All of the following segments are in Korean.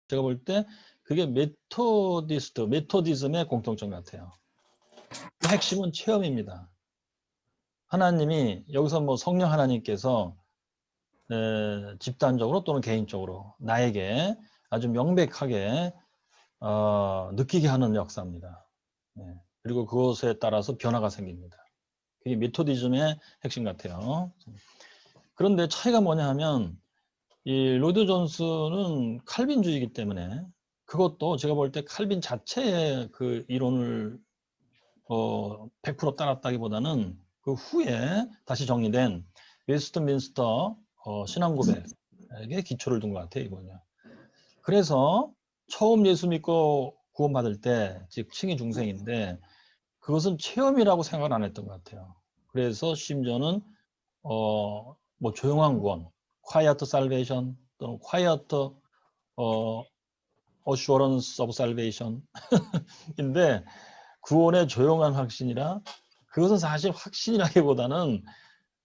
제가 볼 때 그게 메토디즘의 공통점 같아요. 핵심은 체험입니다. 하나님이 여기서 뭐 성령 하나님께서 집단적으로 또는 개인적으로 나에게 아주 명백하게 느끼게 하는 역사입니다. 그리고 그것에 따라서 변화가 생깁니다. 그게 메토디즘의 핵심 같아요. 그런데 차이가 뭐냐 하면 이 로이드 존스는 칼빈주의이기 때문에 그것도 제가 볼 때 칼빈 자체의 그 이론을 100% 따랐다기보다는 그 후에 다시 정리된 웨스트민스터 신앙 고백에 기초를 둔 것 같아요, 이번요. 그래서 처음 예수 믿고 구원받을 때, 즉 칭의 중생인데 그것은 체험이라고 생각을 안 했던 것 같아요. 그래서 심지어는 뭐 조용한 구원, quiet salvation 또는 quiet assurance of salvation 인데 구원의 조용한 확신이라 그것은 사실 확신이라기보다는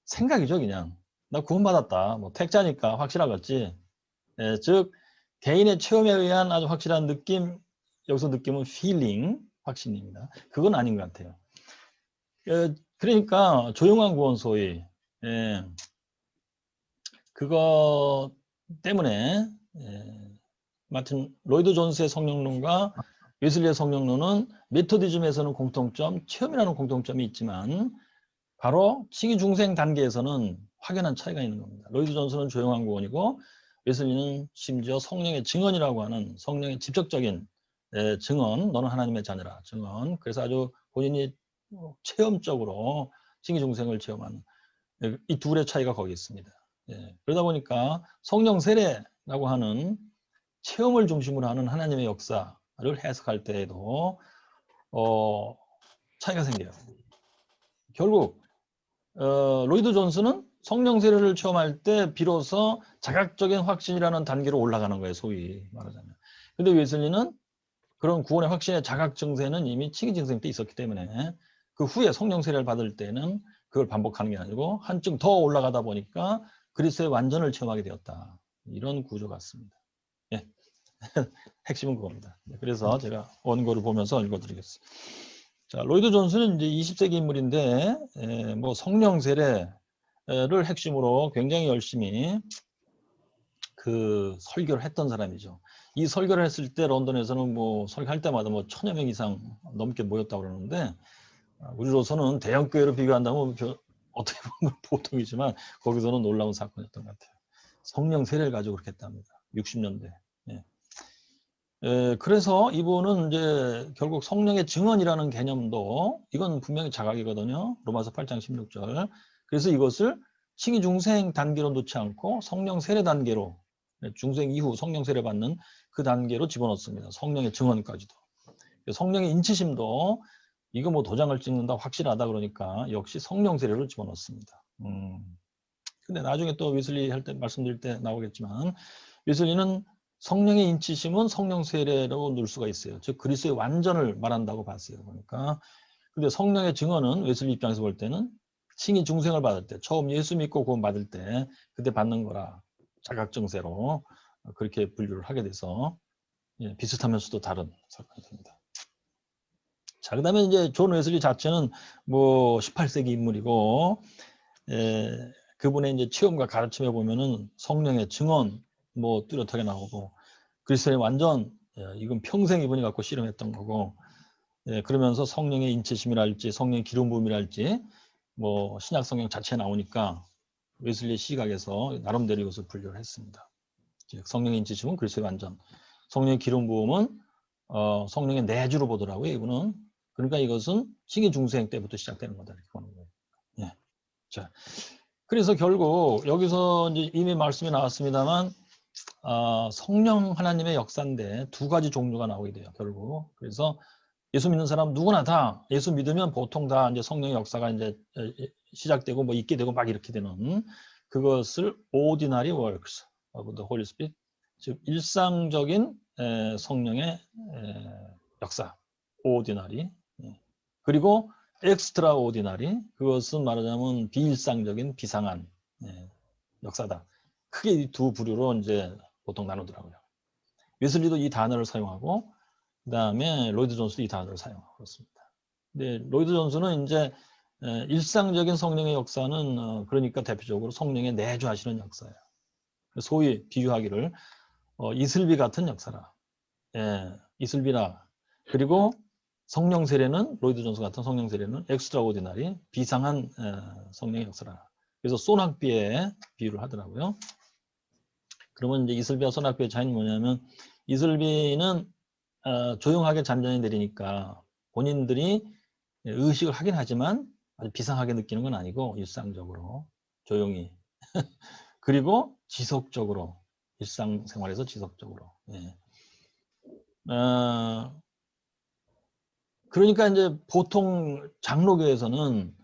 생각이죠, 그냥. 나 구원받았다. 뭐 택자니까 확실하겠지. 즉 개인의 체험에 의한 아주 확실한 느낌, 여기서 느낌은 feeling, 확신입니다. 그건 아닌 것 같아요. 그러니까 조용한 구원 소위 그거 때문에 마틴 로이드 존스의 성령론과 웨슬리의 성령론은 메토디즘에서는 공통점, 체험이라는 공통점이 있지만 바로 칭의 중생 단계에서는 확연한 차이가 있는 겁니다. 로이드 존스는 조용한 구원이고 웨슬리는 심지어 성령의 증언이라고 하는 성령의 직접적인 증언, 너는 하나님의 자녀라 증언. 그래서 아주 본인이 체험적으로 칭의 중생을 체험하는 이 둘의 차이가 거기 있습니다. 그러다 보니까 성령 세례라고 하는 체험을 중심으로 하는 하나님의 역사를 해석할 때에도 차이가 생겨요. 결국 로이드 존스는 성령 세례를 체험할 때 비로소 자각적인 확신이라는 단계로 올라가는 거예요, 소위 말하자면. 근데 웨슬리는 그런 구원의 확신의 자각 증세는 이미 칭의 증생 때 있었기 때문에 그 후에 성령 세례를 받을 때는 그걸 반복하는 게 아니고 한층 더 올라가다 보니까 그리스도의 완전을 체험하게 되었다. 이런 구조 같습니다. 예. 핵심은 그겁니다. 그래서 제가 원고를 보면서 읽어드리겠습니다. 자, 로이드 존스는 이제 20세기 인물인데, 뭐 성령 세례를 핵심으로 굉장히 열심히 그 설교를 했던 사람이죠. 이 설교를 했을 때 런던에서는 뭐 설교할 때마다 뭐 1000여 명 이상 넘게 모였다고 그러는데, 우리로서는 대형 교회로 비교한다면 어떻게 보면 보통이지만 거기서는 놀라운 사건이었던 것 같아요. 성령 세례를 가지고 그렇게 했답니다. 60년대. 그래서 이분은 이제 결국 성령의 증언이라는 개념도 이건 분명히 자각이거든요. 로마서 8장 16절. 그래서 이것을 칭의 중생 단계로 놓지 않고 성령 세례 단계로 중생 이후 성령 세례 받는 그 단계로 집어넣습니다. 성령의 증언까지도. 성령의 인치심도 이거 뭐 도장을 찍는다 확실하다 그러니까 역시 성령 세례로 집어넣습니다. 근데 나중에 또 웨슬리 할 때 말씀드릴 때 나오겠지만 웨슬리는 성령의 인치심은 성령 세례로 넣을 수가 있어요. 즉 그리스도의 완전을 말한다고 봤어요. 그러니까 근데 성령의 증언은 웨슬리 입장에서 볼 때는 칭의 중생을 받을 때 처음 예수 믿고 구원 받을 때 그때 받는 거라 자각증세로 그렇게 분류를 하게 돼서 비슷하면서도 다른 사건이 됩니다. 자, 그다음에 이제 존 웨슬리 자체는 뭐 18세기 인물이고 그분의 이제 체험과 가르침에 보면은 성령의 증언 뭐 뚜렷하게 나오고 그리스도의 완전 이건 평생 이분이 갖고 씨름했던 거고 그러면서 성령의 인치심이랄지 성령의 기름 부음이랄지 뭐 신약 성경 자체에 나오니까 웨슬리 시각에서 나름대로 이것을 분류를 했습니다. 성령의 인치심은 그리스도의 완전, 성령의 기름 부음은 성령의 내주로 보더라고요. 이분은 그러니까 이것은 칭의 중생 때부터 시작되는 거다 이렇게 보는 거예요. 예. 자, 그래서 결국 여기서 이제 이미 말씀이 나왔습니다만 성령 하나님의 역사인데 두 가지 종류가 나오게 돼요. 결국 그래서 예수 믿는 사람 누구나 다 예수 믿으면 보통 다 이제 성령의 역사가 이제 시작되고 뭐 있게 되고 막 이렇게 되는 그것을 ordinary works of the Holy Spirit 즉 일상적인 성령의 역사 ordinary 그리고 extraordinary 그것은 말하자면 비일상적인 비상한 역사다. 크게 이 두 부류로 이제 보통 나누더라고요. 웨슬리도 이 단어를 사용하고 그다음에 로이드 존스도 이 단어를 사용하고 그렇습니다. 근데 로이드 존스는 이제 일상적인 성령의 역사는 그러니까 대표적으로 성령의 내주하시는 역사예요. 소위 비유하기를 이슬비 같은 역사라. 예, 이슬비라. 그리고 성령 세례는 로이드 존스 같은 성령 세례는 엑스트라오디나리 비상한 성령의 역사라. 그래서 소낙비에 비유를 하더라고요. 그러면 이제 이슬비와 소낙비의 차이는 뭐냐면 이슬비는 조용하게 잔잔히 내리니까 본인들이 의식을 하긴 하지만 아주 비상하게 느끼는 건 아니고 일상적으로 조용히 그리고 지속적으로 일상생활에서 지속적으로 예. 그러니까 이제 보통 장로교에서는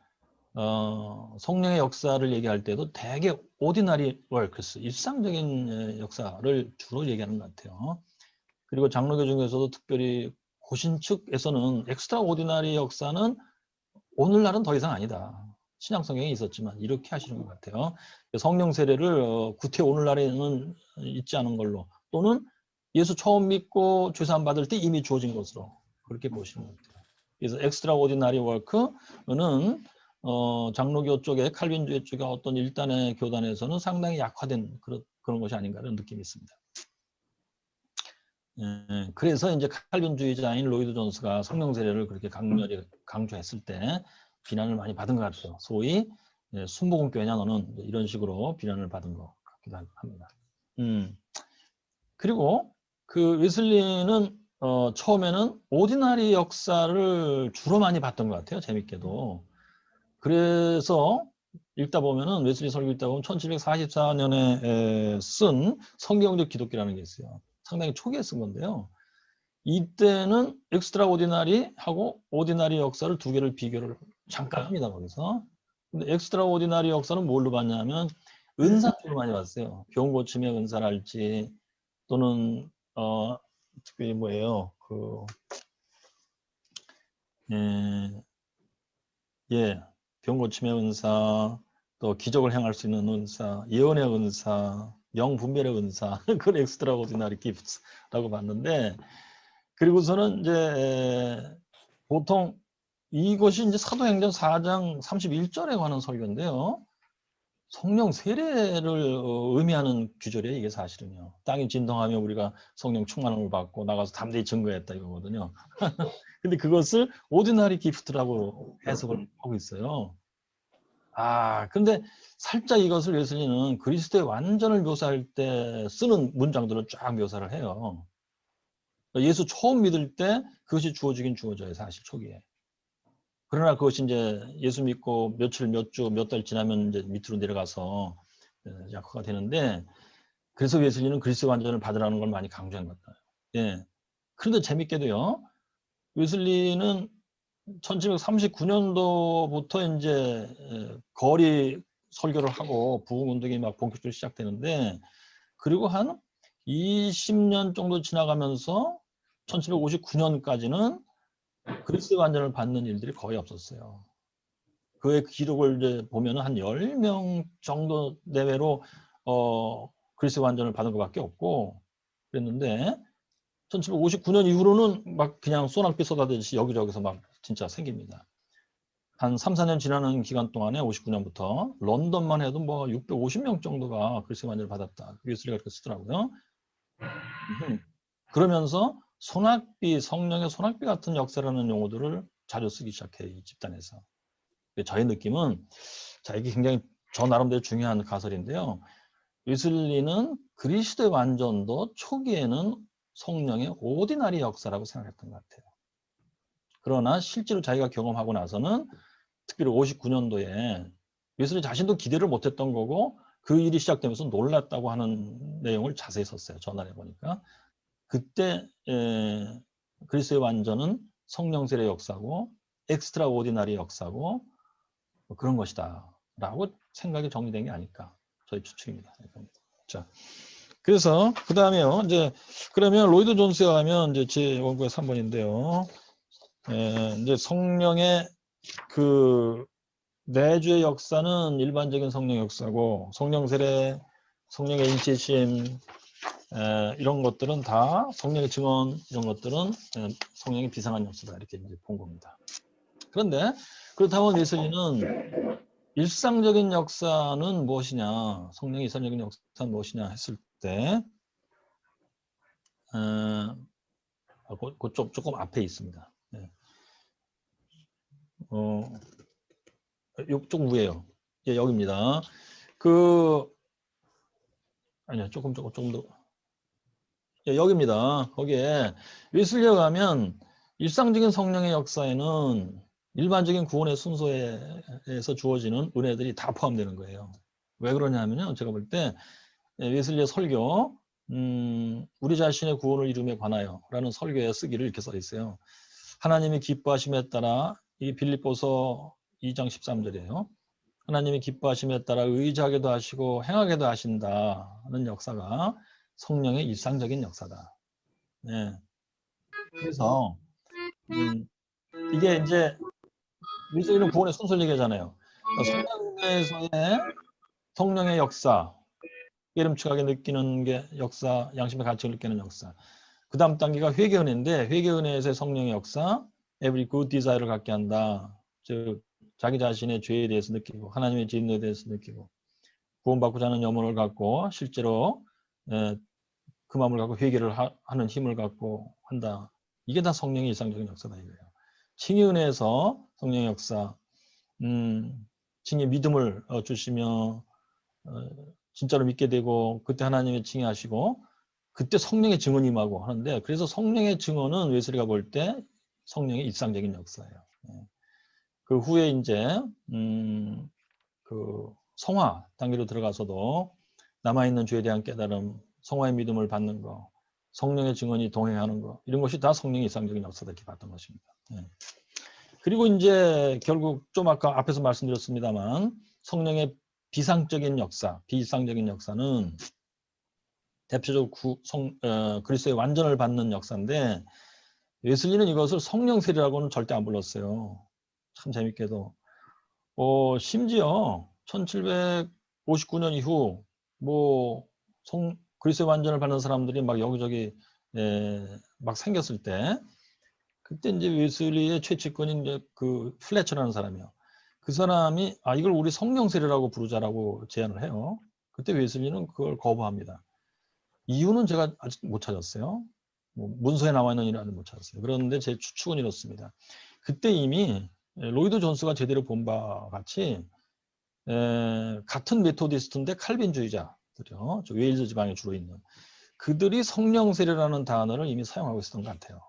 성령의 역사를 얘기할 때도 되게 오디너리 월크스 일상적인 역사를 주로 얘기하는 것 같아요. 그리고 장로교 중에서도 특별히 고신 측에서는 엑스트라 오디너리 역사는 오늘날은 더 이상 아니다. 신약 성경에 있었지만 이렇게 하시는 것 같아요. 성령 세례를 구태 오늘날에는 있지 않은 걸로 또는 예수 처음 믿고 죄사함 받을 때 이미 주어진 것으로 그렇게 보시는 것 같아요. 그래서 엑스트라 오디너리 워크는 장로교 쪽에 칼빈주의 쪽에 어떤 일단의 교단에서는 상당히 약화된 그런 것이 아닌가라는 느낌이 있습니다. 그래서 이제 칼빈주의자인 로이드 존스가 성령 세례를 그렇게 강렬히 강조했을 때 비난을 많이 받은 것 같아요. 소위 순복음교회냐 너는 이런 식으로 비난을 받은 것 같기도 합니다. 그리고 그 웨슬리는 처음에는 오디너리 역사를 주로 많이 봤던 것 같아요. 재밌게도. 그래서 읽다 보면은 웨슬리 설교 읽다 보면 1744년에 쓴 성경적 기독교라는 게 있어요. 상당히 초기에 쓴 건데요. 이때는 엑스트라 오디나리하고 오디나리 역사를 두 개를 비교를 잠깐 합니다. 거기서. 근데 엑스트라 오디나리 역사는 뭘로 봤냐면 은사 쪽으로 많이 봤어요. 병 고침의 은사랄지 또는 특별히 뭐예요? 병 고침의 은사, 또 기적을 행할 수 있는 은사, 예언의 은사, 영분별의 은사, 그걸 엑스트라 오디나리 기프트라고 봤는데, 그리고서는 이제 보통 이것이 이제 사도행전 4장 31절에 관한 설교인데요. 성령 세례를 의미하는 규절이에요. 이게 사실은요. 땅이 진동하며 우리가 성령 충만함을 받고 나가서 담대히 증거했다 이거거든요. 근데 그것을 오디너리 기프트라고 해석을 하고 있어요. 근데 살짝 이것을 웨슬리는 그리스도의 완전을 묘사할 때 쓰는 문장들을 쫙 묘사를 해요. 예수 처음 믿을 때 그것이 주어지긴 주어져요. 사실 초기에. 그러나 그것이 이제 예수 믿고 며칠, 몇 주, 몇 달 지나면 이제 밑으로 내려가서 약화가 되는데 그래서 웨슬리는 그리스도 완전을 받으라는 걸 많이 강조한 것 같아요. 예. 그런데 재밌게도요. 웨슬리는 1739년도부터 이제 거리 설교를 하고 부흥 운동이 막 본격적으로 시작되는데 그리고 한 20년 정도 지나가면서 1759년까지는 그리스도 완전을 받는 일들이 거의 없었어요. 그의 기록을 이제 보면은 한 10명 정도 내외로 그리스도 완전을 받은 것밖에 없고 그랬는데 1759년 이후로는 막 그냥 소낙비 쏟아지듯이 여기저기서 막 진짜 생깁니다. 한 3, 4년 지나는 기간 동안에 59년부터 런던만 해도 뭐 650명 정도가 그리스도 완전을 받았다. 웨슬리가 그렇게 쓰더라고요. 그러면서 소낙비, 성령의 소낙비 같은 역사라는 용어들을 자주 쓰기 시작해요. 이 집단에서. 저의 느낌은 자 이게 굉장히 저 나름대로 중요한 가설인데요. 웨슬리는 그리스도의 완전도 초기에는 성령의 오디너리 역사라고 생각했던 것 같아요. 그러나 실제로 자기가 경험하고 나서는 특별히 59년도에 웨슬리 자신도 기대를 못했던 거고 그 일이 시작되면서 놀랐다고 하는 내용을 자세히 썼어요. 전화해 보니까. 그때 그리스도의 완전은 성령 세례 역사고 엑스트라 오디너리 역사고 뭐 그런 것이다 라고 생각이 정리된 게 아닐까 저희 추측입니다. 자, 그래서 그 다음에요. 이제 그러면 로이드 존스에 가면 이제 제 원고의 3번인데요. 이제 성령의 그 내주의 역사는 일반적인 성령 역사고 성령 세례, 성령의 인치심, 이런 것들은 다 성령의 증언, 이런 것들은 성령의 비상한 역사다 이렇게 이제 본 겁니다. 그런데 그렇다면 웨슬리는 일상적인 역사는 무엇이냐, 성령의 일상적인 역사는 무엇이냐 했을 때 그쪽 조금 앞에 있습니다. 네. 이쪽 위에요. 예, 여기입니다. 아니요, 조금 더. 예, 여기입니다. 거기에 웨슬리에 가면 일상적인 성령의 역사에는 일반적인 구원의 순서에서 주어지는 은혜들이 다 포함되는 거예요. 왜 그러냐면요, 제가 볼 때 웨슬리의 설교, 우리 자신의 구원을 이름에 관하여 라는 설교에 쓰기를 이렇게 써 있어요. 하나님이 기뻐하심에 따라, 이 빌립보서 2장 13절이에요. 하나님이 기뻐하심에 따라 의지하게도 하시고 행하게도 하신다는 역사가 성령의 일상적인 역사다. 네. 그래서 이게 이제 웨슬리는 구원의 순서를 얘기하잖아요. 성령에서의 성령의 역사, 깨름칙하게 느끼는 게 역사, 양심의 가치를 느끼는 역사. 그 다음 단계가 회개은혜인데, 회개은혜에서의 성령의 역사, every good desire를 갖게 한다. 즉 자기 자신의 죄에 대해서 느끼고 하나님의 진노에 대해서 느끼고 구원받고자 하는 염원을 갖고 실제로 그 마음을 갖고 회개를 하는 힘을 갖고 한다. 이게 다 성령의 일상적인 역사다 이거예요. 칭의은혜에서 성령의 역사, 칭의 믿음을 주시며 진짜로 믿게 되고 그때 하나님의 칭의하시고 그때 성령의 증언이 임하고 하는데, 그래서 성령의 증언은 웨슬리가 볼 때 성령의 일상적인 역사예요. 그 후에 이제 그 성화 단계로 들어가서도 남아있는 죄에 대한 깨달음, 성화의 믿음을 받는 거, 성령의 증언이 동행하는 거, 이런 것이 다 성령의 일상적인 역사다 이렇게 봤던 것입니다. 그리고 이제 결국 좀 아까 앞에서 말씀드렸습니다만 성령의 비상적인 역사, 비일상적인 역사는 대표적으로 그리스도의 완전을 받는 역사인데, 웨슬리는 이것을 성령 세례라고는 절대 안 불렀어요. 참 재밌게도. 심지어 1759년 이후 그리스도의 완전을 받는 사람들이 막 여기저기 막 생겼을 때, 그때 이제 웨슬리의 최측근인 이제 그 플래처라는 사람이요. 그 사람이 이걸 우리 성령 세례라고 부르자라고 제안을 해요. 그때 웨슬리는 그걸 거부합니다. 이유는 제가 아직 못 찾았어요. 문서에 나와 있는 일은 못 찾았어요. 그런데 제 추측은 이렇습니다. 그때 이미 로이드 존스가 제대로 본 바와 같이 같은 메토디스트인데 칼빈주의자들이요. 저 웨일즈 지방에 주로 있는 그들이 성령 세례라는 단어를 이미 사용하고 있었던 것 같아요.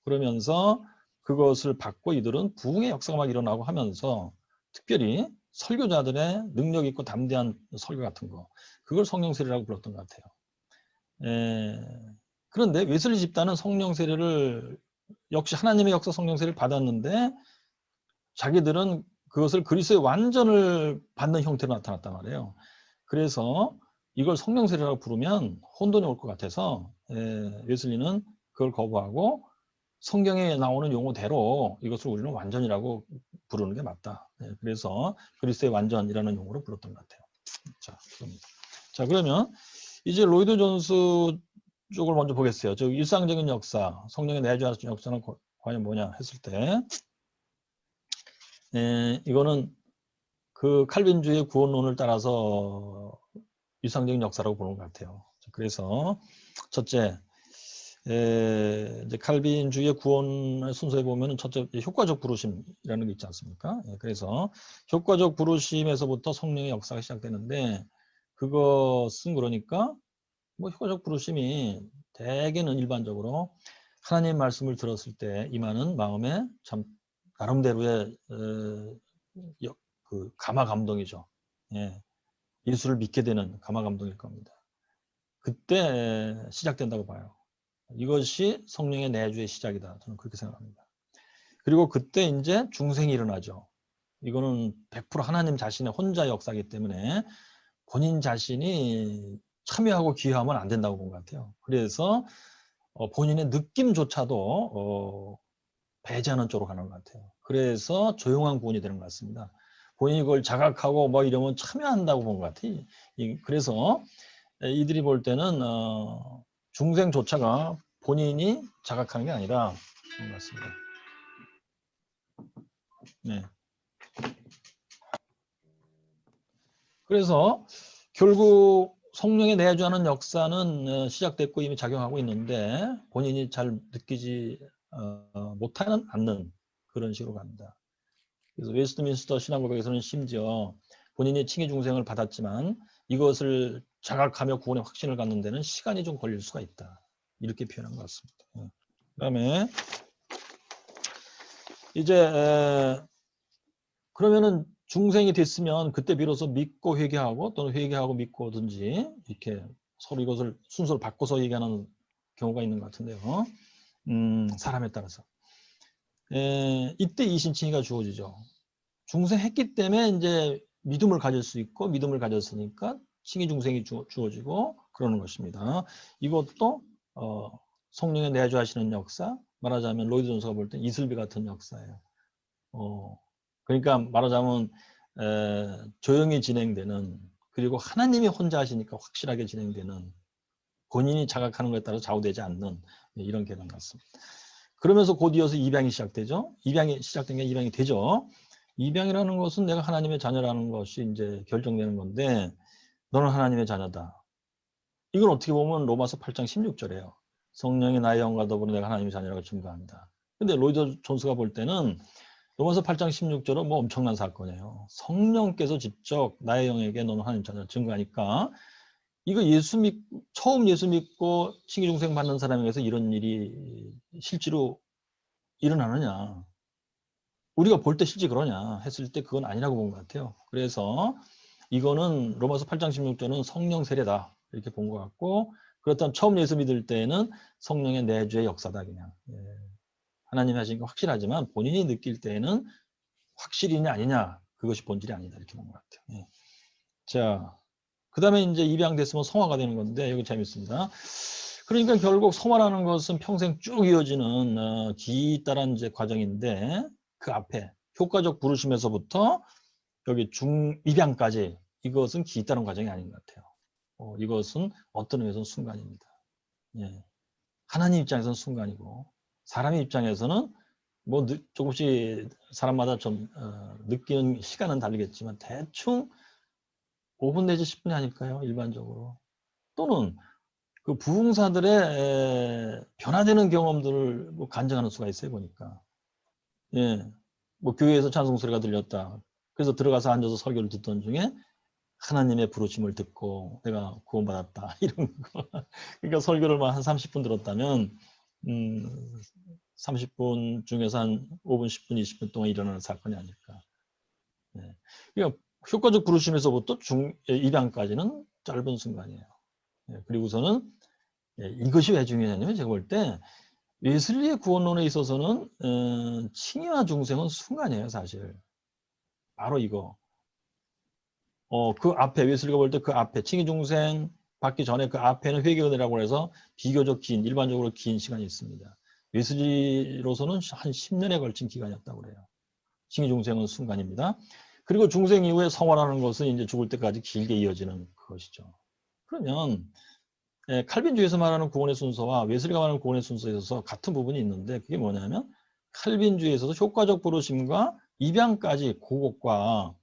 그러면서 그것을 받고 이들은 부흥의 역사가 막 일어나고 하면서 특별히 설교자들의 능력 있고 담대한 설교 같은 거, 그걸 성령 세례라고 불렀던 것 같아요. 그런데 웨슬리 집단은 성령 세례를 역시 하나님의 역사 성령 세례를 받았는데 자기들은 그것을 그리스도의 완전을 받는 형태로 나타났단 말이에요. 그래서 이걸 성령 세례라고 부르면 혼돈이 올 것 같아서 웨슬리는 그걸 거부하고 성경에 나오는 용어대로 이것을 우리는 완전이라고 부르는 게 맞다. 그래서 그리스도의 완전이라는 용어로 불렀던 것 같아요. 자, 그러면 이제 로이드 존스 쪽을 먼저 보겠어요. 저 일상적인 역사, 성령의 내주하는 역사는 과연 뭐냐 했을 때, 이거는 그 칼빈주의 구원론을 따라서 일상적인 역사라고 보는 것 같아요. 그래서 첫째, 이제 칼빈주의 구원 순서에 보면 첫째 효과적 부르심이라는 게 있지 않습니까? 그래서 효과적 부르심에서부터 성령의 역사가 시작되는데, 그것은 그러니까 효과적 부르심이 대개는 일반적으로 하나님 말씀을 들었을 때 임하는 마음에 참 나름대로의 그 감화 감동이죠. 예수를 믿게 되는 감화 감동일 겁니다. 그때 시작된다고 봐요. 이것이 성령의 내주의 시작이다. 저는 그렇게 생각합니다. 그리고 그때 이제 중생이 일어나죠. 이거는 100% 하나님 자신의 혼자 역사이기 때문에 본인 자신이 참여하고 기여하면 안 된다고 본 것 같아요. 그래서 본인의 느낌조차도 배제하는 쪽으로 가는 것 같아요. 그래서 조용한 구원이 되는 것 같습니다. 본인이 그걸 자각하고 이러면 참여한다고 본 것 같아요. 그래서 이들이 볼 때는 중생조차가 본인이 자각하는 게 아니라 그런 것 같습니다. 네. 그래서 결국 성령의 내주하는 역사는 시작됐고 이미 작용하고 있는데 본인이 잘 느끼지 못하는 않는 그런 식으로 갑니다. 그래서 웨스트민스터 신앙고백에서는 심지어 본인이 칭의 중생을 받았지만 이것을 자각하며 구원의 확신을 갖는 데는 시간이 좀 걸릴 수가 있다. 이렇게 표현한 것 같습니다. 그다음에 이제 그러면은 중생이 됐으면 그때 비로소 믿고 회개하고 또는 회개하고 믿고든지 이렇게 서로 이것을 순서를 바꿔서 얘기하는 경우가 있는 것 같은데요. 사람에 따라서. 이때 이신칭의가 주어지죠. 중생했기 때문에 이제 믿음을 가질 수 있고 믿음을 가졌으니까 칭의 중생이 주어지고 그러는 것입니다. 이것도 성령의 내주하시는 역사, 말하자면 로이드 존스가 볼 때 이슬비 같은 역사예요. 그러니까 말하자면 조용히 진행되는, 그리고 하나님이 혼자 하시니까 확실하게 진행되는, 본인이 자각하는 것에 따라 좌우되지 않는 이런 개념 같습니다. 그러면서 곧 이어서 입양이 시작되죠. 입양이 시작된 게 입양이 되죠. 입양이라는 것은 내가 하나님의 자녀라는 것이 이제 결정되는 건데, 너는 하나님의 자녀다. 이건 어떻게 보면 로마서 8장 16절이에요. 성령이 나의 영과 더불어 내가 하나님의 자녀라고 증거한다. 근데 로이드 존스가 볼 때는 로마서 8장 16절은 뭐 엄청난 사건이에요. 성령께서 직접 나의 영에게 너는 하나님 자녀를 증거하니까 이거 처음 예수 믿고 칭의 중생 받는 사람에게서 이런 일이 실제로 일어나느냐, 우리가 볼 때 실제 그러냐 했을 때 그건 아니라고 본 것 같아요. 그래서 이거는 로마서 8장 16절은 성령 세례다 이렇게 본 것 같고, 그렇다면 처음 예수 믿을 때는 성령의 내주의 역사다 그냥. 하나님이 하신 거 확실하지만 본인이 느낄 때에는 확실이냐 아니냐 그것이 본질이 아니다 이렇게 본 것 같아요. 자, 그 다음에 이제 입양됐으면 성화가 되는 건데 여기 재밌습니다. 그러니까 결국 성화라는 것은 평생 쭉 이어지는 기따란 이제 과정인데, 그 앞에 효과적 부르심에서부터 여기 중입양까지 이것은 기따른 과정이 아닌 것 같아요. 이것은 어떤 의미에서는 순간입니다. 예. 하나님 입장에서는 순간이고 사람의 입장에서는 뭐 조금씩 사람마다 좀 느끼는 시간은 다르겠지만 대충 5분 내지 10분이 아닐까요? 일반적으로. 또는 그 부흥사들의 변화되는 경험들을 뭐 간증하는 수가 있어요, 보니까. 예. 뭐 교회에서 찬송 소리가 들렸다. 그래서 들어가서 앉아서 설교를 듣던 중에 하나님의 부르심을 듣고 내가 구원받았다. 이런 거. 그러니까 설교를 한 30분 들었다면 30분 중에서 한 5분, 10분, 20분 동안 일어나는 사건이 아닐까. 예. 그러니까 효과적 부르심에서부터 입양까지는 짧은 순간이에요. 예. 그리고서는 이것이 왜 중요하냐면 제가 볼 때 웨슬리의 구원론에 있어서는 칭의와 중생은 순간이에요, 사실. 바로 이거. 그 앞에 웨슬리가 볼 때 그 앞에 칭의 중생 받기 전에 그 앞에는 회개은혜라고 해서 비교적 긴, 일반적으로 긴 시간이 있습니다. 웨슬리로서는 한 10년에 걸친 기간이었다고 그래요. 칭의 중생은 순간입니다. 그리고 중생 이후에 성화라는 것은 이제 죽을 때까지 길게 이어지는 그것이죠. 그러면 칼빈주의에서 말하는 구원의 순서와 웨슬리가 말하는 구원의 순서에 있어서 같은 부분이 있는데, 그게 뭐냐면 칼빈주의에서도 효과적 부르심과 입양까지 그것과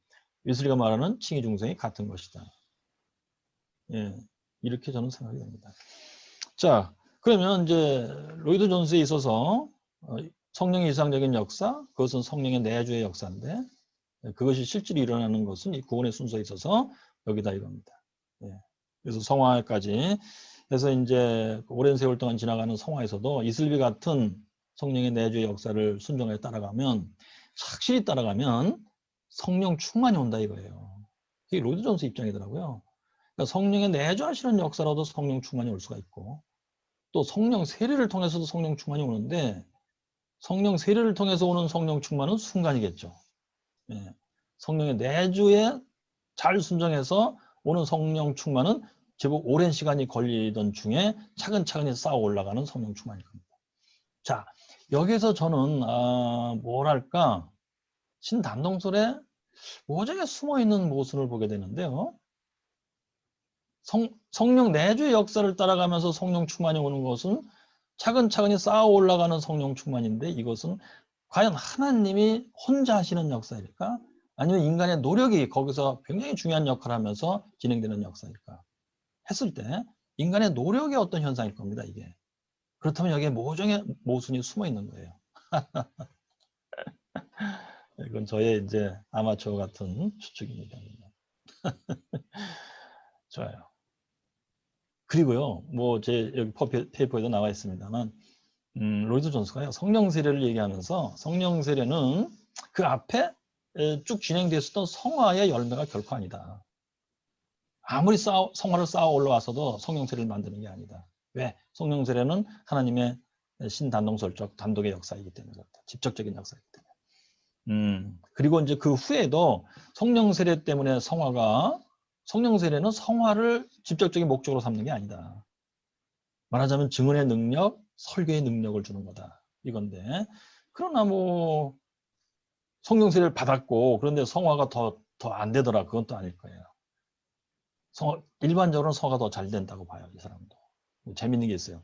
웨슬리가 말하는 칭의 중생이 같은 것이다. 예, 이렇게 저는 생각이 됩니다. 자, 그러면 이제 로이드 존스에 있어서 성령의 이상적인 역사, 그것은 성령의 내주의 역사인데, 그것이 실제로 일어나는 것은 이 구원의 순서에 있어서 여기다 이겁니다. 예. 그래서 성화까지 해서 이제 오랜 세월 동안 지나가는 성화에서도 이슬비 같은 성령의 내주의 역사를 순종해 따라가면, 확실히 따라가면 성령 충만이 온다 이거예요. 이게 로이드 존스 입장이더라고요. 그러니까 성령의 내주하시는 역사로도 성령 충만이 올 수가 있고, 또 성령 세례를 통해서도 성령 충만이 오는데, 성령 세례를 통해서 오는 성령 충만은 순간이겠죠. 예. 성령의 내주에 잘 순종해서 오는 성령 충만은 제법 오랜 시간이 걸리던 중에 차근차근히 쌓아 올라가는 성령 충만일 겁니다. 자, 여기서 저는 뭐랄까 신담동설의 오적에 숨어있는 모순을 보게 되는데요. 성령 내주의 역사를 따라가면서 성령 충만이 오는 것은 차근차근히 쌓아 올라가는 성령 충만인데, 이것은 과연 하나님이 혼자 하시는 역사일까? 아니면 인간의 노력이 거기서 굉장히 중요한 역할을 하면서 진행되는 역사일까? 했을 때 인간의 노력의 어떤 현상일 겁니다, 이게. 그렇다면 여기에 모종의 모순이 숨어 있는 거예요. 이건 저의 이제 아마추어 같은 추측입니다. 좋아요. 그리고요, 뭐 제 여기 페이퍼에도 나와 있습니다만, 로이드 존스가요, 성령 세례를 얘기하면서 성령 세례는 그 앞에 쭉 진행됐었던 성화의 열매가 결코 아니다. 아무리 성화를 쌓아 올라와서도 성령 세례를 만드는 게 아니다. 왜? 성령 세례는 하나님의 신단동설적 단독의 역사이기 때문에 그렇다. 직접적인 역사이기 때문에. 그리고 이제 그 후에도 성령 세례 때문에 성령 세례는 성화를 직접적인 목적으로 삼는 게 아니다. 말하자면 증언의 능력, 설교의 능력을 주는 거다. 이건데, 그러나 뭐 성령 세례를 받았고 그런데 성화가 더 안 되더라. 그건 또 아닐 거예요. 일반적으로는 성화가 더 잘 된다고 봐요. 이 사람도. 뭐 재밌는 게 있어요.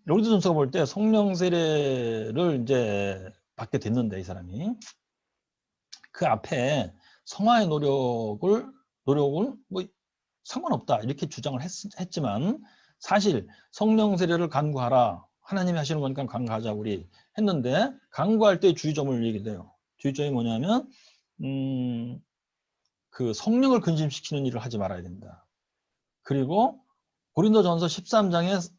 로이드 존스가 볼 때 성령 세례를 이제 받게 됐는데, 이 사람이 그 앞에 성화의 노력은 뭐 상관없다 이렇게 주장을 했지만, 사실 성령 세례를 간구하라, 하나님이 하시는 거니까 간구하자 우리 했는데, 간구할 때 주의점을 얘기해요. 주의점이 뭐냐면 그 성령을 근심시키는 일을 하지 말아야 된다. 그리고 고린도전서 13장의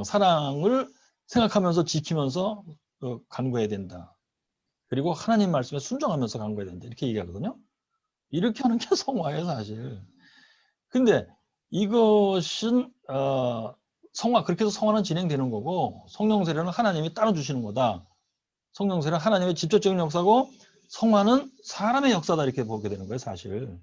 사랑을 생각하면서 지키면서 간구해야 된다. 그리고 하나님 말씀에 순종하면서 간구해야 된다. 이렇게 얘기하거든요. 이렇게 하는 게 성화예요, 사실. 근데 이것은 그렇게 해서 성화는 진행되는 거고, 성령 세례는 하나님이 따로 주시는 거다. 성령 세례는 하나님의 직접적인 역사고, 성화는 사람의 역사다, 이렇게 보게 되는 거예요, 사실.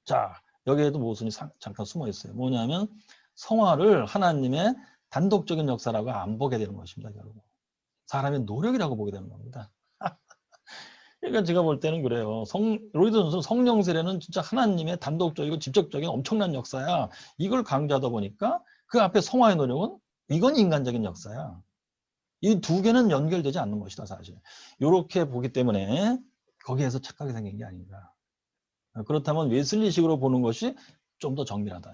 자, 여기에도 모순이 잠깐 숨어 있어요. 뭐냐면 성화를 하나님의 단독적인 역사라고 안 보게 되는 것입니다, 결국. 사람의 노력이라고 보게 되는 겁니다. 그러니까 제가 볼 때는 그래요. 로이드 존스는 성령 세례는 진짜 하나님의 단독적이고 직접적인 엄청난 역사야. 이걸 강조하다 보니까 그 앞에 성화의 노력은 이건 인간적인 역사야. 이 두 개는 연결되지 않는 것이다, 사실. 이렇게 보기 때문에 거기에서 착각이 생긴 게 아닌가. 그렇다면 웨슬리식으로 보는 것이 좀 더 정밀하다.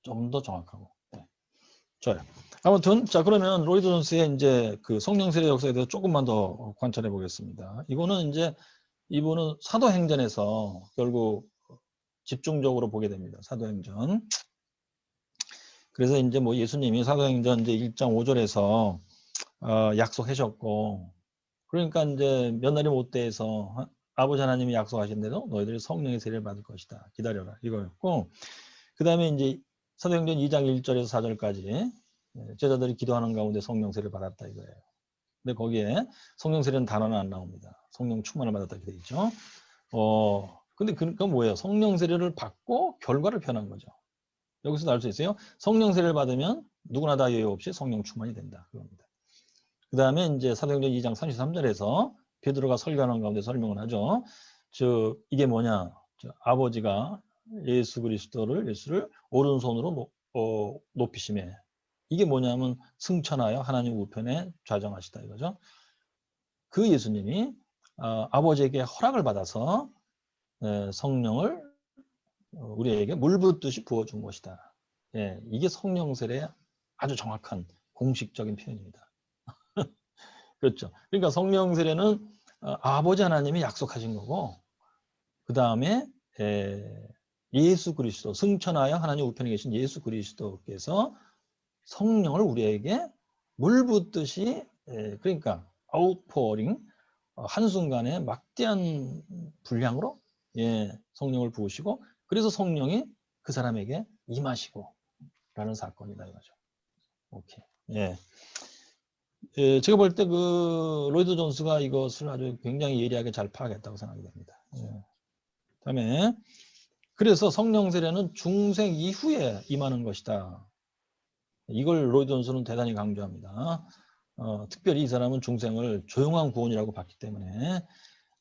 좀 더 정확하고. 네. 좋아요. 아무튼 자, 그러면 로이드 존스의 이제 그 성령 세례 역사에 대해서 조금만 더 관찰해 보겠습니다. 이거는 이제 이분은 사도행전에서 결국 집중적으로 보게 됩니다. 사도행전. 그래서 이제 뭐 예수님이 사도행전 이제 1장 5절에서 약속하셨고, 그러니까 이제 몇 날이 못 돼서 아버지 하나님이 약속하신 대로 너희들이 성령의 세례를 받을 것이다. 기다려라. 이거였고, 그 다음에 이제 사도행전 2장 1절에서 4절까지 제자들이 기도하는 가운데 성령 세례를 받았다 이거예요. 근데 거기에 성령 세례는 단어는 안 나옵니다. 성령 충만을 받았다 이렇게 돼 있죠. 근데 그러니까 뭐예요? 성령 세례를 받고 결과를 표현한 거죠. 여기서 알 수 있어요. 성령 세례를 받으면 누구나 다 예외 없이 성령 충만이 된다. 그겁니다. 그 다음에 이제 사도행전 2장 33절에서 베드로가 설교하는 가운데 설명을 하죠. 이게 뭐냐? 아버지가 예수를 오른손으로 높이심에, 이게 뭐냐면 승천하여 하나님 우편에 좌정하시다 이거죠. 그 예수님이 아버지에게 허락을 받아서 성령을 우리에게 물 붓듯이 부어준 것이다. 예, 이게 성령 세례의 아주 정확한 공식적인 표현입니다. 그렇죠. 그러니까 성령 세례는 아버지 하나님이 약속하신 거고, 그 다음에 예수 그리스도, 승천하여 하나님 우편에 계신 예수 그리스도께서 성령을 우리에게 물 붓듯이, 그러니까 아웃포어링, 한순간에 막대한 분량으로 성령을 부으시고, 그래서 성령이 그 사람에게 임하시고 라는 사건이다 이거죠. 오케이. 제가 볼 때 그 로이드 존스가 이것을 아주 굉장히 예리하게 잘 파악했다고 생각이 됩니다. 그다음에 그래서 성령 세례는 중생 이후에 임하는 것이다. 이걸 로이드 존스는 대단히 강조합니다. 특별히 이 사람은 중생을 조용한 구원이라고 봤기 때문에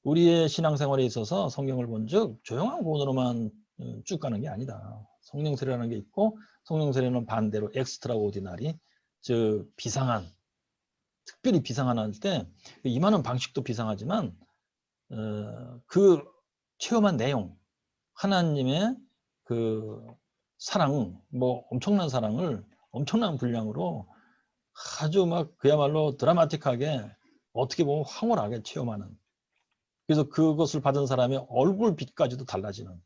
우리의 신앙생활에 있어서 성경을 본즉 조용한 구원으로만 쭉 가는 게 아니다. 성령 세례라는 게 있고 성령 세례는 반대로 엑스트라 오디나리, 즉 비상한, 특별히 비상한 할 때 임하는 방식도 비상하지만 그 체험한 내용, 하나님의 그 사랑, 뭐 엄청난 사랑을 엄청난 분량으로 아주 막 그야말로 드라마틱하게 어떻게 보면 황홀하게 체험하는, 그래서 그것을 받은 사람의 얼굴빛까지도 달라지는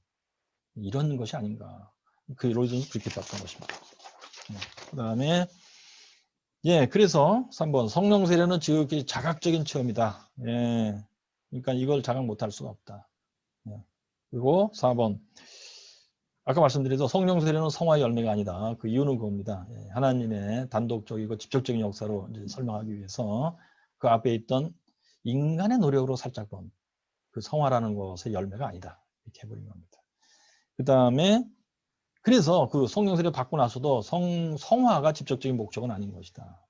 이런 것이 아닌가. 그 로이드는 그렇게 봤던 것입니다. 그 다음에 예, 그래서 3번 성령 세례는 지극히 자각적인 체험이다. 예, 그러니까 이걸 자각 못할 수가 없다. 예. 그리고 4번 아까 말씀드린 성령 세례는 성화의 열매가 아니다. 그 이유는 그겁니다. 예, 하나님의 단독적이고 직접적인 역사로 이제 설명하기 위해서 그 앞에 있던 인간의 노력으로 살짝 본 그 성화라는 것의 열매가 아니다. 이렇게 해버린 겁니다. 그 다음에 그래서 그 성령 세례 받고 나서도 성화가 직접적인 목적은 아닌 것이다.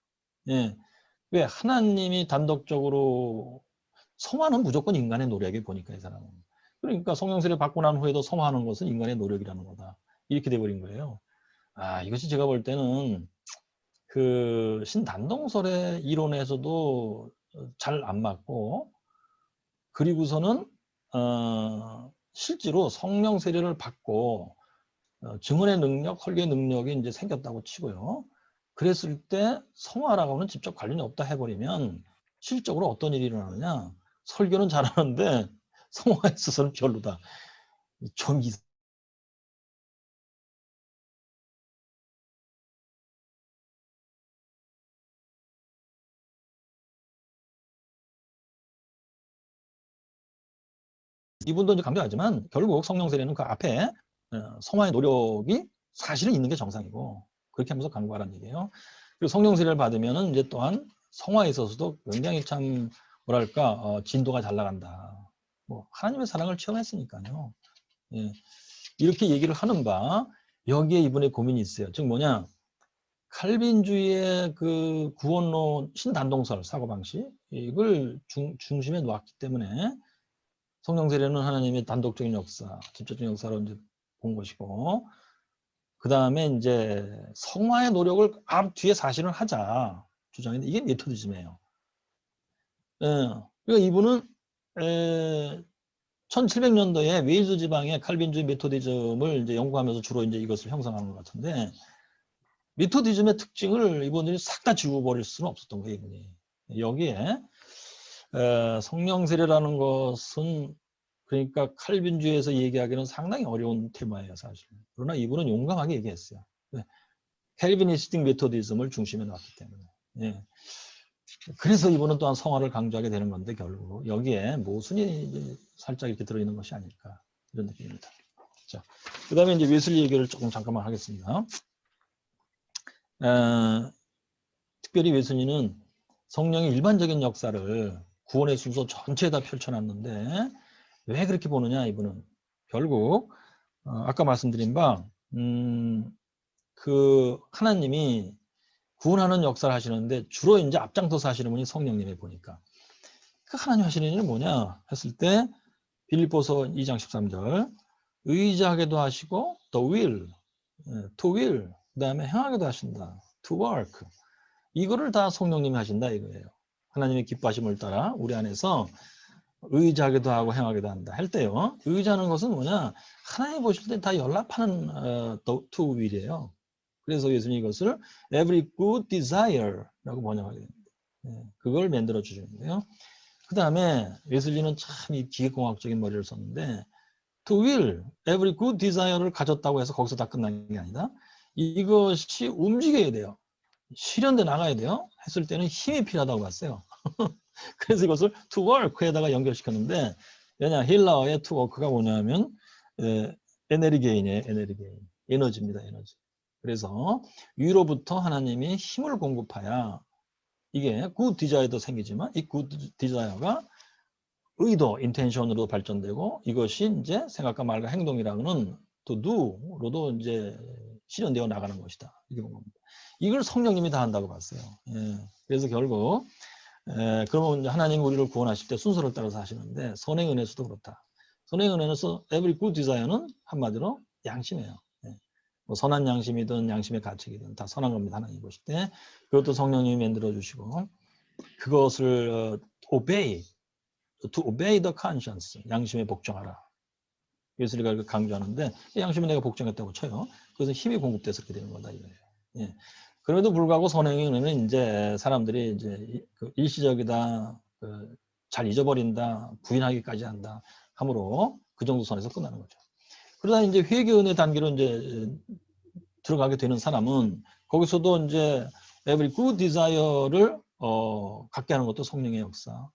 예. 왜 하나님이 단독적으로 성화는 무조건 인간의 노력에 보니까 이 사람은. 그러니까 성령 세례 받고 난 후에도 성화하는 것은 인간의 노력이라는 거다. 이렇게 돼버린 거예요. 아, 이것이 제가 볼 때는 그 신단동설의 이론에서도 잘 안 맞고, 그리고서는 실제로 성령 세례를 받고 증언의 능력, 설계 능력이 이제 생겼다고 치고요. 그랬을 때 성화라고는 직접 관련이 없다 해버리면 실적으로 어떤 일이 일어나느냐. 설교는 잘하는데 성화에 있어서는 별로다. 좀 이분도 이제 강조하지만 결국 성령 세례는 그 앞에 성화의 노력이 사실은 있는 게 정상이고, 그렇게 하면서 강구하라는 얘기예요. 그리고 성령 세례를 받으면은 이제 또한 성화에 있어서도 굉장히 참 뭐랄까 진도가 잘 나간다. 뭐 하나님의 사랑을 체험했으니까요. 예. 이렇게 얘기를 하는 바 여기에 이분의 고민이 있어요. 즉 뭐냐, 칼빈주의의 그 구원론 신단동설 사고방식 이걸 중심에 놓았기 때문에 성령 세례는 하나님의 단독적인 역사, 직접적인 역사로 이제 본 것이고, 그 다음에 이제 성화의 노력을 앞 뒤에 사실은 하자 주장인데 이게 메토디즘이에요. 예. 그러니까 이분은 1700년도에 웨일즈 지방의 칼빈주의 메토디즘을 이제 연구하면서 주로 이제 이것을 형성하는 것 같은데, 메토디즘의 특징을 이분들이 싹 다 지워버릴 수는 없었던 거예요, 이분이. 여기에 성령 세례라는 것은 그러니까 칼빈주의에서 얘기하기는 상당히 어려운 테마예요, 사실. 그러나 이분은 용감하게 얘기했어요. 캘비니스틱 메토디즘을 중심에 놨기 때문에. 예. 그래서 이분은 또한 성화를 강조하게 되는 건데 결국 여기에 모순이 살짝 이렇게 들어있는 것이 아닐까 이런 느낌입니다. 자, 그 다음에 이제 웨슬리 얘기를 조금 잠깐만 하겠습니다. 특별히 웨슬리는 성령의 일반적인 역사를 구원의 순서 전체에다 펼쳐놨는데 왜 그렇게 보느냐, 이분은 결국 아까 말씀드린 바 그 하나님이 구원하는 역사를 하시는데 주로 이제 앞장서서 하시는 분이 성령님이 보니까 그 하나님 하시는 일은 뭐냐 했을 때 빌립보서 2장 13절 의지하게도 하시고 the will, to will, 그 다음에 행하게도 하신다, to work. 이거를 다 성령님이 하신다 이거예요. 하나님의 기뻐하심을 따라 우리 안에서 의지하기도 하고 행하기도 한다 할 때요. 의지하는 것은 뭐냐, 하나님 보실 때 다 연락하는 to will이에요. 그래서 예수님이 이것을 every good desire라고 번역하게 됩니다. 그걸 만들어 주시는데요. 그 다음에 웨슬리는 참 이 기계공학적인 머리를 썼는데 to will, every good desire를 가졌다고 해서 거기서 다 끝난 게 아니다. 이것이 움직여야 돼요. 실현돼 나가야 돼요. 했을 때는 힘이 필요하다고 봤어요. 그래서 이것을 to work에다가 연결시켰는데, 왜냐 힐러의 to work가 뭐냐면 에너지게인이에요. 에너지게인, 에너지입니다. 에너지. 그래서 위로부터 하나님이 힘을 공급하여 이게 굿 디자이어도 생기지만 이 굿 디자이어가 의도, 인텐션으로 발전되고 이것이 이제 생각과 말과 행동이라는 to do로도 이제 실현되어 나가는 것이다. 이렇게 본 겁니다. 이걸 성령님이 다 한다고 봤어요. 예. 그래서 결국 그러면 하나님이 우리를 구원하실 때 순서를 따라서 하시는데 선행 은혜수도 그렇다. 선행의 은혜에서 every good desire는 한마디로 양심이에요. 예. 뭐 선한 양심이든 양심의 가책이든 다 선한 겁니다. 하나님 보실 때. 그것도 성령님이 만들어 주시고 그것을 obey, to obey the conscience, 양심에 복종하라. 예수리가 강조하는데 양심에 내가 복종했다고 쳐요. 그래서 힘이 공급돼서 그렇게 되는 거다 이거예요. 예. 그럼에도 불구하고 선행의 은혜는 이제 사람들이 이제 일시적이다, 잘 잊어버린다, 부인하기까지 한다 함으로 그 정도 선에서 끝나는 거죠. 그러다 이제 회개 은혜 단계로 이제 들어가게 되는 사람은 거기서도 이제 every good desire를 갖게 하는 것도 성령의 역사.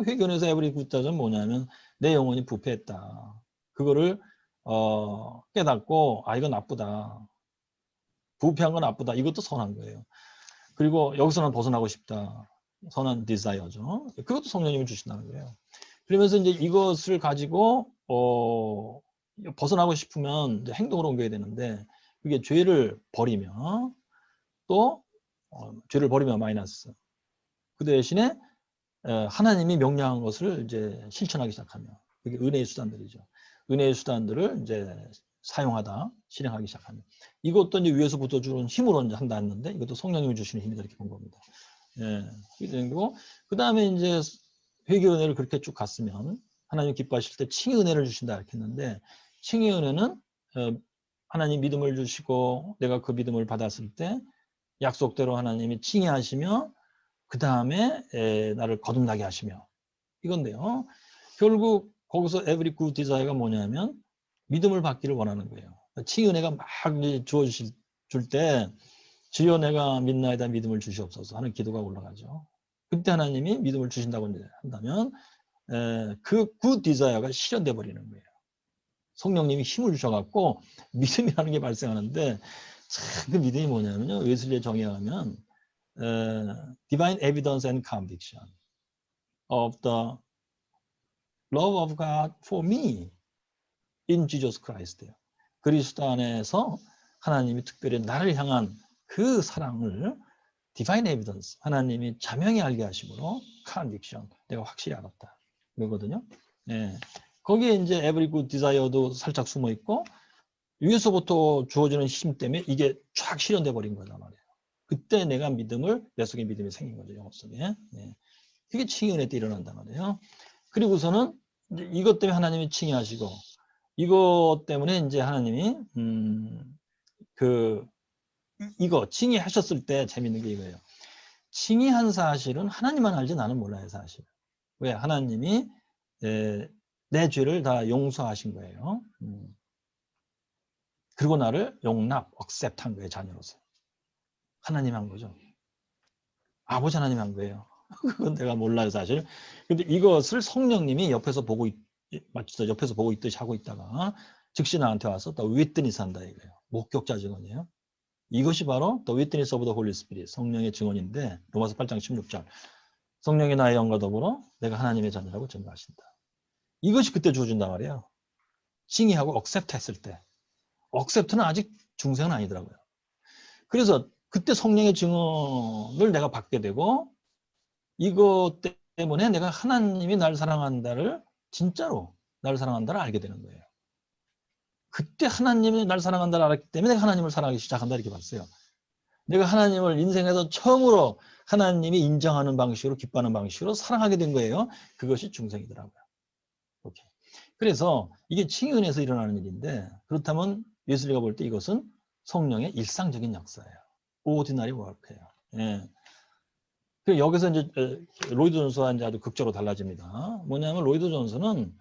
회개 은혜에서 every good desire는 뭐냐면 내 영혼이 부패했다. 그거를 깨닫고 이건 나쁘다. 부패한 건 나쁘다. 이것도 선한 거예요. 그리고 여기서는 벗어나고 싶다. 선한 디자이어죠. 그것도 성령님이 주신다는 거예요. 그러면서 이제 이것을 가지고 벗어나고 싶으면 이제 행동으로 옮겨야 되는데 그게 죄를 버리며 또 죄를 버리며 마이너스. 그 대신에 하나님이 명령한 것을 이제 실천하기 시작하며 그게 은혜의 수단들이죠. 은혜의 수단들을 이제 사용하다, 실행하기 시작하며 이것도 이제 위에서부터 주는 힘으로 이제 한다 했는데 이것도 성령님이 주시는 힘이다 이렇게 본 겁니다. 예, 그리고 그 다음에 이제 회개 은혜를 그렇게 쭉 갔으면 하나님 기뻐하실 때 칭의 은혜를 주신다 이렇게 했는데 칭의 은혜는 하나님 믿음을 주시고 내가 그 믿음을 받았을 때 약속대로 하나님이 칭의하시며 그 다음에 나를 거듭나게 하시며 이건데요. 결국 거기서 every good desire가 뭐냐면 믿음을 받기를 원하는 거예요. 칭의 은혜가 막 주어주실 때 주여 내가 믿나이다 믿음을 주시옵소서 하는 기도가 올라가죠. 그때 하나님이 믿음을 주신다고 한다면 그 good desire가 실현돼 버리는 거예요. 성령님이 힘을 주셔갖고 믿음이라는 게 발생하는데 참 그 믿음이 뭐냐면요. 웨슬리의 정의에 하면 divine evidence and conviction of the love of God for me in Jesus Christ. 그리스도 안에서 하나님이 특별히 나를 향한 그 사랑을 divine evidence, 하나님이 자명히 알게 하심으로 conviction, 내가 확실히 알았다. 그거거든요. 네. 거기에 이제 every good desire도 살짝 숨어 있고 위에서부터 주어지는 힘 때문에 이게 쫙 실현돼 버린 거단 말이에요. 그때 내가 내 속에 믿음이 생긴 거죠. 영혼 속에. 네. 그게 칭의 은혜 때 일어난단 말이에요. 그리고서는 이제 이것 때문에 하나님이 칭의하시고 이것 때문에 이제 하나님이 이거 칭의하셨을 때 재밌는 게 이거예요. 칭의한 사실은 하나님만 알지 나는 몰라요 사실. 왜? 하나님이 내 죄를 다 용서하신 거예요. 그리고 나를 용납, 억셉트한 거예요 자녀로서. 하나님 한 거죠. 아버지 하나님 한 거예요. 그건 내가 몰라요 사실. 근데 이것을 성령님이 옆에서 보고 옆에서 보고 있듯이 하고 있다가 즉시 나한테 와서 또 witness 한다 이거예요. 목격자 증언이에요. 이것이 바로 The Witness of the Holy Spirit, 성령의 증언인데 로마서 8장 16절 성령이 나의 영과 더불어 내가 하나님의 자녀라고 증거하신다. 이것이 그때 주어진단 말이에요. 칭의하고 accept 했을 때. accept는 아직 중생은 아니더라고요. 그래서 그때 성령의 증언을 내가 받게 되고 이것 때문에 내가 하나님이 날 사랑한다를 진짜로 날 사랑한다를 알게 되는 거예요. 그때 하나님이 날 사랑한다를 알았기 때문에 내가 하나님을 사랑하기 시작한다 이렇게 봤어요. 내가 하나님을 인생에서 처음으로 하나님이 인정하는 방식으로 기뻐하는 방식으로 사랑하게 된 거예요. 그것이 중생이더라고요. 오케이. 그래서 이게 칭의 은혜에서 일어나는 일인데 그렇다면 예술이가 볼 때 이것은 성령의 일상적인 역사예요. 오디나리 워크예요. 예. 여기서 이제 로이드 존스와 이제 아주 극적으로 달라집니다. 뭐냐면 로이드 존스는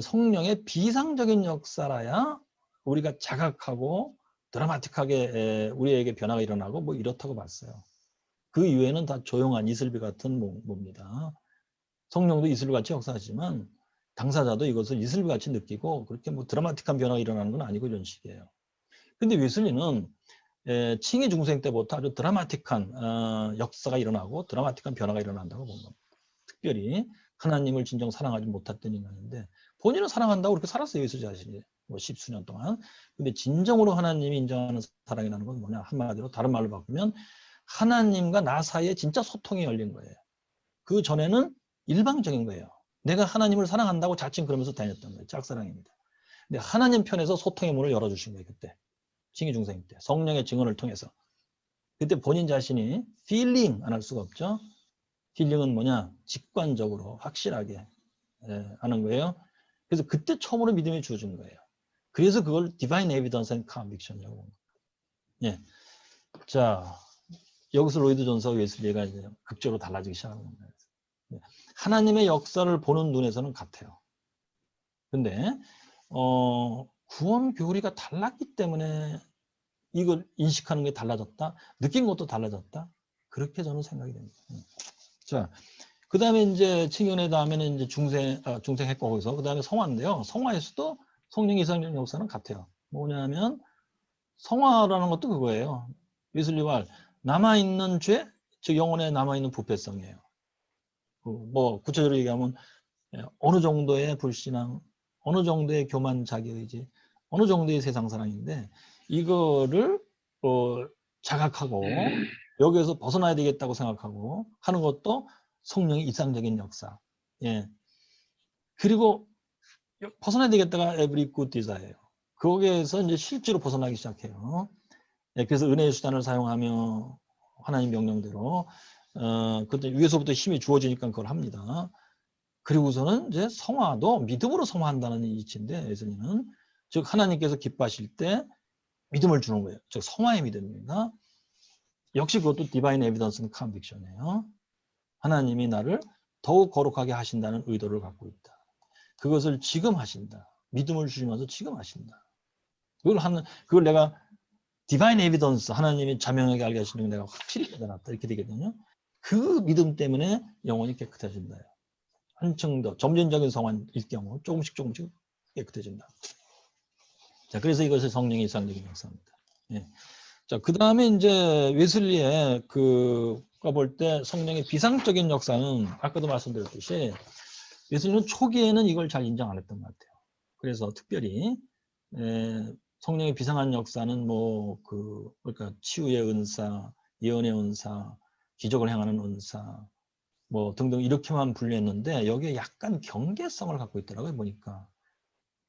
성령의 비상적인 역사라야 우리가 자각하고 드라마틱하게 우리에게 변화가 일어나고 뭐 이렇다고 봤어요. 그 이외에는 다 조용한 이슬비 같은 뭡니다. 성령도 이슬비같이 역사하지만 당사자도 이것을 이슬비같이 느끼고 그렇게 뭐 드라마틱한 변화가 일어나는 건 아니고 이런 식이에요. 근데 웨슬리는 칭의 중생 때부터 아주 드라마틱한 역사가 일어나고 드라마틱한 변화가 일어난다고 본 겁니다. 특별히 하나님을 진정 사랑하지 못했던 인간인데 본인은 사랑한다고 그렇게 살았어요. 예수 자신이 뭐 십수년 동안. 근데 진정으로 하나님이 인정하는 사랑이라는 건 뭐냐 한마디로 다른 말로 바꾸면 하나님과 나 사이에 진짜 소통이 열린 거예요. 그 전에는 일방적인 거예요. 내가 하나님을 사랑한다고 자칭 그러면서 다녔던 거예요. 짝사랑입니다. 근데 하나님 편에서 소통의 문을 열어주신 거예요. 그때 칭의 중생 때 성령의 증언을 통해서. 그때 본인 자신이 feeling 안 할 수가 없죠. feeling은 뭐냐? 직관적으로 확실하게 하는 거예요. 그래서 그때 처음으로 믿음이 주어진 거예요. 그래서 그걸 divine evidence and conviction이라고 합니다. 예. 자, 여기서 로이드 존스와 웨슬리가 이제 극적으로 달라지기 시작하는 겁니다. 하나님의 역사를 보는 눈에서는 같아요. 근데 구원 교리가 달랐기 때문에 이걸 인식하는 게 달라졌다, 느낀 것도 달라졌다, 그렇게 저는 생각이 됩니다. 자, 그 다음에 이제 칭연의 다음에는 이제 중생했고 거기서 그 다음에 성화인데요. 성화에서도 성령 이상적 역사는 같아요. 뭐냐면 성화라는 것도 그거예요. 웨슬리와 남아있는 죄, 즉 영혼에 남아있는 부패성이에요. 뭐 구체적으로 얘기하면 어느 정도의 불신앙, 어느 정도의 교만 자기의지, 어느 정도의 세상사랑인데 이거를 자각하고 여기에서 벗어나야 되겠다고 생각하고 하는 것도 성령의 이상적인 역사. 예. 그리고 벗어나야 되겠다가 every good desire. 거기에서 이제 실제로 벗어나기 시작해요. 예, 그래서 은혜의 수단을 사용하며 하나님 명령대로 그때 위에서부터 힘이 주어지니까 그걸 합니다. 그리고서는 이제 성화도 믿음으로 성화한다는 이치인데 예수님은 즉 하나님께서 기뻐하실 때 믿음을 주는 거예요. 즉 성화의 믿음입니다. 역시 그것도 디바인 에비던스 컨빅션이에요. 하나님이 나를 더욱 거룩하게 하신다는 의도를 갖고 있다. 그것을 지금 하신다. 믿음을 주시면서 지금 하신다. 그걸 내가 디바인 에비던스 하나님이 자명하게 알게 하시는 걸 내가 확실히 깨달았다. 이렇게 되거든요. 그 믿음 때문에 영혼이 깨끗해진다. 한층 더 점진적인 성화일 경우 조금씩 깨끗해진다. 자, 그래서 이것이 성령의 이상적인 역사입니다. 예. 자, 그 다음에 이제 웨슬리의 그가 볼 때 성령의 비상적인 역사는 아까도 말씀드렸듯이 웨슬리는 초기에는 이걸 잘 인정 안 했던 것 같아요. 그래서 특별히 성령의 비상한 역사는 그러니까 치유의 은사, 예언의 은사, 기적을 행하는 은사, 뭐 등등 이렇게만 분류했는데 여기에 약간 경계성을 갖고 있더라고요. 보니까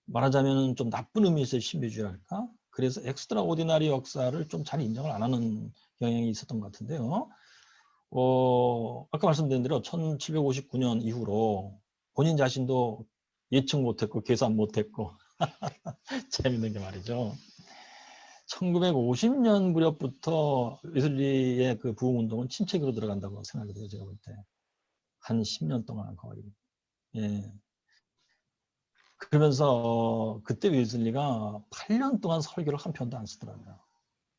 말하자면 좀 나쁜 의미에서의 신비주의랄까. 그래서 엑스트라 오디나리 역사를 좀 잘 인정을 안 하는 경향이 있었던 것 같은데요. 아까 말씀드린 대로 1759년 이후로 본인 자신도 예측 못했고 계산 못했고 재밌는 게 말이죠. 1950년 무렵부터 웨슬리의 그 부흥운동은 침체기로 들어간다고 생각이 돼요. 제가 볼 때. 한 10년 동안 거의. 예. 그러면서 그때 웨슬리가 8년 동안 설교를 한 편도 안 쓰더라고요.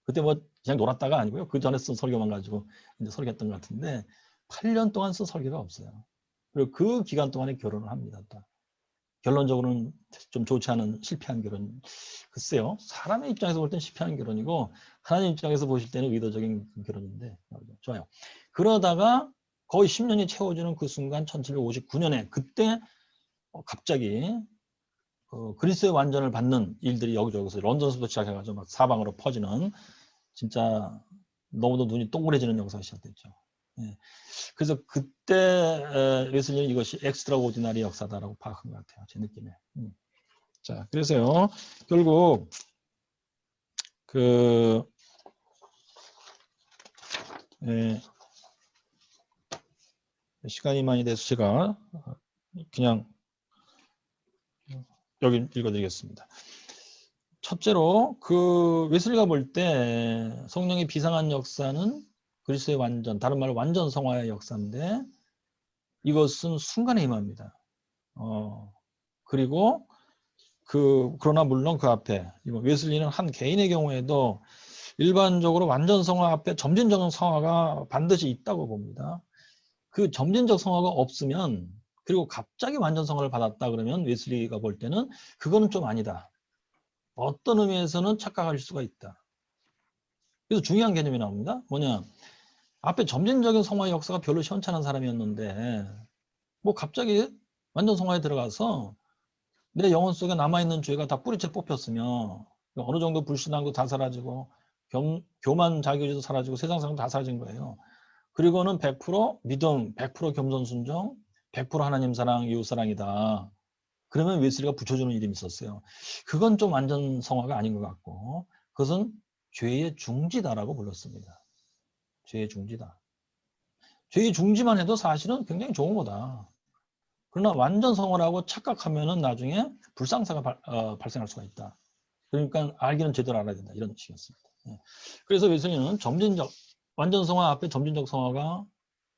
그때 뭐 그냥 놀았다가 아니고요. 그 전에 쓴 설교만 가지고 이제 설교했던 것 같은데 8년 동안 쓴 설교가 없어요. 그리고 그 기간 동안에 결혼을 합니다. 또. 결론적으로는 좀 좋지 않은 실패한 결혼. 글쎄요. 사람의 입장에서 볼 때는 실패한 결혼이고 하나님 입장에서 보실 때는 의도적인 결혼인데 좋아요. 그러다가 거의 10년이 채워지는 그 순간 1759년에 그때 갑자기 그리스의 완전을 받는 일들이 여기저기서 런던에서부터 시작해가지고 막 사방으로 퍼지는 진짜 너무도 눈이 동그래지는 역사가 시작됐죠. 예. 그래서 그때 웨슬리는 이것이 엑스트라 오디나리 역사다라고 파악한 것 같아요. 제 느낌에. 자, 그래서요. 결국 시간이 많이 돼서 제가 그냥 여기 읽어드리겠습니다. 첫째로 웨슬리가 볼 때 성령의 비상한 역사는 그리스도의 완전, 다른 말로 완전 성화의 역사인데 이것은 순간에 임합니다. 그리고 그러나 물론 그 앞에 웨슬리는 한 개인의 경우에도 일반적으로 완전 성화 앞에 점진적 성화가 반드시 있다고 봅니다. 그 점진적 성화가 없으면 그리고 갑자기 완전 성화를 받았다 그러면 웨슬리가 볼 때는 그거는 좀 아니다. 어떤 의미에서는 착각할 수가 있다. 그래서 중요한 개념이 나옵니다. 뭐냐? 앞에 점진적인 성화의 역사가 별로 시원찮은 사람이었는데 뭐 갑자기 완전 성화에 들어가서 내 영혼 속에 남아있는 죄가 다 뿌리채 뽑혔으며 어느 정도 불신앙도 다 사라지고 교만 자기의지도 사라지고 세상사랑도 다 사라진 거예요. 그리고는 100% 믿음, 100% 겸손순종, 100% 하나님 사랑, 이웃 사랑이다. 그러면 웨슬리가 붙여주는 이름이 있었어요. 그건 좀 완전 성화가 아닌 것 같고, 그것은 죄의 중지다라고 불렀습니다. 죄의 중지다. 죄의 중지만 해도 사실은 굉장히 좋은 거다. 그러나 완전 성화라고 착각하면은 나중에 불상사가 발생할 수가 있다. 그러니까 알기는 제대로 알아야 된다. 이런 식이었습니다. 예. 그래서 웨슬리는 점진적, 완전 성화 앞에 점진적 성화가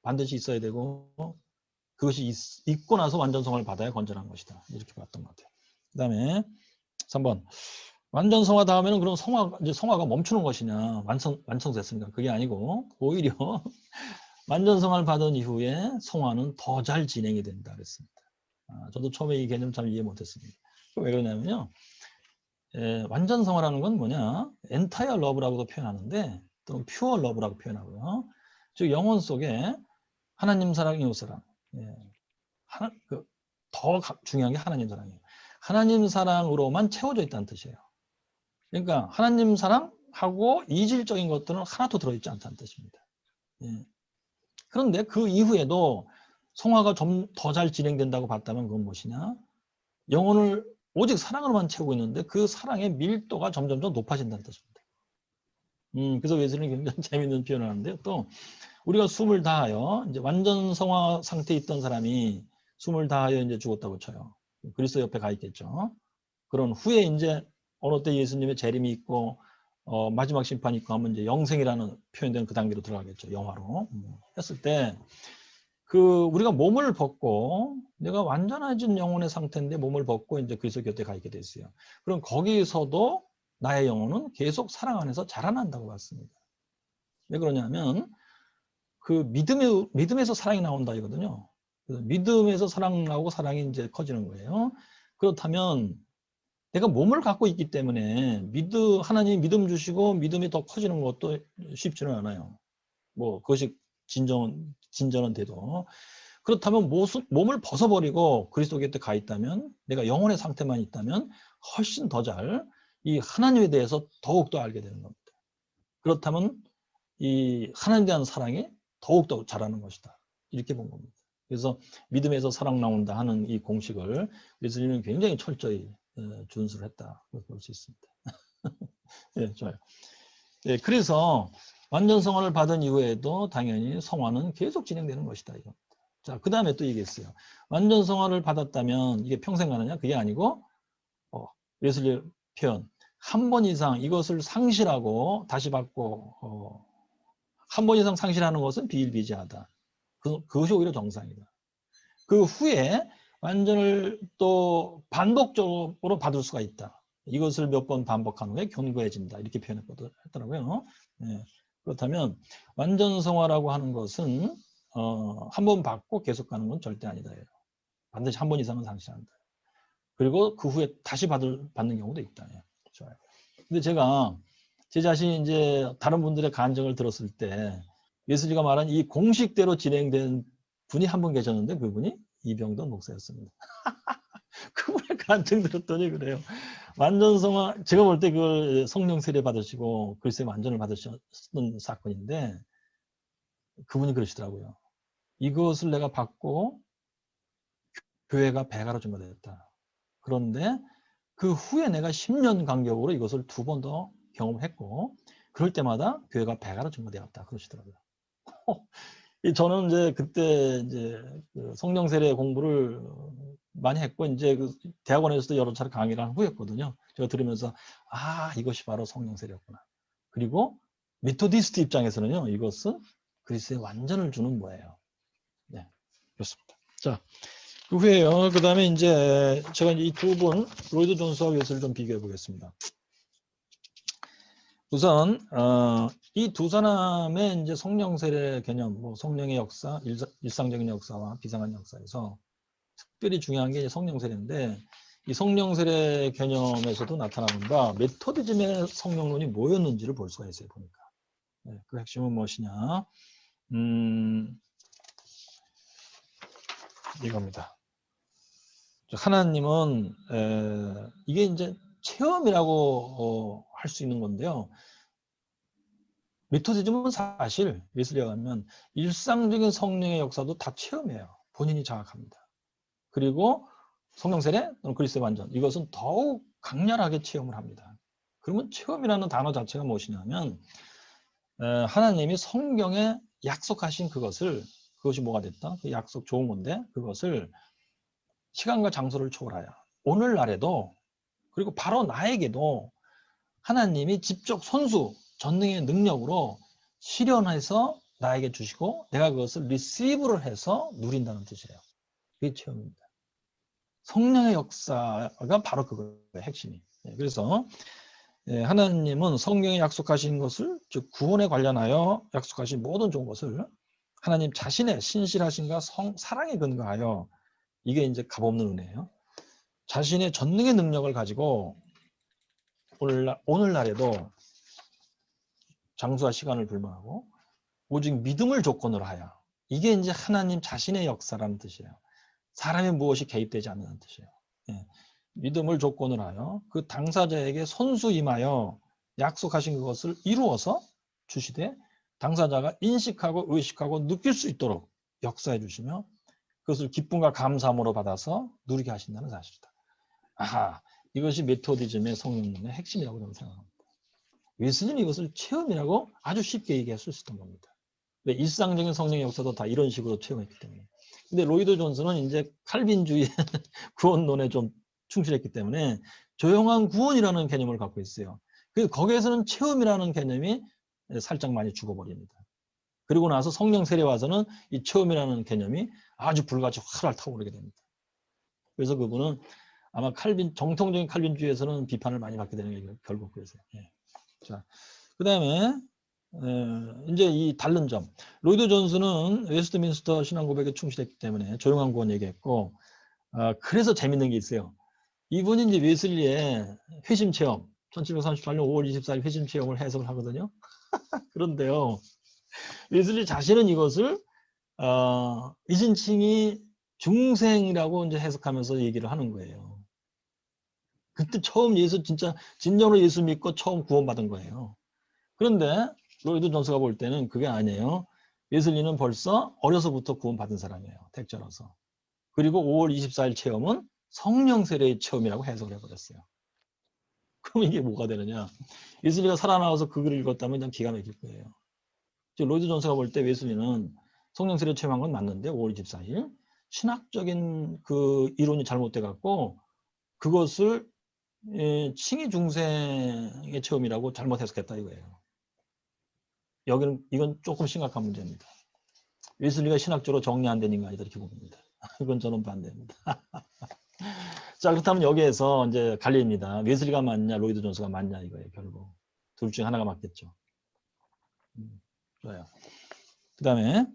반드시 있어야 되고, 그것이 있고 나서 완전 성화를 받아야 건전한 것이다. 이렇게 봤던 것 같아요. 그 다음에 3번. 완전 성화 다음에는 그럼 이제 성화가 멈추는 것이냐, 완성됐습니까? 그게 아니고, 오히려 완전 성화를 받은 이후에 성화는 더 잘 진행이 된다 그랬습니다. 저도 처음에 이 개념 잘 이해 못했습니다. 왜 그러냐면요. 완전 성화라는 건 뭐냐? entire love라고도 표현하는데, 또는 pure love라고 표현하고요. 즉 영혼 속에 하나님 사랑, 이웃 사랑. 더 중요한 게 하나님 사랑이에요. 하나님 사랑으로만 채워져 있다는 뜻이에요. 그러니까 하나님 사랑하고 이질적인 것들은 하나도 들어있지 않다는 뜻입니다. 예. 그런데 그 이후에도 성화가 좀 더 잘 진행된다고 봤다면 그건 무엇이냐? 영혼을 오직 사랑으로만 채우고 있는데 그 사랑의 밀도가 점점 더 높아진다는 뜻입니다. 그래서 웨슬리는 굉장히 재밌는 표현을 하는데요. 또 우리가 숨을 다하여 이제 완전 성화 상태에 있던 사람이 숨을 다하여 이제 죽었다고 쳐요. 그리스도 옆에 가 있겠죠. 그런 후에 이제 어느 때 예수님의 재림이 있고 마지막 심판이 있고 하면 이제 영생이라는 표현된 그 단계로 들어가겠죠. 영화로 했을 때 그 우리가 몸을 벗고 내가 완전해진 영혼의 상태인데 몸을 벗고 이제 그리스도 곁에 가 있게 됐어요. 그럼 거기서도 나의 영혼은 계속 사랑 안에서 자라난다고 봤습니다. 왜 그러냐면 그 믿음에서 사랑이 나온다 이거든요. 믿음에서 사랑 나오고 사랑이 이제 커지는 거예요. 그렇다면 내가 몸을 갖고 있기 때문에 하나님이 믿음 주시고 믿음이 더 커지는 것도 쉽지는 않아요. 뭐 그것이 진전은 돼도. 그렇다면 몸을 벗어버리고 그리스도 곁에 가 있다면 내가 영혼의 상태만 있다면 훨씬 더 잘 이 하나님에 대해서 더욱더 알게 되는 겁니다. 그렇다면 이 하나님에 대한 사랑이 더욱더 자라는 것이다. 이렇게 본 겁니다. 그래서 믿음에서 사랑 나온다 하는 이 공식을 웨슬리는 굉장히 철저히 준수를 했다. 볼 수 있습니다. 네, 좋아요. 네, 그래서 완전 성화를 받은 이후에도 당연히 성화는 계속 진행되는 것이다. 이겁니다. 자, 그 다음에 또 얘기했어요. 완전 성화를 받았다면 이게 평생 가느냐? 그게 아니고 웨슬리 표현 한 번 이상 이것을 상실하고 다시 받고 한 번 이상 상실하는 것은 비일비재하다. 그것이 오히려 정상이다. 그 후에 완전을 또 반복적으로 받을 수가 있다. 이것을 몇 번 반복한 후에 견고해진다. 이렇게 표현했더라고요. 네. 그렇다면 완전 성화라고 하는 것은 한 번 받고 계속 가는 건 절대 아니다. 반드시 한 번 이상은 상실한다. 그리고 그 후에 다시 받는 경우도 있다. 좋아요. 근데 제가 제 자신이 이제 다른 분들의 간증을 들었을 때 웨슬리가 말한 이 공식대로 진행된 분이 한 분 계셨는데 그분이 이병돈 목사였습니다. 그분의 간증 들었더니 그래요. 완전 성화, 제가 볼 때 그걸 성령 세례 받으시고 글쎄 완전을 받으셨던 사건인데 그분이 그러시더라고요. 이것을 내가 받고 교회가 배가로 증거됐다. 그런데 그 후에 내가 10년 간격으로 이것을 2번 더 경험했고 그럴 때마다 교회가 배가로 증거되었다. 그러시더라고요. 저는 이제 그때 이제 그 성령 세례 공부를 많이 했고 이제 그 대학원에서도 여러 차례 강의를 한 후였거든요. 제가 들으면서 이것이 바로 성령 세례였구나. 그리고 메토디스트 입장에서는요. 이것은 그리스도의 완전을 주는 뭐예요. 네, 그렇습니다. 자, 그 후에요. 그 다음에 이제 제가 이 두 분 로이드 존스와 웨슬리를 좀 비교해 보겠습니다. 우선 이 두 사람의 이제 성령 세례 개념, 뭐 성령의 역사, 일상적인 역사와 비상한 역사에서 특별히 중요한 게 성령 세례인데 이 성령 세례 개념에서도 나타나는 바 메토디즘의 성령론이 뭐였는지를 볼 수가 있어요. 보니까 네, 그 핵심은 무엇이냐? 이겁니다. 하나님은 이게 이제 체험이라고 할 수 있는 건데요. 메토디즘은 사실 웨슬리가 가면 일상적인 성령의 역사도 다 체험이에요. 본인이 자각합니다. 그리고 성령 세례 또는 그리스도의 완전, 이것은 더욱 강렬하게 체험을 합니다. 그러면 체험이라는 단어 자체가 무엇이냐면 하나님이 성경에 약속하신 그것이 뭐가 됐다? 그 약속 좋은 건데 그것을 시간과 장소를 초월하여 오늘날에도, 그리고 바로 나에게도 하나님이 직접 손수 전능의 능력으로 실현해서 나에게 주시고 내가 그것을 리시브를 해서 누린다는 뜻이에요. 그게 체험입니다. 성령의 역사가 바로 그거예요. 핵심이. 그래서 하나님은 성경에 약속하신 것을, 즉 구원에 관련하여 약속하신 모든 좋은 것을 하나님 자신의 신실하심과 사랑에 근거하여, 이게 이제 값없는 은혜예요. 자신의 전능의 능력을 가지고 오늘날에도 장소와 시간을 불문하고 오직 믿음을 조건으로 하여, 이게 이제 하나님 자신의 역사라는 뜻이에요. 사람이 무엇이 개입되지 않는 뜻이에요. 믿음을 조건으로 하여 그 당사자에게 손수 임하여 약속하신 그것을 이루어서 주시되 당사자가 인식하고 의식하고 느낄 수 있도록 역사해 주시며 그것을 기쁨과 감사함으로 받아서 누리게 하신다는 사실이다. 아하, 이것이 메토디즘의 성령론의 핵심이라고 저는 생각합니다. 웨슬리는 이것을 체험이라고 아주 쉽게 얘기할 수 있었던 겁니다. 일상적인 성령의 역사도 다 이런 식으로 체험했기 때문에. 근데 로이드 존스는 이제 칼빈주의 구원론에 좀 충실했기 때문에 조용한 구원이라는 개념을 갖고 있어요. 그래서 거기에서는 체험이라는 개념이 살짝 많이 죽어버립니다. 그리고 나서 성령 세례 와서는 이 체험이라는 개념이 아주 불같이 활활 타오르게 됩니다. 그래서 그분은 아마 정통적인 칼빈주의에서는 비판을 많이 받게 되는 게 결국 그래서요. 자, 그 다음에 이제 이 다른 점, 로이드 존스는 웨스트민스터 신앙 고백에 충실했기 때문에 조용한 구원 얘기했고, 그래서 재밌는 게 있어요. 이분이 이제 웨슬리의 회심 체험, 1738년 5월 24일 회심 체험을 해석을 하거든요. 그런데요, 웨슬리 자신은 이것을 이진칭이 중생이라고 이제 해석하면서 얘기를 하는 거예요. 그때 처음 진짜 진정으로 예수 믿고 처음 구원받은 거예요. 그런데 로이드 존스가 볼 때는 그게 아니에요. 웨슬리는 벌써 어려서부터 구원받은 사람이에요. 택자로서. 그리고 5월 24일 체험은 성령 세례의 체험이라고 해석을 해버렸어요. 그럼 이게 뭐가 되느냐. 웨슬리가 살아나와서 그 글을 읽었다면 그냥 기가 막힐 거예요. 로이드 존스가 볼 때 웨슬리는 성령 세례 체험한 건 맞는데 5월 24일 신학적인 그 이론이 잘못돼 갖고 그것을 칭의 중생의 체험이라고 잘못 해석했다 이거예요. 이건 조금 심각한 문제입니다. 웨슬리가 신학적으로 정리 안 된 인간이다 이렇게 봅니다. 이건 저는 반대입니다. 자, 그렇다면 여기에서 이제 갈립니다. 웨슬리가 맞냐, 로이드 존스가 맞냐 이거예요. 결국 둘 중에 하나가 맞겠죠. 좋아요. 그 다음에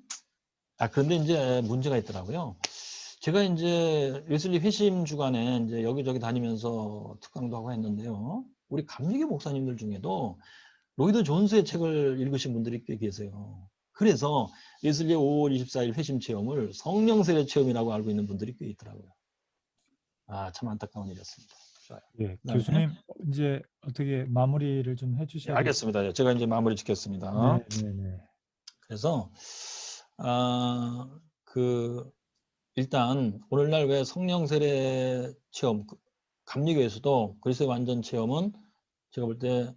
그런데 이제 문제가 있더라고요. 제가 이제 웨슬리 회심 주간에 이제 여기저기 다니면서 특강도 하고 했는데요. 우리 감리교 목사님들 중에도 로이드 존스의 책을 읽으신 분들이 꽤 계세요. 그래서 웨슬리의 5월 24일 회심 체험을 성령 세례 체험이라고 알고 있는 분들이 꽤 있더라고요. 참 안타까운 일이었습니다. 좋아요. 예, 교수님 이제 어떻게 마무리를 좀 해주셔야 될 알겠습니다. 제가 이제 마무리 짓겠습니다. 네. 그래서 일단 오늘날 왜 성령 세례 체험, 감리교에서도 그리스도의 완전 체험은 제가 볼 때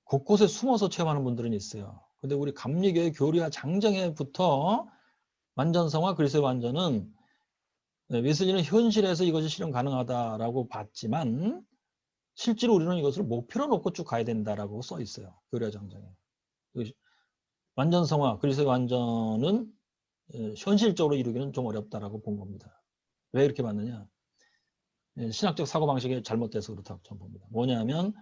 곳곳에 숨어서 체험하는 분들은 있어요. 근데 우리 감리교의 교리와 장정에부터 완전성과 그리스도의 완전은 웨슬리는 현실에서 이것이 실현 가능하다라고 봤지만 실제로 우리는 이것을 목표로 놓고 쭉 가야 된다라고 써 있어요. 교리와 장정에. 완전성화, 그리스도의 완전은 현실적으로 이루기는 좀 어렵다라고 본 겁니다. 왜 이렇게 봤느냐? 신학적 사고방식이 잘못돼서 그렇다고 저는 봅니다. 뭐냐면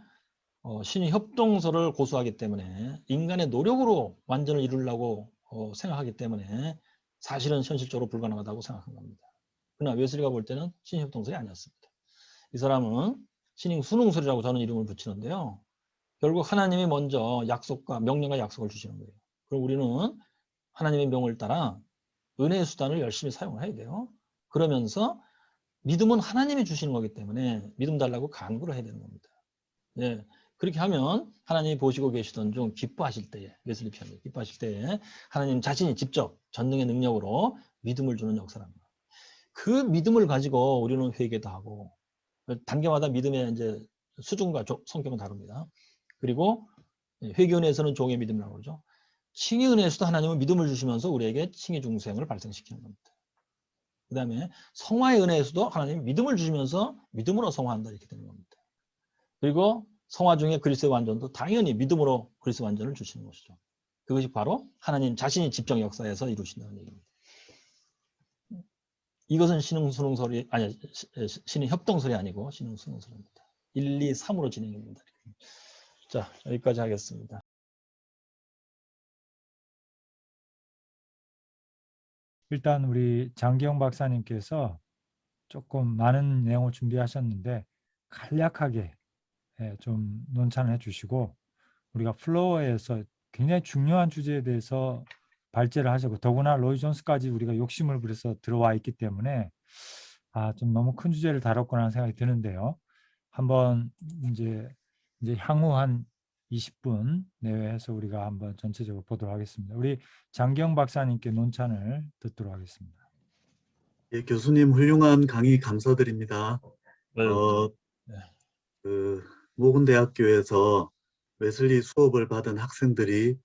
신이 협동서를 고수하기 때문에 인간의 노력으로 완전을 이루려고 생각하기 때문에 사실은 현실적으로 불가능하다고 생각한 겁니다. 그러나 웨슬리가 볼 때는 신이 협동설이 아니었습니다. 이 사람은 신이 순응설이라고 저는 이름을 붙이는데요. 결국 하나님이 먼저 명령과 약속을 주시는 거예요. 그럼 우리는 하나님의 명을 따라 은혜의 수단을 열심히 사용해야 돼요. 그러면서 믿음은 하나님이 주시는 거기 때문에 믿음 달라고 간구를 해야 되는 겁니다. 그렇게 하면 하나님이 보시고 계시던 중 기뻐하실 때에, 웨슬리 편이 기뻐하실 때에 하나님 자신이 직접 전능의 능력으로 믿음을 주는 역사를 합니다. 그 믿음을 가지고 우리는 회개도 하고, 단계마다 믿음의 이제 수준과 성격은 다릅니다. 그리고 회개 은혜에서는 종의 믿음이라고 그러죠. 칭의 은혜에서도 하나님은 믿음을 주시면서 우리에게 칭의 중생을 발생시키는 겁니다. 그 다음에 성화의 은혜에서도 하나님이 믿음을 주시면서 믿음으로 성화한다 이렇게 되는 겁니다. 그리고 성화 중에 그리스도의 완전도 당연히 믿음으로 그리스도의 완전을 주시는 것이죠. 그것이 바로 하나님 자신이 집정 역사에서 이루신다는 얘기입니다. 이것은 신흥수능설이 아니 신흥 협동설이 아니고 신흥수능설입니다. 1, 2, 3으로 진행됩니다. 자, 여기까지 하겠습니다. 일단 우리 장기영 박사님께서 조금 많은 내용을 준비하셨는데 간략하게 좀 논찬을 해주시고 우리가 플로어에서 굉장히 중요한 주제에 대해서 발제를 하셨고 더구나 로이 존스까지 우리가 욕심을 부려서 들어와 있기 때문에 좀 너무 큰 주제를 다뤘구나 하는 생각이 드는데요. 한번 이제 향후 한 20분 내외에서 우리가 한번 전체적으로 보도록 하겠습니다. 우리 장경 박사님께 논찬을 듣도록 하겠습니다. 예, 교수님 훌륭한 강의 감사드립니다. 네. 그 모건대학교에서 웨슬리 수업을 받은 학생들이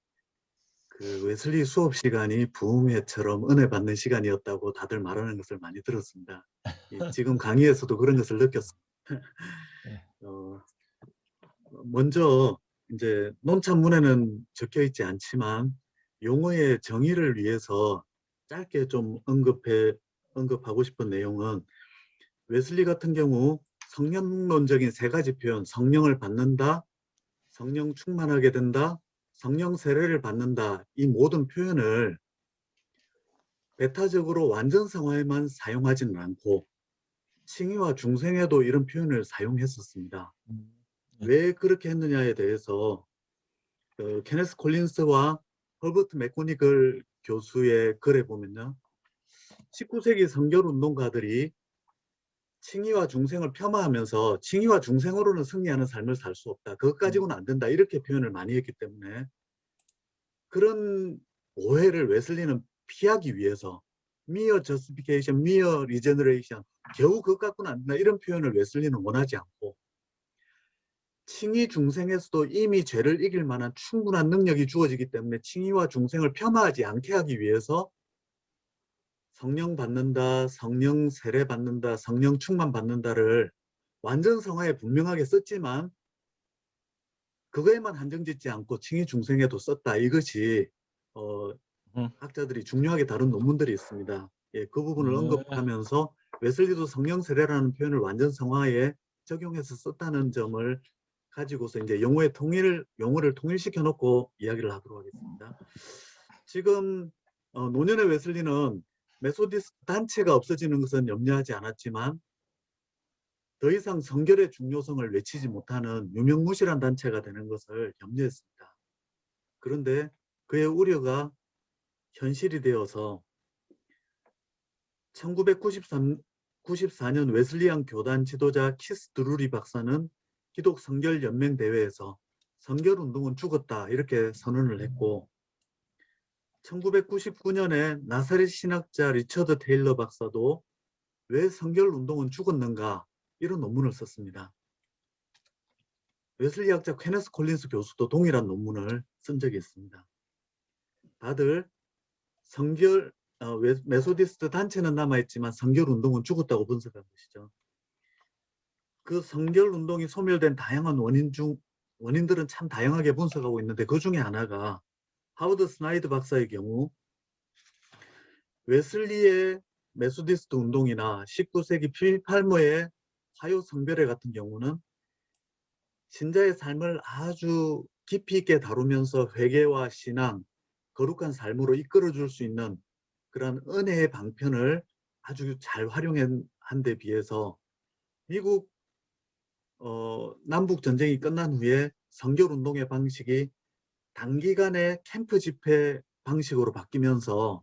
그 웨슬리 수업 시간이 부흥회처럼 은혜 받는 시간이었다고 다들 말하는 것을 많이 들었습니다. 지금 강의에서도 그런 것을 느꼈습니다. 네. 먼저 이제 논찬문에는 적혀 있지 않지만 용어의 정의를 위해서 짧게 좀 언급하고 싶은 내용은 웨슬리 같은 경우 성령론적인 세 가지 표현, 성령을 받는다, 성령 충만하게 된다, 성령 세례를 받는다, 이 모든 표현을 배타적으로 완전성화에만 사용하지는 않고 칭의와 중생에도 이런 표현을 사용했었습니다. 왜 그렇게 했느냐에 대해서 케네스 콜린스와 허버트 맥고니걸 교수의 글에 보면요, 19세기 성결운동가들이 칭의와 중생을 폄하하면서 칭의와 중생으로는 승리하는 삶을 살 수 없다, 그것 가지고는 안 된다, 이렇게 표현을 많이 했기 때문에 그런 오해를 웨슬리는 피하기 위해서 mere justification, mere regeneration, 겨우 그것 갖고는 안 된다, 이런 표현을 웨슬리는 원하지 않고 칭의 중생에서도 이미 죄를 이길 만한 충분한 능력이 주어지기 때문에 칭의와 중생을 폄하하지 않게 하기 위해서 성령 받는다, 성령 세례 받는다, 성령 충만 받는다를 완전 성화에 분명하게 썼지만 그거에만 한정짓지 않고 칭의 중생에도 썼다. 이것이 학자들이 중요하게 다룬 논문들이 있습니다. 예, 그 부분을 언급하면서 웨슬리도 성령 세례라는 표현을 완전 성화에 적용해서 썼다는 점을 가지고서 이제 용어를 통일시켜 놓고 이야기를 하도록 하겠습니다. 지금 노년의 웨슬리는 메소디스트 단체가 없어지는 것은 염려하지 않았지만 더 이상 성결의 중요성을 외치지 못하는 유명무실한 단체가 되는 것을 염려했습니다. 그런데 그의 우려가 현실이 되어서 1994년 웨슬리안 교단 지도자 키스 드루리 박사는 기독 성결 연맹 대회에서 성결운동은 죽었다 이렇게 선언을 했고 1999년에 나사렛 신학자 리처드 테일러 박사도 왜 성결운동은 죽었는가 이런 논문을 썼습니다. 웨슬리 학자 케네스 콜린스 교수도 동일한 논문을 쓴 적이 있습니다. 다들 메소디스트 단체는 남아있지만 성결운동은 죽었다고 분석한 것이죠. 그 성결운동이 소멸된 다양한 원인들은 참 다양하게 분석하고 있는데 그 중에 하나가 하워드 스나이드 박사의 경우 웨슬리의 메소디스트 운동이나 19세기 필 팔머의 화요 성별회 같은 경우는 신자의 삶을 아주 깊이 있게 다루면서 회개와 신앙, 거룩한 삶으로 이끌어줄 수 있는 그런 은혜의 방편을 아주 잘 활용한 데 비해서 미국 남북 전쟁이 끝난 후에 성결운동의 방식이 단기간에 캠프 집회 방식으로 바뀌면서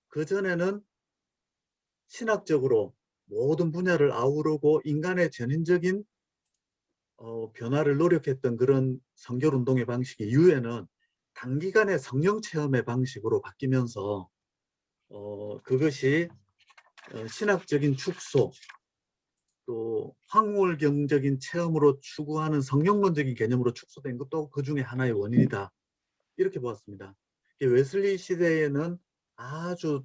그전에는 신학적으로 모든 분야를 아우르고 인간의 전인적인 변화를 노력했던 그런 성결운동의 방식이 이후에는 단기간의 성령 체험의 방식으로 바뀌면서 그것이 신학적인 축소 또 황홀경적인 체험으로 추구하는 성령론적인 개념으로 축소된 것도 그 중에 하나의 원인이다. 이렇게 보았습니다. 웨슬리 시대에는 아주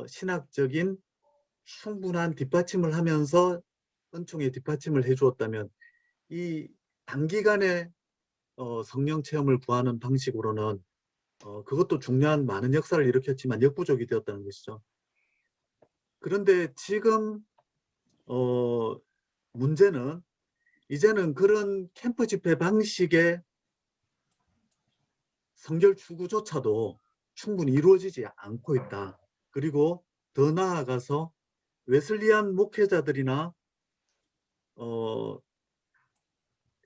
신학적인 충분한 뒷받침을 하면서 은총의 뒷받침을 해주었다면 이 단기간에 성령 체험을 구하는 방식으로는 그것도 중요한 많은 역사를 일으켰지만 역부족이 되었다는 것이죠. 그런데 지금 문제는 이제는 그런 캠프 집회 방식의 성결 추구조차도 충분히 이루어지지 않고 있다. 그리고 더 나아가서 웨슬리안 목회자들이나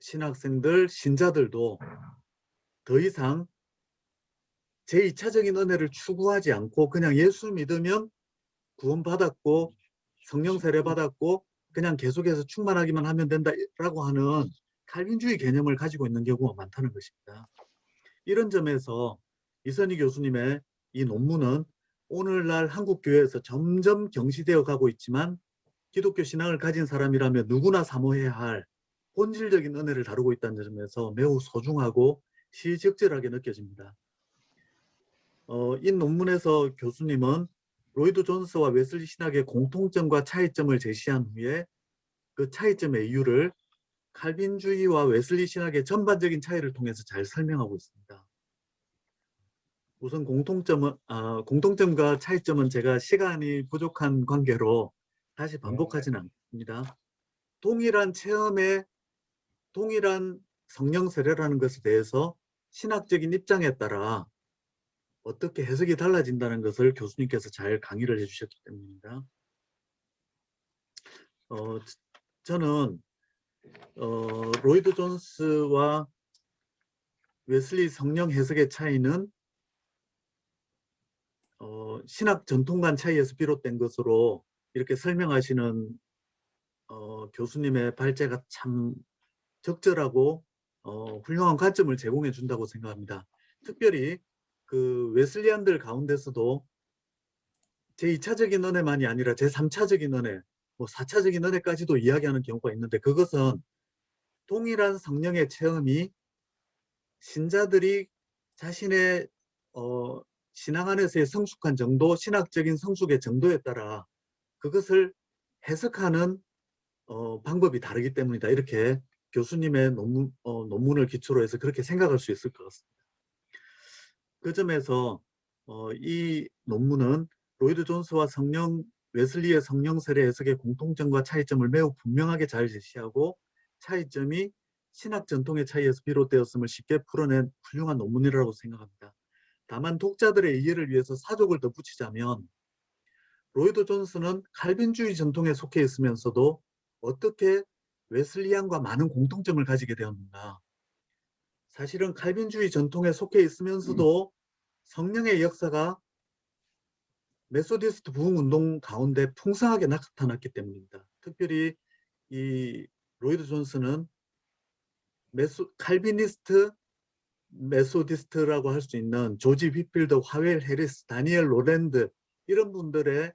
신학생들, 신자들도 더 이상 제2차적인 은혜를 추구하지 않고 그냥 예수 믿으면 구원받았고 성령 세례 받았고 그냥 계속해서 충만하기만 하면 된다라고 하는 칼빈주의 개념을 가지고 있는 경우가 많다는 것입니다. 이런 점에서 이선희 교수님의 이 논문은 오늘날 한국 교회에서 점점 경시되어 가고 있지만 기독교 신앙을 가진 사람이라면 누구나 사모해야 할 본질적인 은혜를 다루고 있다는 점에서 매우 소중하고 시적절하게 느껴집니다. 이 논문에서 교수님은 로이드 존스와 웨슬리 신학의 공통점과 차이점을 제시한 후에 그 차이점의 이유를 칼빈주의와 웨슬리 신학의 전반적인 차이를 통해서 잘 설명하고 있습니다. 우선 공통점과 차이점은 제가 시간이 부족한 관계로 다시 반복하지는 않습니다. 동일한 체험에 동일한 성령 세례라는 것에 대해서 신학적인 입장에 따라 어떻게 해석이 달라진다는 것을 교수님께서 잘 강의를 해주셨기 때문입니다. 저는 로이드 존스와 웨슬리 성령 해석의 차이는 신학 전통 간 차이에서 비롯된 것으로 이렇게 설명하시는 교수님의 발제가 참 적절하고 훌륭한 관점을 제공해 준다고 생각합니다. 특별히 그 웨슬리안들 가운데서도 제2차적인 은혜만이 아니라 제3차적인 은혜, 뭐 4차적인 은혜까지도 이야기하는 경우가 있는데 그것은 동일한 성령의 체험이 신자들이 자신의 신앙 안에서의 성숙한 정도, 신학적인 성숙의 정도에 따라 그것을 해석하는 방법이 다르기 때문이다. 이렇게 교수님의 논문을 기초로 해서 그렇게 생각할 수 있을 것 같습니다. 그 점에서 이 논문은 로이드 존스와 웨슬리의 성령 세례 해석의 공통점과 차이점을 매우 분명하게 잘 제시하고 차이점이 신학 전통의 차이에서 비롯되었음을 쉽게 풀어낸 훌륭한 논문이라고 생각합니다. 다만 독자들의 이해를 위해서 사족을 덧붙이자면 로이드 존스는 칼빈주의 전통에 속해 있으면서도 어떻게 웨슬리안과 많은 공통점을 가지게 되었는가. 사실은 칼빈주의 전통에 속해 있으면서도 성령의 역사가 메소디스트 부흥운동 가운데 풍성하게 나타났기 때문입니다. 특별히 이 로이드 존스는 칼비니스트, 메소디스트라고 할 수 있는 조지 휘필드, 화웰 해리스, 다니엘 롤랜드 이런 분들의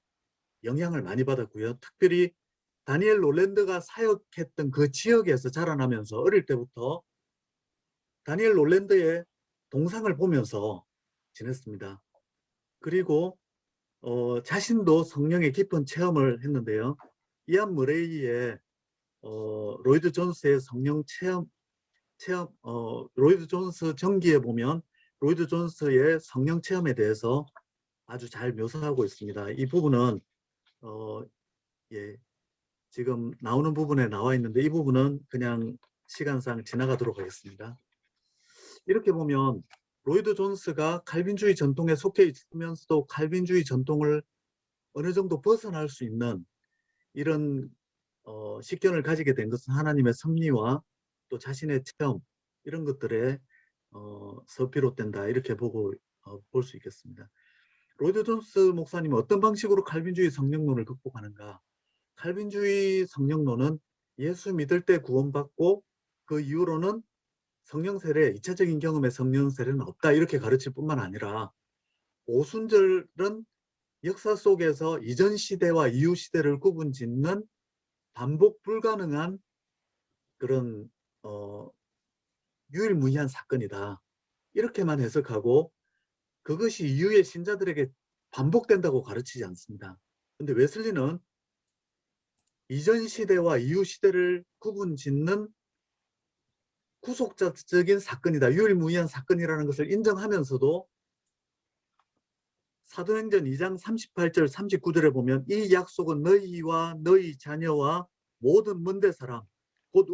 영향을 많이 받았고요. 특별히 다니엘 롤랜드가 사역했던 그 지역에서 자라나면서 어릴 때부터 다니엘 롤랜드의 동상을 보면서 지냈습니다. 그리고 자신도 성령의 깊은 체험을 했는데요. 이안 머레이의 로이드 존스의 성령 체험 로이드 존스 전기에 보면 로이드 존스의 성령 체험에 대해서 아주 잘 묘사하고 있습니다. 이 부분은 지금 나오는 부분에 나와 있는데 이 부분은 그냥 시간상 지나가도록 하겠습니다. 이렇게 보면 로이드 존스가 칼빈주의 전통에 속해 있으면서도 칼빈주의 전통을 어느 정도 벗어날 수 있는 이런 식견을 가지게 된 것은 하나님의 섭리와 또 자신의 체험 이런 것들에 서 비롯된다 이렇게 보고 볼 수 있겠습니다. 로이드 존스 목사님은 어떤 방식으로 칼빈주의 성령론을 극복하는가? 칼빈주의 성령론은 예수 믿을 때 구원받고 그 이후로는 성령 세례, 2차적인 경험의 성령 세례는 없다 이렇게 가르칠 뿐만 아니라 오순절은 역사 속에서 이전 시대와 이후 시대를 구분짓는 반복 불가능한 그런 유일무이한 사건이다. 이렇게만 해석하고 그것이 이후의 신자들에게 반복된다고 가르치지 않습니다. 근데 웨슬리는 이전 시대와 이후 시대를 구분짓는 구속적인 사건이다. 유일무이한 사건이라는 것을 인정하면서도 사도행전 2장 38절 39절에 보면 이 약속은 너희와 너희 자녀와 모든 먼데 사람 곧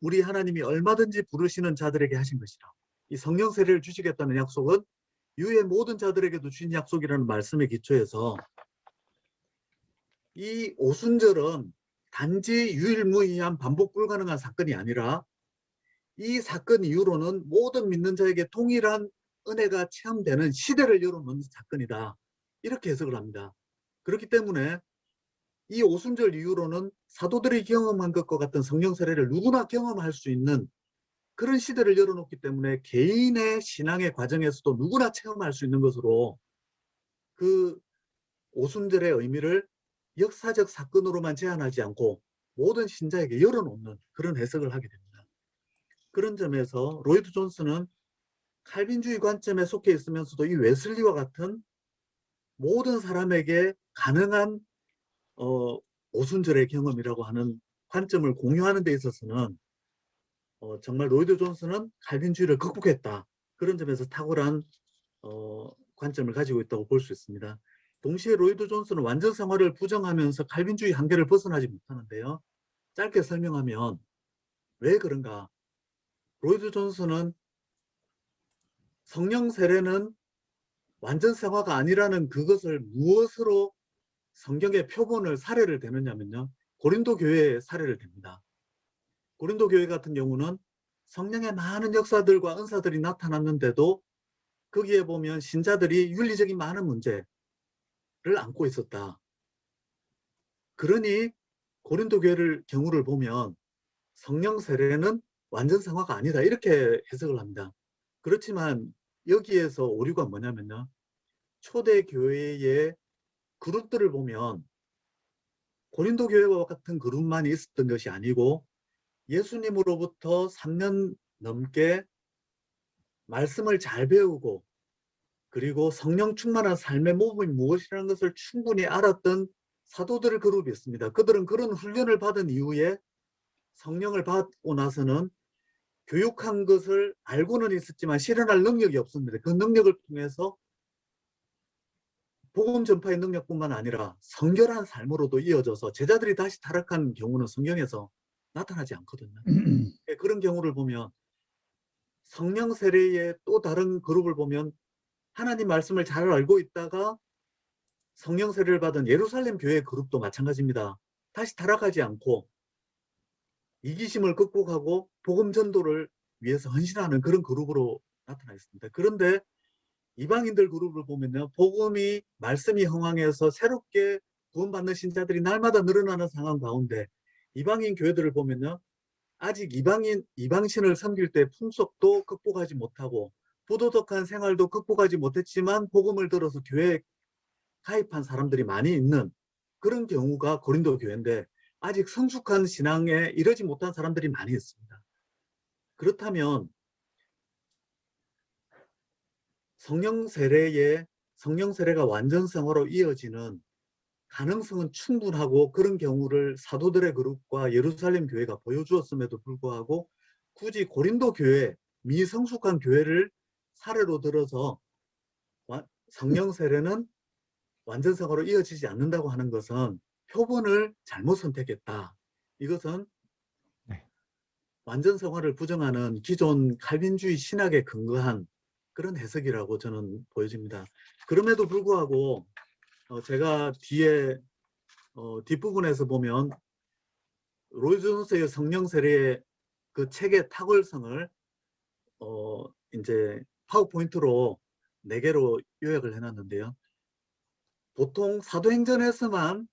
우리 하나님이 얼마든지 부르시는 자들에게 하신 것이라. 이 성령 세례를 주시겠다는 약속은 유의 모든 자들에게도 주신 약속이라는 말씀에 기초해서 이 오순절은 단지 유일무이한 반복 불가능한 사건이 아니라 이 사건 이후로는 모든 믿는 자에게 동일한 은혜가 체험되는 시대를 열어놓는 사건이다. 이렇게 해석을 합니다. 그렇기 때문에 이 오순절 이후로는 사도들이 경험한 것과 같은 성령 세례를 누구나 경험할 수 있는 그런 시대를 열어놓기 때문에 개인의 신앙의 과정에서도 누구나 체험할 수 있는 것으로 그 오순절의 의미를 역사적 사건으로만 제한하지 않고 모든 신자에게 열어놓는 그런 해석을 하게 됩니다. 그런 점에서 로이드 존슨은 칼빈주의 관점에 속해 있으면서도 이 웨슬리와 같은 모든 사람에게 가능한 오순절의 경험이라고 하는 관점을 공유하는 데 있어서는 정말 로이드 존슨은 칼빈주의를 극복했다. 그런 점에서 탁월한 관점을 가지고 있다고 볼 수 있습니다. 동시에 로이드 존슨은 완전성화를 부정하면서 칼빈주의 한계를 벗어나지 못하는데요. 짧게 설명하면 왜 그런가? 로이드 존슨은 성령 세례는 완전성화가 아니라는 그것을 무엇으로 성경의 표본을 사례를 대느냐면요. 고린도 교회의 사례를 댑니다. 고린도 교회 같은 경우는 성령의 많은 역사들과 은사들이 나타났는데도 거기에 보면 신자들이 윤리적인 많은 문제를 안고 있었다. 그러니 고린도 교회를 경우를 보면 성령 세례는 완전 성화가 아니다 이렇게 해석을 합니다. 그렇지만 여기에서 오류가 뭐냐면요. 초대 교회의 그룹들을 보면 고린도 교회와 같은 그룹만이 있었던 것이 아니고 예수님으로부터 3년 넘게 말씀을 잘 배우고 그리고 성령 충만한 삶의 모범이 무엇이라는 것을 충분히 알았던 사도들 그룹이 있습니다. 그들은 그런 훈련을 받은 이후에 성령을 받고 나서는 교육한 것을 알고는 있었지만 실현할 능력이 없습니다. 그 능력을 통해서 복음 전파의 능력뿐만 아니라 성결한 삶으로도 이어져서 제자들이 다시 타락한 경우는 성경에서 나타나지 않거든요. 그런 경우를 보면 성령 세례의 또 다른 그룹을 보면 하나님 말씀을 잘 알고 있다가 성령 세례를 받은 예루살렘 교회 그룹도 마찬가지입니다. 다시 타락하지 않고 이기심을 극복하고 복음 전도를 위해서 헌신하는 그런 그룹으로 나타나 있습니다. 그런데 이방인들 그룹을 보면요. 복음이 말씀이 흥황해서 새롭게 구원받는 신자들이 날마다 늘어나는 상황 가운데 이방인 교회들을 보면요. 아직 이방신을 섬길 때 풍속도 극복하지 못하고 부도덕한 생활도 극복하지 못했지만 복음을 들어서 교회에 가입한 사람들이 많이 있는 그런 경우가 고린도 교회인데 아직 성숙한 신앙에 이르지 못한 사람들이 많이 있습니다. 그렇다면 성령 세례가 완전성화로 이어지는 가능성은 충분하고 그런 경우를 사도들의 그룹과 예루살렘 교회가 보여주었음에도 불구하고 굳이 고린도 교회, 미성숙한 교회를 사례로 들어서 성령 세례는 완전성화로 이어지지 않는다고 하는 것은 표본을 잘못 선택했다. 이것은 네. 완전성화를 부정하는 기존 칼빈주의 신학에 근거한 그런 해석이라고 저는 보여집니다. 그럼에도 불구하고 제가 뒤에 뒷부분에서 보면 로이드 존슨의 성령 세례의 그 책의 탁월성을 이제 파워포인트로 4개로 요약을 해놨는데요. 보통 사도행전에서만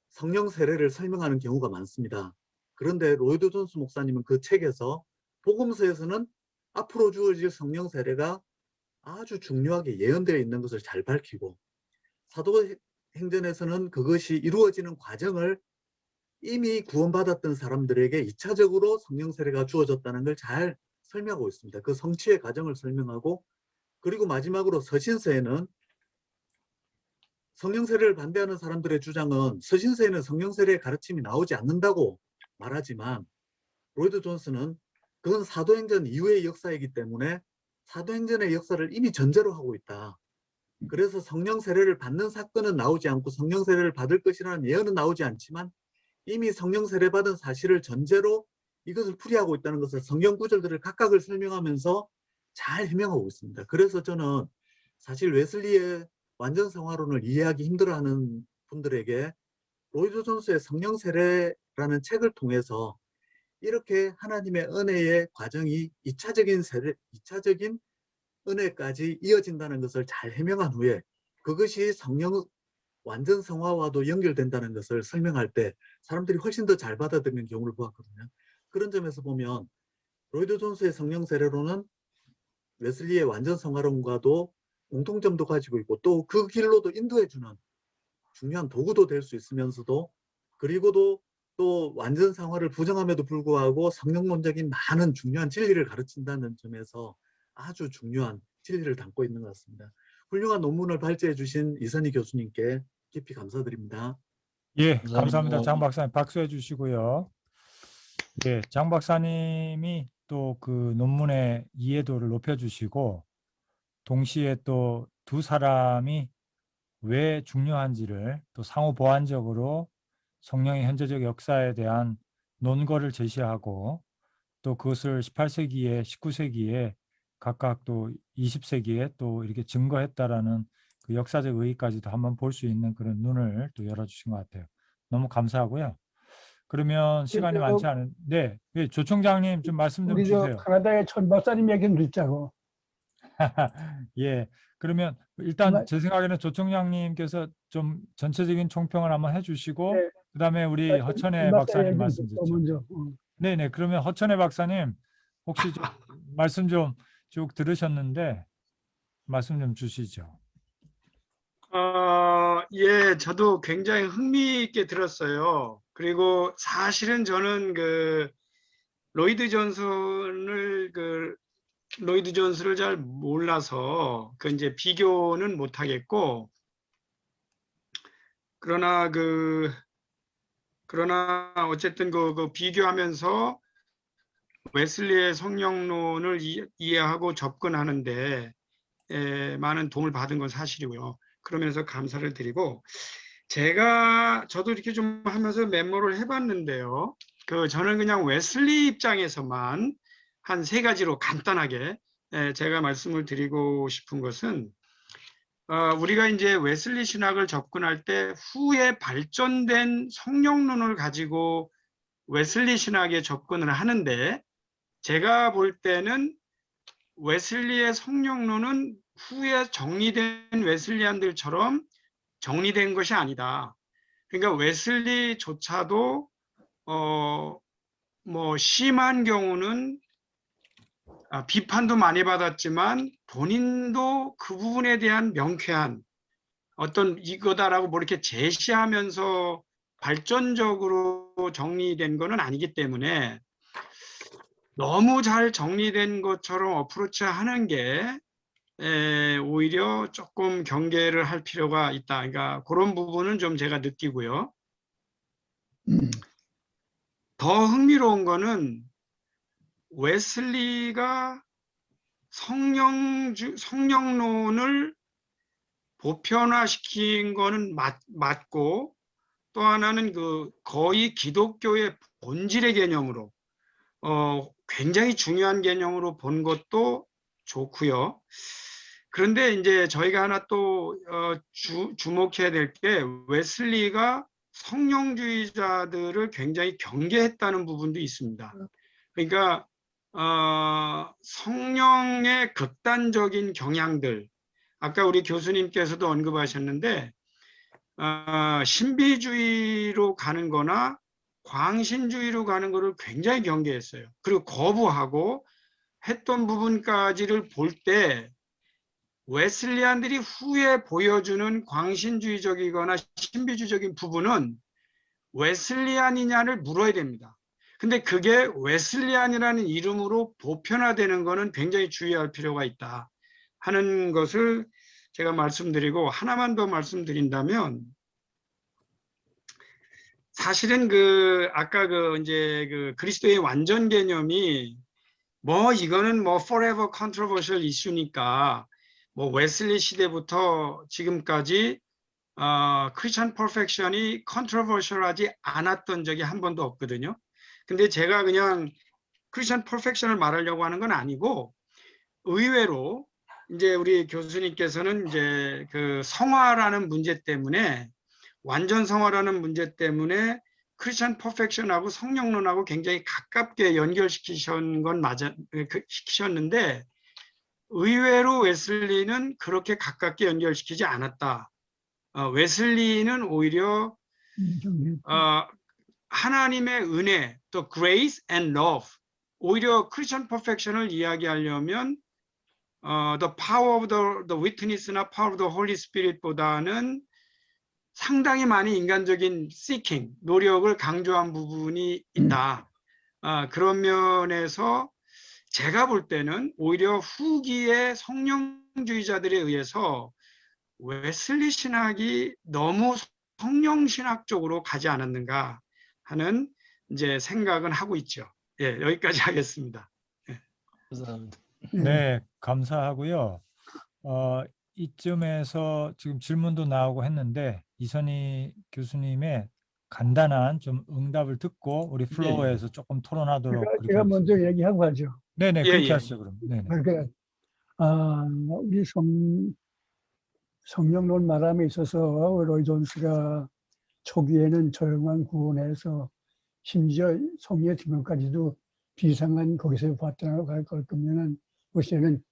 성령 세례를 설명하는 경우가 많습니다. 그런데 로이드 존스 목사님은 그 책에서 복음서에서는 앞으로 주어질 성령 세례가 아주 중요하게 예언되어 있는 것을 잘 밝히고, 사도행전에서는 그것이 이루어지는 과정을 이미 구원받았던 사람들에게 2차적으로 성령 세례가 주어졌다는 걸 잘 설명하고 있습니다. 그 성취의 과정을 설명하고, 그리고 마지막으로 서신서에는 성령 세례를 반대하는 사람들의 주장은 서신서에는 성령 세례의 가르침이 나오지 않는다고 말하지만, 로이드 존스는 그건 사도행전 이후의 역사이기 때문에 사도행전의 역사를 이미 전제로 하고 있다. 그래서 성령 세례를 받는 사건은 나오지 않고 성령 세례를 받을 것이라는 예언은 나오지 않지만 이미 성령 세례 받은 사실을 전제로 이것을 풀이하고 있다는 것을 성경 구절들을 각각을 설명하면서 잘 해명하고 있습니다. 그래서 저는 사실 웨슬리의 완전 성화론을 이해하기 힘들어하는 분들에게 로이드 존스의 성령 세례라는 책을 통해서 이렇게 하나님의 은혜의 과정이 2차적인 은혜까지 이어진다는 것을 잘 해명한 후에 그것이 성령 완전 성화와도 연결된다는 것을 설명할 때 사람들이 훨씬 더 잘 받아들이는 경우를 보았거든요. 그런 점에서 보면 로이드 존스의 성령 세례론은 웨슬리의 완전 성화론과도 공통점도 가지고 있고 또 그 길로도 인도해주는 중요한 도구도 될 수 있으면서도, 그리고도 또 완전 성화를 부정함에도 불구하고 성령론적인 많은 중요한 진리를 가르친다는 점에서 아주 중요한 진리를 담고 있는 것 같습니다. 훌륭한 논문을 발제해 주신 이선희 교수님께 깊이 감사드립니다. 예, 감사합니다. 감사합니다. 장 박사님 박수해 주시고요. 예, 장 박사님이 또 그 논문의 이해도를 높여주시고 동시에 또 두 사람이 왜 중요한지를 또 상호 보완적으로 성령의 현재적 역사에 대한 논거를 제시하고 또 그것을 18세기에 19세기에 각각 또 20세기에 또 이렇게 증거했다라는 그 역사적 의의까지도 한번 볼 수 있는 그런 눈을 또 열어주신 것 같아요. 너무 감사하고요. 그러면 시간이 많지 않은, 네, 예, 조 총장님 좀 말씀 좀 우리 저 주세요. 카나다의 천 박사님 얘기는 듣자고. 예, 그러면 일단 제 생각에는 조 총장님께서 좀 전체적인 총평을 한번 해주시고 네. 그다음에 우리 허천혜 천 박사님 박사님 얘기 말씀 좀 듣죠. 먼저. 네네, 그러면 허천혜 박사님 혹시 좀 말씀 좀 쭉 들으셨는데 말씀 좀 주시죠. 예, 저도 굉장히 흥미있게 들었어요. 그리고 사실은 저는 로이드 존스를 잘 몰라서 이제 비교는 못 하겠고, 그러나 어쨌든 비교하면서 웨슬리의 성령론을 이해하고 접근하는데 많은 도움을 받은 건 사실이고요. 그러면서 감사를 드리고, 저도 이렇게 좀 하면서 메모를 해봤는데요. 저는 그냥 웨슬리 입장에서만 한 3가지로 간단하게 제가 말씀을 드리고 싶은 것은, 우리가 이제 웨슬리 신학을 접근할 때 후에 발전된 성령론을 가지고 웨슬리 신학에 접근을 하는데, 제가 볼 때는 웨슬리의 성령론은 후에 정리된 웨슬리안들처럼 정리된 것이 아니다. 그러니까 웨슬리조차도 뭐 심한 경우는 비판도 많이 받았지만 본인도 그 부분에 대한 명쾌한 어떤 이거다라고 뭐 이렇게 제시하면서 발전적으로 정리된 거는 아니기 때문에 너무 잘 정리된 것처럼 어프로치하는 게 오히려 조금 경계를 할 필요가 있다. 그러니까 그런 부분은 좀 제가 느끼고요. 더 흥미로운 거는 웨슬리가 성령론을 보편화시킨 거는 맞고, 또 하나는 거의 기독교의 본질의 개념으로 굉장히 중요한 개념으로 본 것도 좋고요. 그런데 이제 저희가 하나 또 주목해야 될 게, 웨슬리가 성령주의자들을 굉장히 경계했다는 부분도 있습니다. 그러니까 성령의 극단적인 경향들, 아까 우리 교수님께서도 언급하셨는데 신비주의로 가는 거나 광신주의로 가는 것을 굉장히 경계했어요. 그리고 거부하고 했던 부분까지를 볼 때 웨슬리안들이 후에 보여주는 광신주의적이거나 신비주의적인 부분은 웨슬리안이냐를 물어야 됩니다. 근데 그게 웨슬리안이라는 이름으로 보편화되는 것은 굉장히 주의할 필요가 있다 하는 것을 제가 말씀드리고, 하나만 더 말씀드린다면, 사실은 아까 이제 그리스도의 완전 개념이 이거는 forever controversial 이슈니까 웨슬리 시대부터 지금까지 크리스천 퍼펙션이 컨트로버셜하지 않았던 적이 한 번도 없거든요. 근데 제가 그냥 크리스천 퍼펙션을 말하려고 하는 건 아니고, 의외로 이제 우리 교수님께서는 이제 성화라는 문제 때문에, 완전 성화라는 문제 때문에 크리스천 퍼펙션하고 성령론하고 굉장히 가깝게 연결시키신 건 시키셨는데, 의외로 웨슬리는 그렇게 가깝게 연결시키지 않았다. 웨슬리는 오히려 하나님의 은혜, 또 grace and love, 오히려 크리스천 퍼펙션을 이야기하려면 the power of the witness나 power of the Holy Spirit보다는 상당히 많이 인간적인 seeking, 노력을 강조한 부분이 있다. 그런 면에서 제가 볼 때는 오히려 후기의 성령주의자들에 의해서 웨슬리 신학이 너무 성령 신학적으로 가지 않았는가 하는 이제 생각은 하고 있죠. 예, 여기까지 하겠습니다. 감사합니다. 네, 감사하고요. 이쯤에서 지금 질문도 나오고 했는데 이선희 교수님의 간단한 좀 응답을 듣고 우리 플로어에서 조금 토론하도록 그렇게 제가 먼저 하겠습니다. 얘기하고 가죠. 네네, 예, 그렇게 예. 하시죠 그럼. 네네. 그러니까 우리 성령론 말함에 있어서 로이 존스가 초기에는 조용한 구원에서 심지어 성령의 증거까지도 비상한 거기서 봤다고 할 거면은 무엇이냐면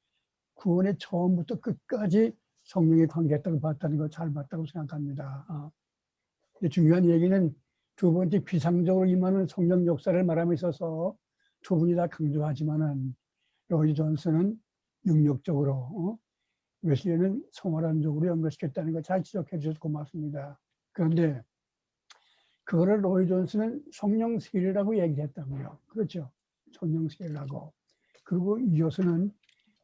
구원의 처음부터 끝까지 성령의 관계했다고 봤다는 거 잘 봤다고 생각합니다. 근데 중요한 얘기는 두 번째 비상적으로 임하는 성령 역사를 말함에 있어서 두 분이 다 강조하지만은 로이 존스는 능력적으로 웨슬리는 성화론적으로 연결시켰다는 거 잘 지적해 주셔서 고맙습니다. 그런데 그거를 로이 존스는 성령 세례라고 얘기했다고요. 그렇죠. 성령 세례라고. 그리고 이어서는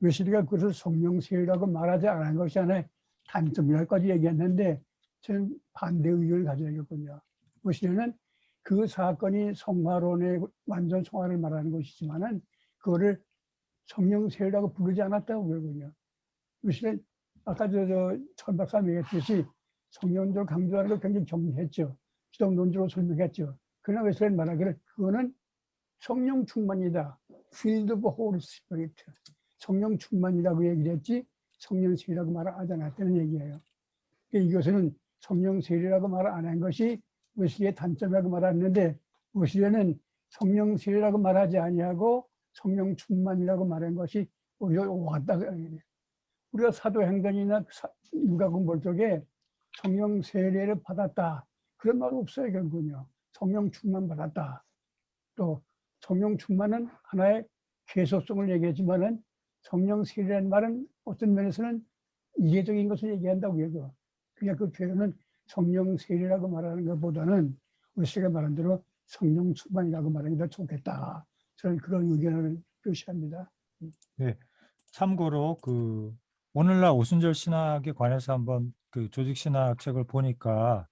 웨슬리가 그것을 성령 세례라고 말하지 않은 것이 하나의 단점이라고까지 얘기했는데 저는 반대 의견을 가져야겠군요. 웨슬리는 그 사건이 성화론의 완전 성화를 말하는 것이지만은 그거를 성령 세례라고 부르지 않았다고 그러거든요. 웨슬리는 아까 천 박사님 얘기했듯이 성령적으로 강조하는 걸 굉장히 정리했죠. 기독론적으로 설명했죠. 그러나 웨슬리는 말하기를 그거는 성령 충만이다. Filled of Holy Spirit. 성령 충만이라고 얘기를 했지 성령 세례라고 말을 하지 않았다는 얘기예요. 그러니까 이것은 성령 세례라고 말을 안 한 것이 웨슬리의 단점이라고 말했는데 웨슬리는 성령 세례라고 말하지 아니하고 성령 충만이라고 말한 것이 오히려 왔다. 우리가 사도행전이나 누가복음 쪽에 성령 세례를 받았다. 그런 말 없어요, 결국은요. 성령 충만 받았다. 또 성령 충만은 하나의 계속성을 얘기하지만은 성령 세례라는 말은 어떤 면에서는 이례적인 것을 얘기한다고 해요. 그냥 그 표현은 성령 세례라고 말하는 것보다는 우리 씨가 말한 대로 성령 충만이라고 말하는 게 더 좋겠다. 저는 그런 의견을 표시합니다. 네, 참고로 오늘날 오순절 신학에 관해서 한번 조직 신학 책을 보니까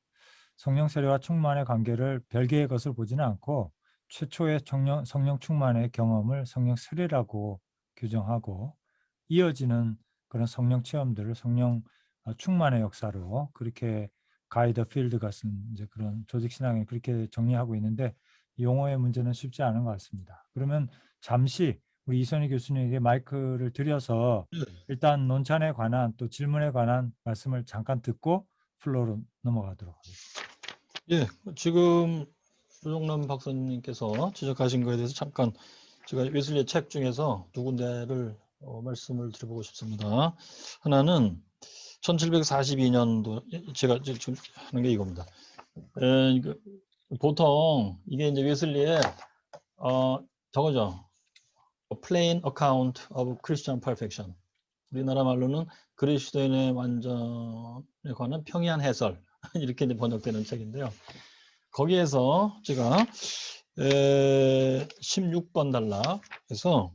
성령 세례와 충만의 관계를 별개의 것을 보지는 않고 최초의 성령 충만의 경험을 성령 세례라고 규정하고 이어지는 그런 성령 체험들을 성령 충만의 역사로 그렇게 가이더 필드 같은 이제 그런 조직 신앙에 그렇게 정리하고 있는데 용어의 문제는 쉽지 않은 것 같습니다. 그러면 잠시 우리 이선희 교수님에게 마이크를 드려서 일단 논찬에 관한 또 질문에 관한 말씀을 잠깐 듣고 플로어로 넘어가도록 하겠습니다. 예, 지금 조정남 박사님께서 지적하신 거에 대해서 잠깐 제가 웨슬리의 책 중에서 두 군데를 말씀을 드려보고 싶습니다. 하나는 1742년도 제가 지금 하는 게 이겁니다. 보통 이게 이제 웨슬리의 저거죠. A plain account of Christian perfection. 우리나라 말로는 그리스도인의 완전에 관한 평이한 해설 이렇게 이제 번역되는 책인데요. 거기에서 제가 16번 단락에서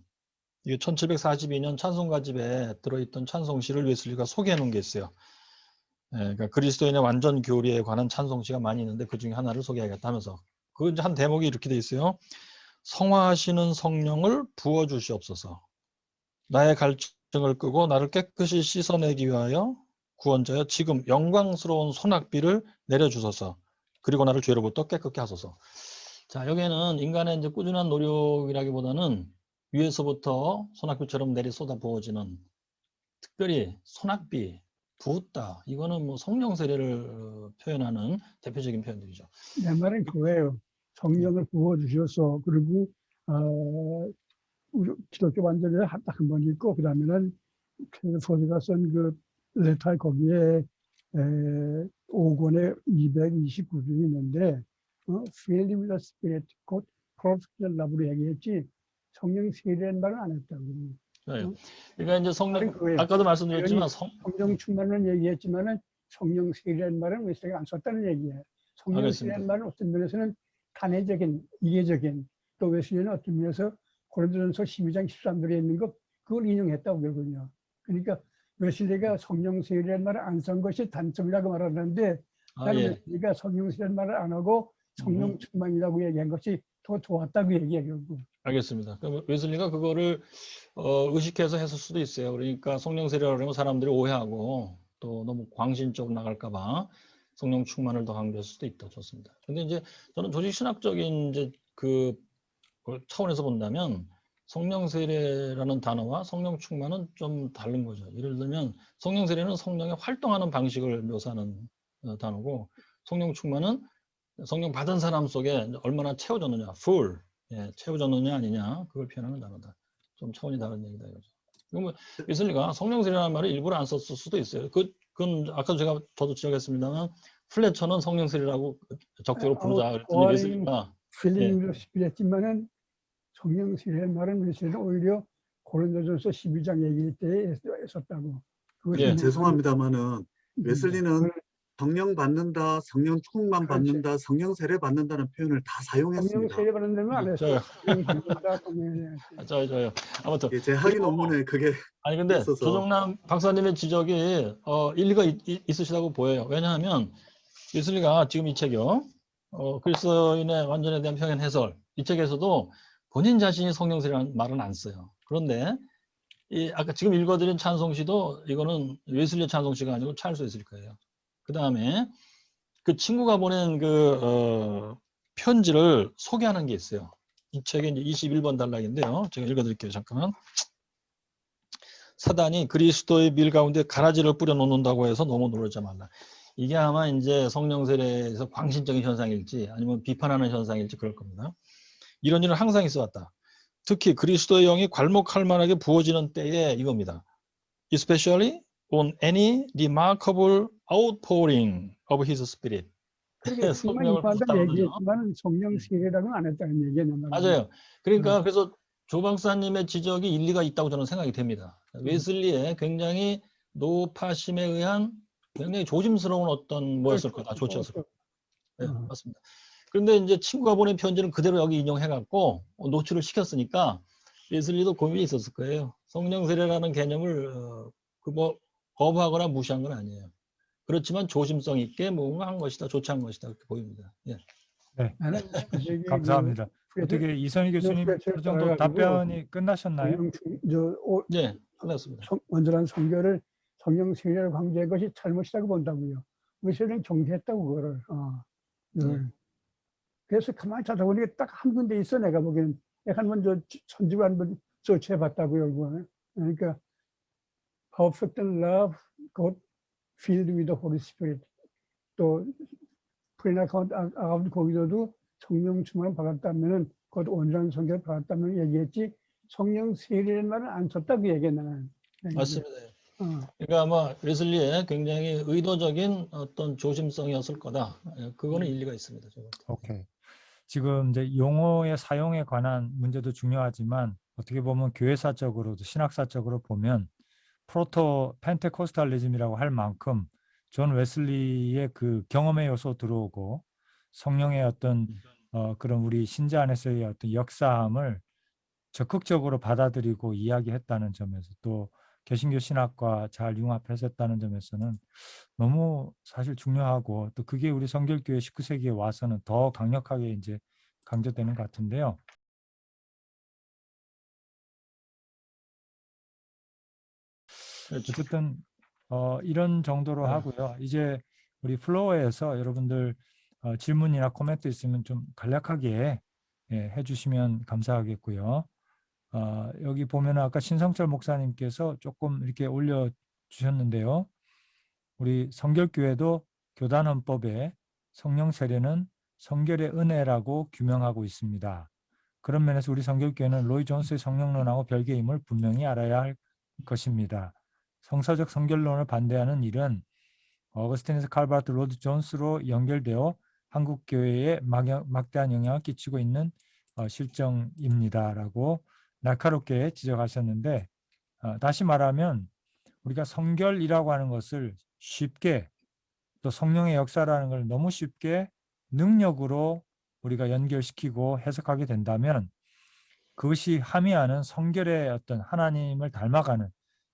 이게 1742년 찬송가집에 들어있던 찬송시를 웨슬리가 소개해 놓은 게 있어요. 그러니까 그리스도인의 완전 교리에 관한 찬송시가 많이 있는데 그 중에 하나를 소개하겠다 하면서 그 이제 한 대목이 이렇게 돼 있어요. 성화하시는 성령을 부어 주시옵소서. 나의 갈증을 끄고 나를 깨끗이 씻어내기 위하여 구원자여 지금 영광스러운 손학비를 내려주소서. 그리고 나를 죄로부터 깨끗게 하소서. 자, 여기에는 인간의 이제 꾸준한 노력이라기보다는 위에서부터 손학비처럼 내리 쏟아 부어지는 특별히 손학비, 부었다. 이거는 뭐 성령 세례를 표현하는 대표적인 표현들이죠. 내 말은 그거예요. 성령을 부어주셔서 그리고 우리 기독교 완전히 딱 한 번 읽고 그 다음에는 포드가 쓴 그 레터 거기에 5권에 229줄이 있는데 filled with the Spirit, 곧 prophetic love로 얘기했지 성령 세례라는 말은 안 했다고. 네. 그러니까 이제 성령, 말은 그거예요. 아까도 말씀드렸지만 성령 충만은 얘기했지만은 성령 세례라는 말은 웨슬리가 안 썼다는 얘기예요. 성령 알겠습니다. 세례라는 말은 어떤 면에서는 단회적인, 이례적인, 또 웨슬리는 어떤 면에서 고린도전서 12장 13절에 있는 것 그걸 인용했다고 그러거든요. 그러니까 웨슬리가 성령 세례라는 말을 안 쓴 것이 단점이라고 말하는데 나는 예. 웨슬리가 성령 세례라는 말을 안 하고 성령 충만이라고 얘기한 것이 더 좋았다고 얘기해요. 알겠습니다. 그럼 웨슬리가 그거를 의식해서 했을 수도 있어요. 그러니까 성령 세례라고 하면 사람들이 오해하고 또 너무 광신적으로 나갈까봐 성령 충만을 더 강조할 수도 있다. 좋습니다. 근데 이제 저는 조직 신학적인 이제 그 차원에서 본다면 성령 세례라는 단어와 성령 충만은 좀 다른 거죠. 예를 들면 성령 세례는 성령의 활동하는 방식을 묘사하는 단어고 성령 충만은 성령 받은 사람 속에 얼마나 채워졌느냐, full, 채워졌느냐 아니냐 그걸 표현하는 단어다. 좀 차원이 다른 얘기다 이거죠. 그러면 웨슬리가 성령 세례라는 말을 일부러 안 썼을 수도 있어요. 그건 아까 저도 지적했습니다만 플래처는 성령 세례라고 적극적으로 부르자 그랬더니 웨슬리가 필링으로 했지만은 성령 세례라는 말은 웨슬리는 오히려 고린도전서 12장 얘기할 때 썼다고. 예. 죄송합니다만은 웨슬리는 성령 받는다, 성령 충만 그렇지. 받는다, 성령 세례 받는다는 표현을 다 성령 사용했습니다. 세례 받는 데는 안 했어. 성령 받는다, 성령 세례. 저요. 아무튼 예, 제 학위 그리고- 논문에 그게 아니 근데 있어서. 조정남 박사님의 지적이 일리가 있으시다고 보여요. 왜냐하면 웨슬리가 지금 이 책이요. 그리스도인의 완전에 대한 평행 해설 이 책에서도 본인 자신이 성령세라는 말은 안 써요. 그런데 아까 지금 읽어드린 찬송시도 이거는 웨슬리 찬송시가 아니고 찰스 웨슬리 거예요. 그 다음에 그 친구가 보낸 그 편지를 소개하는 게 있어요. 이 책의 이제 21번 단락인데요. 제가 읽어드릴게요. 잠깐만. 사단이 그리스도의 밀 가운데 가라지를 뿌려 놓는다고 해서 너무 놀라지 말라. 이게 아마 이제 성령 세례에서 광신적인 현상일지 아니면 비판하는 현상일지 그럴 겁니다. 이런 일은 항상 있어 왔다. 특히 그리스도의 영이 괄목할 만하게 부어지는 때에 이겁니다. Especially on any remarkable outpouring of his spirit. 그러니까 성령을 임한다는 부었다는 거죠. 얘기했지만 성령 세례라고는 안 했다는 얘기예요. 맞아요. 그러니까 그래서 조 박사님의 지적이 일리가 있다고 저는 생각이 됩니다. 웨슬리의 굉장히 노파심에 의한 굉장히 조심스러운 어떤 뭐였을 거다. 조치였을 거다. 네, 맞습니다. 그런데 이제 친구가 보낸 편지는 그대로 여기 인용해갖고 노출을 시켰으니까 웨슬리도 고민이 있었을 거예요. 성령 세례라는 개념을 거부하거나 무시한 건 아니에요. 그렇지만 조심성 있게 뭔가 한 것이다, 조치한 것이다 그렇게 보입니다. 예. 네, 나는 감사합니다. 어떻게 이선희 교수님 그 정도 답변이 끝나셨나요? 네, 끝났습니다. 완전한 성교를 성령 세례를 강조한 것이 잘못이라고 본다고요. 웨슬리는 경계했다고 그거를. 그래서 가만히 찾아보니까 딱 한 군데 있어. 내가 보기에는 내가 한번 선집을 한번 서치해봤다고요. 그러니까 perfect love, God filled with the Holy Spirit. 또 프리나카운트 거기서도 성령 충만을 받았다면은 곧 온전한 성교를 받았다면 얘기했지 성령 세례라는 말은 안 썼다고 얘기했나는. 맞습니다. 그러니까 아마 웨슬리의 굉장히 의도적인 어떤 조심성이었을 거다. 그거는 일리가 있습니다. 오케이. 지금 이제 용어의 사용에 관한 문제도 중요하지만 어떻게 보면 교회사적으로도 신학사적으로 보면 프로토 펜테코스탈리즘이라고 할 만큼 존 웨슬리의 그 경험의 요소 들어오고 성령의 어떤 그런 우리 신자 안에서의 어떤 역사함을 적극적으로 받아들이고 이야기했다는 점에서 또 개신교 신학과 잘 융합했었다는 점에서는 너무 사실 중요하고 또 그게 우리 성결교회 19세기에 와서는 더 강력하게 이제 강조되는 것 같은데요. 어쨌든 이런 정도로 하고요. 이제 우리 플로어에서 여러분들 질문이나 코멘트 있으면 좀 간략하게 해주시면 감사하겠고요. 여기 보면 아까 신성철 목사님께서 조금 이렇게 올려주셨는데요. 우리 성결교회도 교단헌법에 성령 세례는 성결의 은혜라고 규명하고 있습니다. 그런 면에서 우리 성결교회는 로이 존스의 성령론하고 별개임을 분명히 알아야 할 것입니다. 성사적 성결론을 반대하는 일은 어거스틴에서 칼바르트 로드 존스로 연결되어 한국 교회에 막대한 영향을 끼치고 있는 실정입니다라고 날카롭게 지적하셨는데 다시 말하면 우리가 성결이라고 하는 것을 쉽게 또 성령의 역사라는 걸 너무 쉽게 능력으로 우리가 연결시키고 해석하게 된다면 그것이 함의하는 성결의 어떤 하나님을 닮아가는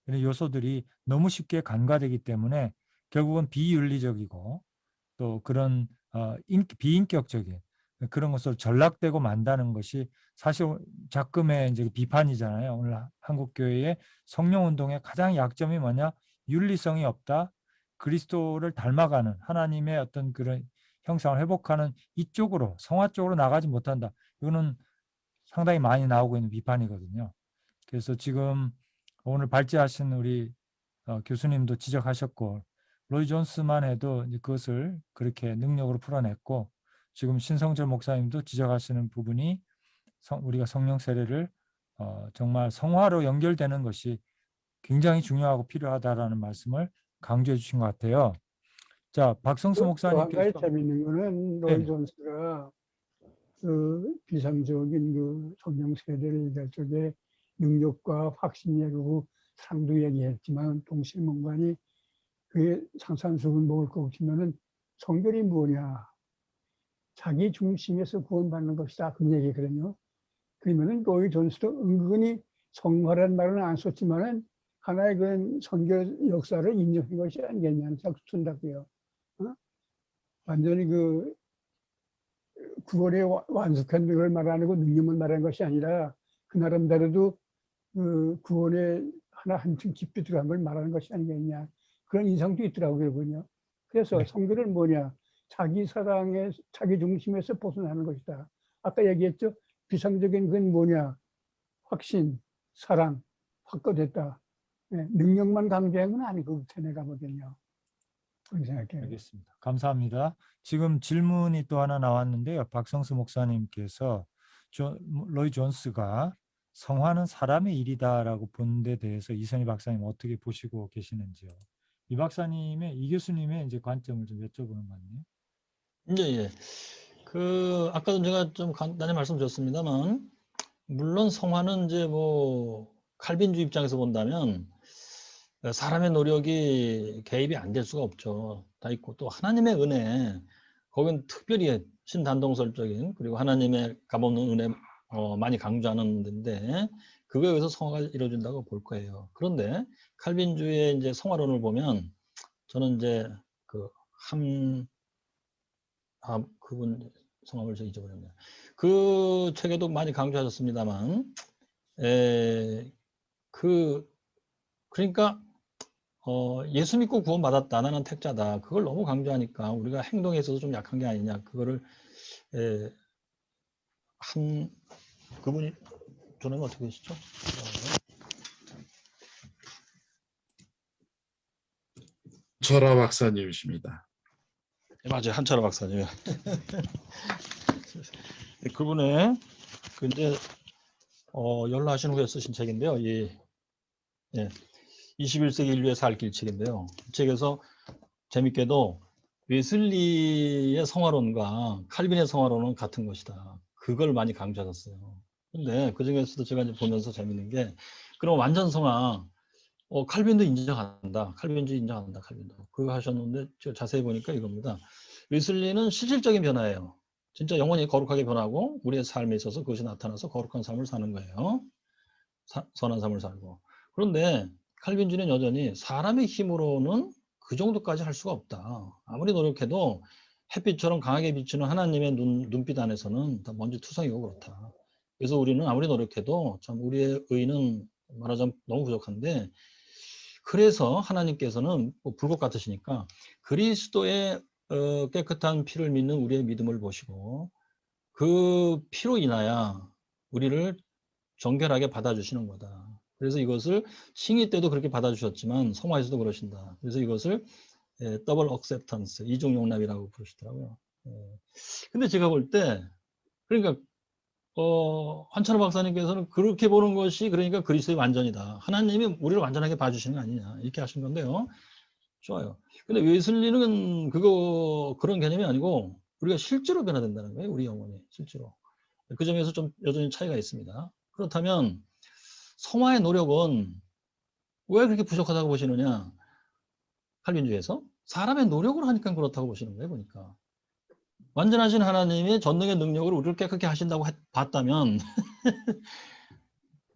이런 요소들이 너무 쉽게 간과되기 때문에 결국은 비윤리적이고 또 그런 비인격적인 그런 것으로 전락되고 만다는 것이 사실 작금의 이제 비판이잖아요. 오늘 한국 교회의 성령 운동의 가장 약점이 뭐냐? 윤리성이 없다. 그리스도를 닮아가는 하나님의 어떤 그런 형상을 회복하는 이쪽으로 성화 쪽으로 나가지 못한다. 이거는 상당히 많이 나오고 있는 비판이거든요. 그래서 지금 오늘 발제하신 우리 교수님도 지적하셨고 로이 존스만 해도 그것을 그렇게 능력으로 풀어냈고 지금 신성철 목사님도 지적하시는 부분이 우리가 성령 세례를 정말 성화로 연결되는 것이 굉장히 중요하고 필요하다라는 말씀을 강조해 주신 것 같아요. 자, 박성수 또 한 가지 목사님께서 재미있는 거는 로이 존스가 그 비상적인 그 성령 세례를 얘기할 적에 능력과 확신 얘기하고 상도 얘기했지만 동시에 뭔가니 그게 상산수분 먹을 거 없으면은 성결이 뭐냐? 자기 중심에서 구원받는 것이다. 그 얘기거든요. 그러면은 로이 존스도 은근히 성화라는 말은 안 썼지만은 하나의 그 선교 역사를 인정한 것이 아니겠냐는 생각도 든다고요. 완전히 그 구원의 완숙한 걸 말하는 거 능력을 말하는 것이 아니라 그 나름대로도 그 구원의 하나 한층 깊이 들어간 걸 말하는 것이 아니겠냐 그런 인상도 있더라고요. 그군요. 그래서 성결은 뭐냐? 자기 사랑의 자기 중심에서 벗어나는 것이다. 아까 얘기했죠. 비상적인 건 뭐냐? 확신, 사랑, 확고됐다. 능력만 강조한 건 아니고 내가 보면요. 그렇게 생각해요. 알겠습니다. 감사합니다. 지금 질문이 또 하나 나왔는데요. 박성수 목사님께서 로이 존스가 성화는 사람의 일이다라고 본 데 대해서 이선희 박사님 어떻게 보시고 계시는지요? 이 박사님의 이 교수님의 이제 관점을 좀 여쭤보는 것 같네요. 예. 그 아까도 제가 좀 간단히 말씀드렸습니다만 물론 성화는 이제 뭐 칼빈주 입장에서 본다면 사람의 노력이 개입이 안 될 수가 없죠. 다 있고 또 하나님의 은혜, 거긴 특별히 신단동설적인 그리고 하나님의 값없는 은혜 많이 강조하는 데인데 그거에 의해서 성화가 이루어진다고 볼 거예요. 그런데 칼빈주의 이제 성화론을 보면 저는 이제 그분 성함을 제가 잊어버렸네요. 그 책에도 많이 강조하셨습니다만, 그러니까 예수 믿고 구원받았다. 나는 택자다. 그걸 너무 강조하니까 우리가 행동에 있어서 좀 약한 게 아니냐. 그거를 그분이 저는 어떻게 되시죠? 철화 박사님이십니다. 네, 맞아요. 한철아 박사님. 그분의 이제 연락하신 후에 쓰신 책인데요. 21세기 인류의 살 길 책인데요. 이 책에서 재밌게도 웨슬리의 성화론과 칼빈의 성화론은 같은 것이다. 그걸 많이 강조하셨어요. 근데 그 중에서도 제가 이제 보면서 재밌는 게, 그럼 완전 성화, 칼빈도 인정한다. 칼빈주의 인정한다. 칼빈도. 그거 하셨는데, 제가 자세히 보니까 이겁니다. 웨슬리는 실질적인 변화예요. 진짜 영원히 거룩하게 변하고, 우리의 삶에 있어서 그것이 나타나서 거룩한 삶을 사는 거예요. 선한 삶을 살고. 그런데 칼빈주의는 여전히 사람의 힘으로는 그 정도까지 할 수가 없다. 아무리 노력해도 햇빛처럼 강하게 비치는 하나님의 눈빛 안에서는 다 먼지 투성이고 그렇다. 그래서 우리는 아무리 노력해도 참 우리의 의는 말하자면 너무 부족한데, 그래서 하나님께서는 뭐 불꽃 같으시니까 그리스도의 깨끗한 피를 믿는 우리의 믿음을 보시고 그 피로 인하여 우리를 정결하게 받아주시는 거다. 그래서 이것을 싱이 때도 그렇게 받아주셨지만 성화에서도 그러신다. 그래서 이것을 더블 억셉턴스, 이중 용납이라고 부르시더라고요. 근데 제가 볼 때, 그러니까 한철호 박사님께서는 그렇게 보는 것이 그러니까 그리스도의 완전이다. 하나님이 우리를 완전하게 봐주시는 거 아니냐, 이렇게 하신 건데요. 좋아요. 근데 웨슬리는 그런 개념이 아니고 우리가 실제로 변화된다는 거예요. 우리 영혼이 실제로. 그 점에서 좀 여전히 차이가 있습니다. 그렇다면 성화의 노력은 왜 그렇게 부족하다고 보시느냐? 칼빈주의에서 사람의 노력으로 하니까 그렇다고 보시는 거예요. 보니까 완전하신 하나님의 전능의 능력으로 우리를 깨끗게 하신다고 봤다면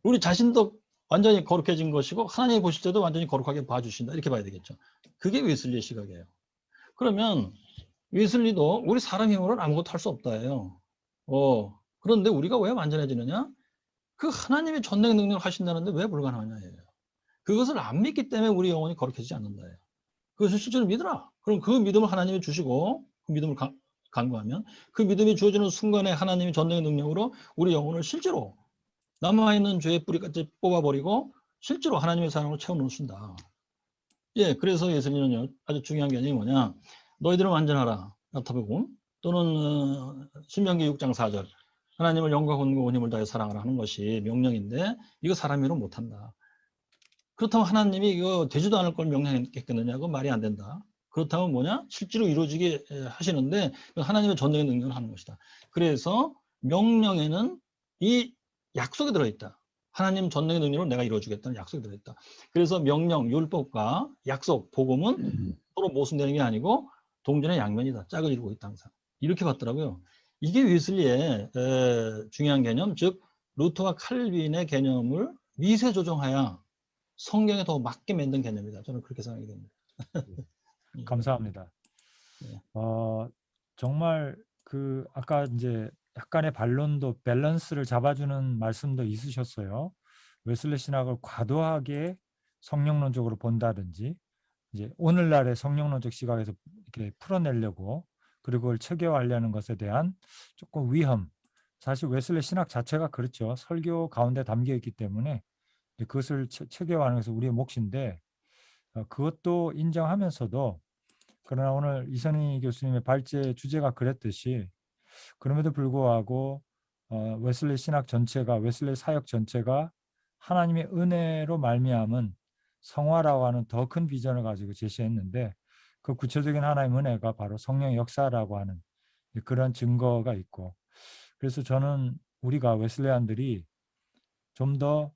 우리 자신도 완전히 거룩해진 것이고 하나님이 보실 때도 완전히 거룩하게 봐주신다, 이렇게 봐야 되겠죠. 그게 웨슬리의 시각이에요. 그러면 웨슬리도 우리 사람 힘으로는 아무것도 할 수 없다예요. 그런데 우리가 왜 완전해지느냐? 그 하나님의 전능 능력을 하신다는데 왜 불가능하냐예요. 그것을 안 믿기 때문에 우리 영혼이 거룩해지지 않는다예요. 그것을 실제로 믿으라. 그럼 그 믿음을 하나님이 주시고 그 믿음을 간구하면 그 믿음이 주어지는 순간에 하나님이 전능의 능력으로 우리 영혼을 실제로 남아있는 죄의 뿌리까지 뽑아버리고 실제로 하나님의 사랑으로 채워놓으신다. 예, 그래서 예수님은요, 아주 중요한 개념이 뭐냐? 너희들은 완전하라. 마태복음 또는 신명기 6장 4절. 하나님을 영과 혼과 온 힘을 다해 사랑하라 하는 것이 명령인데 이거 사람으로 못한다. 그렇다면 하나님이 이거 되지도 않을 걸 명령했겠느냐? 그건 말이 안 된다. 그렇다면 뭐냐? 실제로 이루어지게 하시는데 하나님의 전능의 능력을 하는 것이다. 그래서 명령에는 이 약속이 들어있다. 하나님 전능의 능력으로 내가 이루어주겠다는 약속이 들어있다. 그래서 명령, 율법과 약속, 복음은 서로 모순되는 게 아니고 동전의 양면이다. 짝을 이루고 있다 항상. 이렇게 봤더라고요. 이게 웨슬리의 중요한 개념, 즉 루터와 칼빈의 개념을 미세 조정하여 성경에 더 맞게 만든 개념이다. 저는 그렇게 생각이 됩니다. 감사합니다. 네. 정말 그 아까 이제 약간의 반론도 밸런스를 잡아주는 말씀도 있으셨어요. 웨슬리 신학을 과도하게 성령론적으로 본다든지 이제 오늘날의 성령론적 시각에서 이렇게 풀어내려고 그리고 그걸 체계화하려는 것에 대한 조금 위험. 사실 웨슬리 신학 자체가 그렇죠. 설교 가운데 담겨 있기 때문에 그것을 체계화하는 것은 우리의 몫인데 그것도 인정하면서도 그러나 오늘 이선희 교수님의 발제 주제가 그랬듯이 그럼에도 불구하고 웨슬리 신학 전체가 웨슬리 사역 전체가 하나님의 은혜로 말미암은 성화라고 하는 더 큰 비전을 가지고 제시했는데 그 구체적인 하나님의 은혜가 바로 성령의 역사라고 하는 그런 증거가 있고 그래서 저는 우리가 웨슬리안들이 좀 더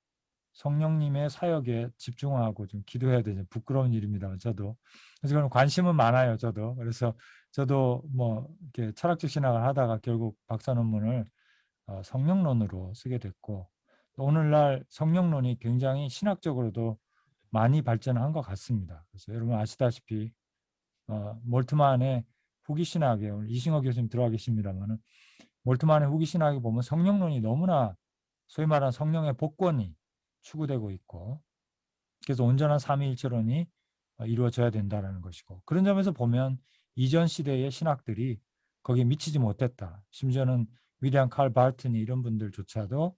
성령님의 사역에 집중하고 좀 기도해야 되죠. 부끄러운 일입니다. 저도. 그래서 그런 관심은 많아요. 저도. 그래서 저도 뭐 이렇게 철학적 신학을 하다가 결국 박사 논문을 성령론으로 쓰게 됐고 또 오늘날 성령론이 굉장히 신학적으로도 많이 발전한 것 같습니다. 그래서 여러분 아시다시피 몰트만의 후기 신학에 오늘 이승호 교수님 들어와 계십니다만은 몰트만의 후기 신학에 보면 성령론이 너무나 소위 말하는 성령의 복권이 추구되고 있고 그래서 온전한 삼위일체론이 이루어져야 된다는 것이고 그런 점에서 보면 이전 시대의 신학들이 거기에 미치지 못했다. 심지어는 위대한 칼 바르트니 이런 분들조차도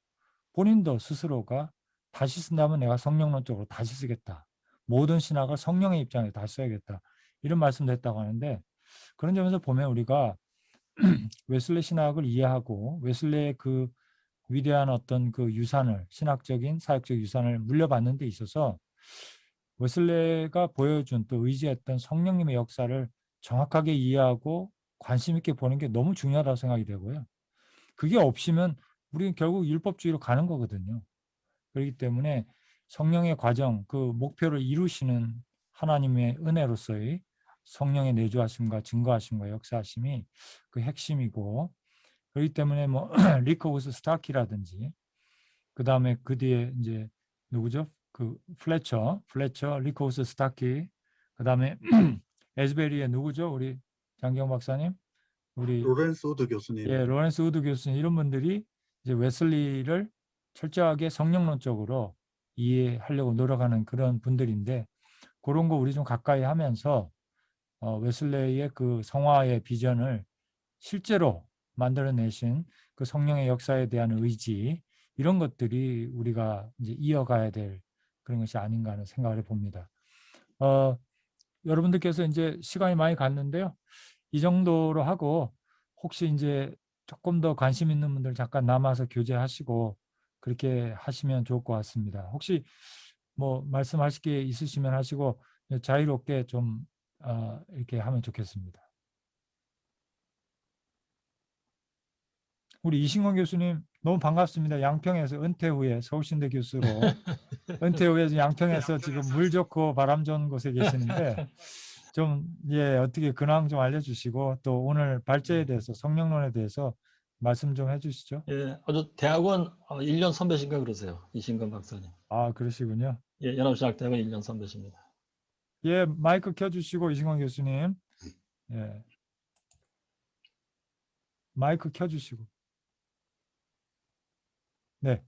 본인도 스스로가 다시 쓴다면 내가 성령론적으로 다시 쓰겠다. 모든 신학을 성령의 입장에서 다시 써야겠다. 이런 말씀도 했다고 하는데 그런 점에서 보면 우리가 웨슬리 신학을 이해하고 웨슬리의 그 위대한 어떤 그 유산을 신학적인 사역적 유산을 물려받는 데 있어서 웨슬레가 보여준 또 의지했던 성령님의 역사를 정확하게 이해하고 관심 있게 보는 게 너무 중요하다고 생각이 되고요. 그게 없으면 우리는 결국 율법주의로 가는 거거든요. 그렇기 때문에 성령의 과정, 그 목표를 이루시는 하나님의 은혜로서의 성령의 내주하심과 증거하심과 역사하심이 그 핵심이고, 그렇기 때문에 뭐 리커우스 스타키라든지, 그 다음에 그 뒤에 이제 누구죠? 그 플래처, 리커우스 스타키, 그 다음에 에즈베리의 누구죠? 우리 장경 박사님, 우리 로렌스 우드 교수님. 예, 로렌스 우드 교수님, 이런 분들이 이제 웨슬리를 철저하게 성령론적으로 이해하려고 노력하는 그런 분들인데, 그런 거 우리 좀 가까이 하면서 웨슬레이의 그 성화의 비전을 실제로 만들어내신 그 성령의 역사에 대한 의지, 이런 것들이 우리가 이제 이어가야 될 그런 것이 아닌가 하는 생각을 해봅니다. 여러분들께서 이제 시간이 많이 갔는데요. 이 정도로 하고, 혹시 이제 조금 더 관심 있는 분들 잠깐 남아서 교제하시고 그렇게 하시면 좋을 것 같습니다. 혹시 뭐 말씀하실 게 있으시면 하시고, 자유롭게 좀 이렇게 하면 좋겠습니다. 우리 이신권 교수님 너무 반갑습니다. 양평에서 은퇴 후에 서울신대 교수로 은퇴 후에 양평에서 지금 물 좋고 바람 좋은 곳에 계시는데, 좀 어떻게 근황 좀 알려주시고, 또 오늘 발제에 대해서, 성령론에 대해서 말씀 좀 해주시죠. 예, 아주 대학원 1년 선배신가 그러세요. 이신건 박사님. 아, 그러시군요. 예, 연합신학대학원 1년 선배십니다. 예, 마이크 켜주시고, 이신권 교수님. 예, 마이크 켜주시고. 네.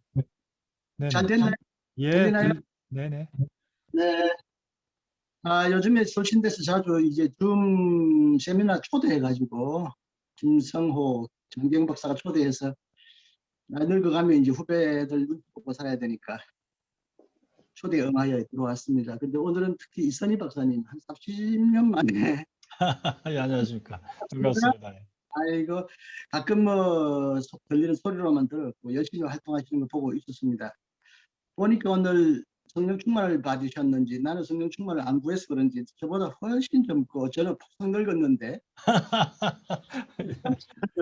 네네. 잘 됐나요? 예, 들리나요? 네네. 네. 요즘에 서울신대에서 자주 이제 줌 세미나 초대해가지고 김성호, 정경 박사가 초대해서 나이 늙어가면 이제 후배들 눈 보고 살아야 되니까 초대에 응하여 들어왔습니다. 근데 오늘은 특히 이선희 박사님 한 30년 만에 예, 안녕하십니까. 반갑습니다. 예. 아이고 가끔 뭐 들리는 소리로만 들었고 열심히 활동하시는 거 보고 있었습니다. 보니까 오늘 성령 충만을 받으셨는지, 나는 성령 충만을 안 구해서 그런지 저보다 훨씬 젊고, 저는 팍 늙었는데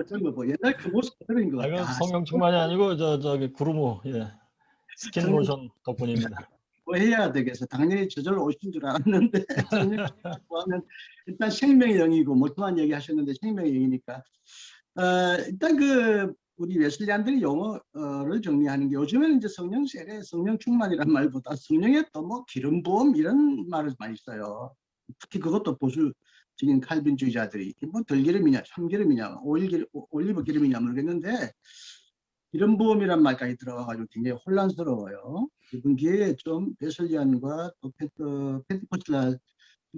젊고 옛날 그 모습 그대로인 것 아, 이건 같아요. 성령 충만이 아니고 저기 구르모 스킨 로션 덕분입니다. 뭐 해야 되겠어. 당연히 저절로 오신 줄 알았는데 성령 충만을 구하면 일단 생명의 영이고, 멀뚱한 얘기 하셨는데 생명의 영이니까 일단 그 우리 웨슬리안들이 용어를 정리하는 게, 요즘에는 이제 성령 세례, 성령 충만이란 말보다 성령의 또 뭐 기름 부음 이런 말을 많이 써요. 특히 그것도 보수적인 칼빈주의자들이 뭐 들기름이냐 참기름이냐 올리브 기름이냐 모르겠는데, 기름 부음이란 말까지 들어가가지고 굉장히 혼란스러워요. 이번 기회에 좀 웨슬리안과 또 펜테코스탈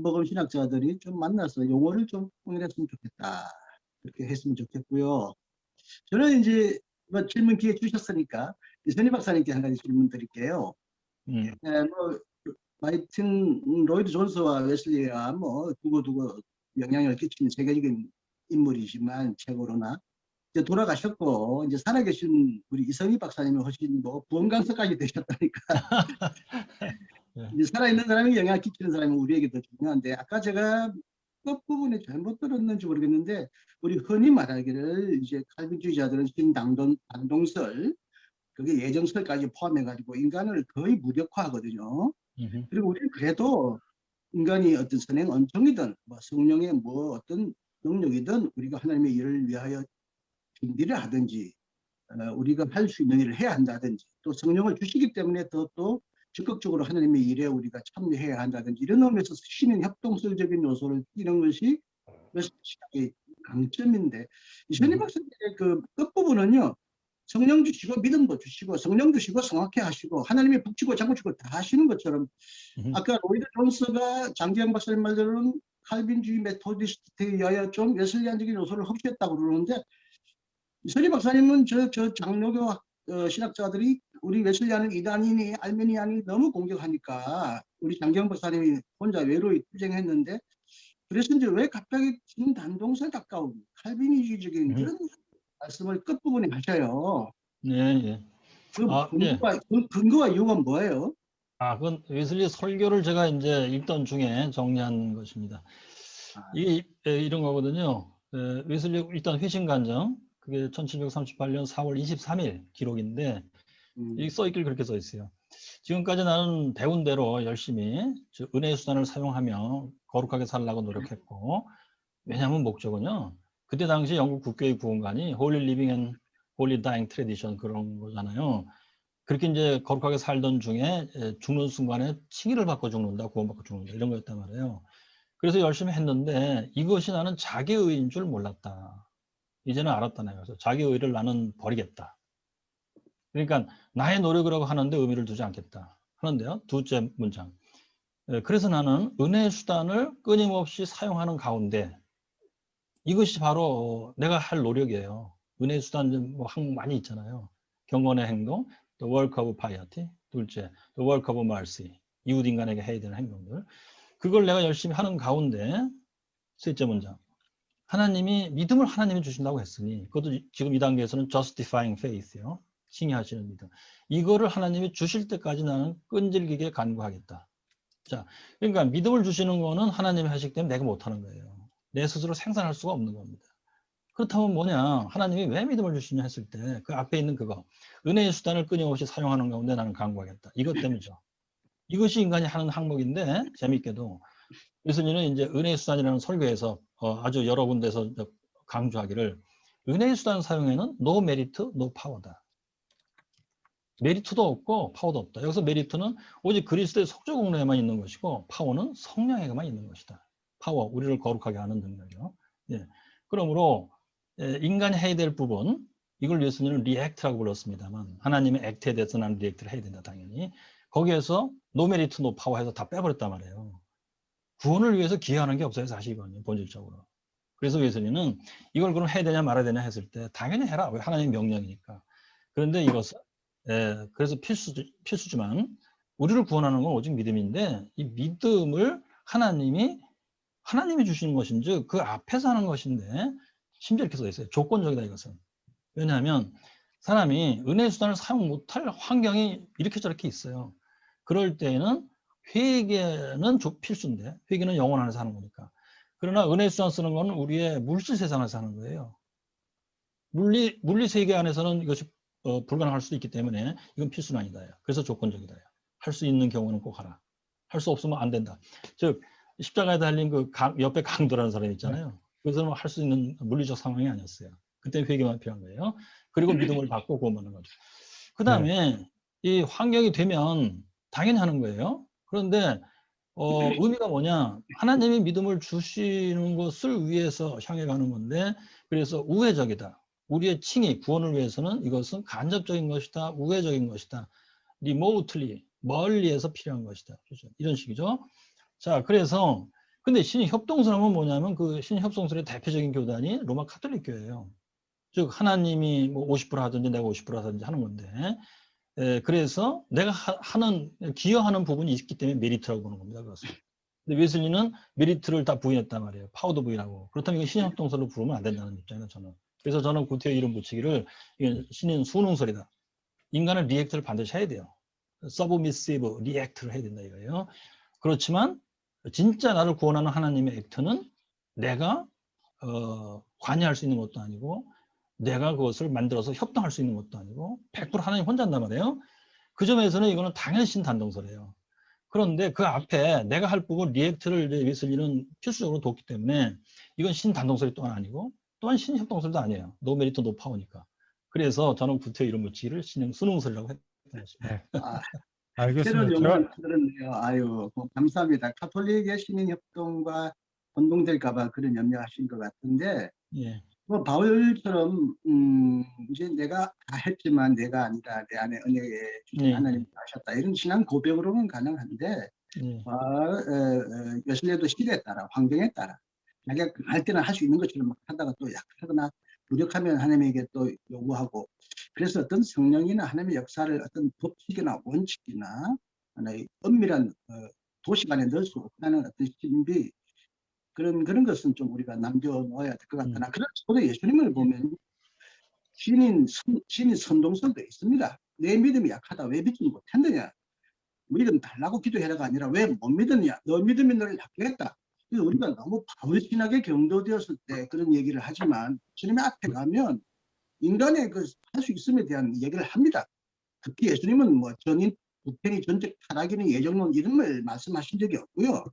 복음 신학자들이 좀 만나서 용어를 좀 통일했으면 좋겠다, 그렇게 했으면 좋겠고요. 저는 이제 뭐 질문 기회 주셨으니까 이선희 박사님께 한 가지 질문 드릴게요. 뭐 마이튼 로이드 존스와 웨슬리가 뭐 두고두고 영향을 끼치는 세계적인 인물이지만 책으로나 이제 돌아가셨고, 이제 살아계신 우리 이선희 박사님이 훨씬 뭐 부원강사까지 되셨다니까. 이제 살아있는 사람이 영향을 끼치는 사람이 우리에게 더 중요한데, 아까 제가 끝부분에 잘못 들었는지 모르겠는데, 우리 흔히 말하기를 이제 칼빈주의자들은 신당동설, 그게 예정설까지 포함해가지고 인간을 거의 무력화하거든요. 그리고 우리는 그래도 인간이 어떤 선행 언정이든 뭐 성령의 뭐 어떤 능력이든 우리가 하나님의 일을 위하여 준비를 하든지 우리가 할 수 있는 일을 해야 한다든지, 또 성령을 주시기 때문에 또 적극적으로 하나님의 일에 우리가 참여해야 한다든지, 이런 의미에서 신은 협동성적인 요소를 띠는 것이 신학의 강점인데, 이선희 박사님의 그 끝부분은요, 성령 주시고 믿음도 주시고 성령 주시고 성악회 하시고 하나님의 북치고 장구치고 다 하시는 것처럼, 아까 로이드 존스가 장기영 박사님 말대로는 칼빈주의 메토디스트에 의하여 좀 웨슬리안적인 요소를 흡수했다고 그러는데, 이선희 박사님은 저 장로교 신학자들이 우리 웨슬리안은 이단이니 알메니안이 너무 공격하니까 우리 장기영 박사님이 혼자 외로이 투쟁했는데, 그래서 이제 왜 갑자기 진단동설 가까운 칼빈주의적인 그런 말씀을 끝부분에 하셔요. 네, 예. 그 근거와 이유가 뭐예요? 그건 웨슬리 설교를 제가 이제 읽던 중에 정리한 것입니다. 이게 이런 거거든요. 웨슬리 일단 회심간정, 그게 1738년 4월 23일 기록인데, 이 써있길 그렇게 써 있어요. 지금까지 나는 배운 대로 열심히 은혜의 수단을 사용하며 거룩하게 살려고 노력했고, 왜냐하면 목적은요, 그때 당시 영국 국교의 구원관이 Holy Living and Holy Dying Tradition 그런 거잖아요. 그렇게 이제 거룩하게 살던 중에 죽는 순간에 칭의를 받고 죽는다, 구원받고 죽는다 이런 거였단 말이에요. 그래서 열심히 했는데 이것이 나는 자기의인 줄 몰랐다. 이제는 알았다 내가. 그래서 자기의를 나는 버리겠다. 그러니까 나의 노력이라고 하는데 의미를 두지 않겠다 하는데요. 두째 문장. 그래서 나는 은혜의 수단을 끊임없이 사용하는 가운데 이것이 바로 내가 할 노력이에요. 은혜의 수단 뭐 항목 많이 있잖아요. 경건의 행동, the work of piety, 둘째, the work of mercy, 이웃 인간에게 해야 되는 행동들. 그걸 내가 열심히 하는 가운데 셋째 문장. 하나님이 믿음을 하나님이 주신다고 했으니 그것도 지금 이 단계에서는 justifying faith요. 칭의하시는 믿음. 이거를 하나님이 주실 때까지 나는 끈질기게 간구하겠다. 자, 그러니까 믿음을 주시는 거는 하나님이 하시기 때문에 내가 못하는 거예요. 내 스스로 생산할 수가 없는 겁니다. 그렇다면 뭐냐? 하나님이 왜 믿음을 주시냐 했을 때 그 앞에 있는 그거 은혜의 수단을 끊임없이 사용하는 가운데 나는 간구하겠다. 이것 때문이죠. 이것이 인간이 하는 항목인데 재밌게도 예수님은 이제 은혜의 수단이라는 설교에서 아주 여러 군데서 강조하기를 은혜의 수단 사용에는 no merit, no power다. 메리트도 없고 파워도 없다. 여기서 메리트는 오직 그리스도의 속죄 공로에만 있는 것이고 파워는 성령에게만 있는 것이다. 파워, 우리를 거룩하게 하는 능력이요. 예. 그러므로 인간이 해야 될 부분, 이걸 예수님은 리액트라고 불렀습니다만 하나님의 액트에 대해서 나는 리액트를 해야 된다 당연히. 거기에서 노 메리트, 노 파워 해서 다 빼버렸단 말이에요. 구원을 위해서 기여하는 게 없어요. 사실이거든요. 본질적으로. 그래서 예수님은 이걸 그럼 해야 되냐 말아야 되냐 했을 때 당연히 해라. 왜 하나님의 명령이니까. 그런데 이것은 그래서 필수지만 우리를 구원하는 건 오직 믿음인데 이 믿음을 하나님이 주시는 것인지 그 앞에서 하는 것인데 심지어 이렇게 써 있어요. 조건적이다 이것은. 왜냐하면 사람이 은혜의 수단을 사용 못할 환경이 이렇게 저렇게 있어요. 그럴 때에는 회개는 필수인데 회개는 영혼 안에서 하는 거니까. 그러나 은혜의 수단 쓰는 건 우리의 물질 세상에서 하는 거예요. 물리 세계 안에서는 이것이 불가능할 수도 있기 때문에 이건 필수는 아니다. 그래서 조건적이다. 할 수 있는 경우는 꼭 하라. 할 수 없으면 안 된다. 즉 십자가에 달린 그 옆에 강도라는 사람이 있잖아요. 그 사람은 할 수 있는 물리적 상황이 아니었어요. 그때 회개만 필요한 거예요. 그리고 믿음을 받고 구원받는 거죠. 그 다음에 이 환경이 되면 당연히 하는 거예요. 그런데 의미가 뭐냐? 하나님이 믿음을 주시는 것을 위해서 향해 가는 건데 그래서 우회적이다. 우리의 칭의, 구원을 위해서는 이것은 간접적인 것이다, 우회적인 것이다. remotely, 멀리에서 필요한 것이다. 그렇죠? 이런 식이죠. 자, 그래서 근데 신협동설은 뭐냐면 그 신협동설의 대표적인 교단이 로마 카톨릭 교회예요. 즉 하나님이 뭐 50% 하든지 내가 50% 하든지 하는 건데 그래서 내가 기여하는 부분이 있기 때문에 메리트라고 보는 겁니다. 그것은. 근데 웨슬리는 메리트를 다 부인했단 말이에요. 파워도 부인하고. 그렇다면 이거 신협동설로 부르면 안 된다는 입장이에요. 저는. 그래서 저는 구태여 이름 붙이기를 이게 신인 수능설이다. 인간은 리액트를 반드시 해야 돼요. 서브미시브 리액트를 해야 된다 이거예요. 그렇지만 진짜 나를 구원하는 하나님의 액트는 내가 관여할 수 있는 것도 아니고 내가 그것을 만들어서 협동할 수 있는 것도 아니고 100% 하나님 혼자 한단 말이에요. 그 점에서는 이거는 당연히 신단동설이에요. 그런데 그 앞에 내가 할 부분 리액트를 웨슬리는 필수적으로 뒀기 때문에 이건 신단동설이 또한 아니고 또한 신협동설도 아니에요. 노 메리트 노 파워니까. 그래서 저는 구태여 이름 붙이기를 수능설이라고 했던 것입니다. 알겠습니다. 새로운 용어를 들었네요. 아유, 감사합니다. 카톨릭의 신인협동과 혼동될까봐 그런 염려하신 것 같은데, 예. 뭐 바울처럼 이제 내가 다 했지만 내가 아니라 내 안에 은혜에 주신 하나님 하셨다 이런 신앙 고백으로는 가능한데, 웨슬리도 시대에 따라 환경에 따라 자기가 할 때는 할 수 있는 것처럼 막 하다가 또 약하거나 무력하면 하나님에게 또 요구하고, 그래서 어떤 성령이나 하나님의 역사를 어떤 법칙이나 원칙이나 하나의 엄밀한 도식 안에 넣을 수 없다는 어떤 신비, 그런 것은 좀 우리가 남겨놓아야 될 것 같다. 그래서 예수님을 보면 신인 선동설도 있습니다. 내 믿음이 약하다. 왜 믿지 못했느냐. 믿음 달라고 기도해라가 아니라 왜 못 믿었냐? 너 믿음이 너를 낫겠다. 그래서 우리가 너무 바울신학에 경도되었을 때 그런 얘기를 하지만 주님의 앞에 가면 인간의 그 할 수 있음에 대한 얘기를 합니다. 특히 예수님은 뭐 전인 부패니 전적 타락이니 예정론 이런 걸 말씀하신 적이 없고요.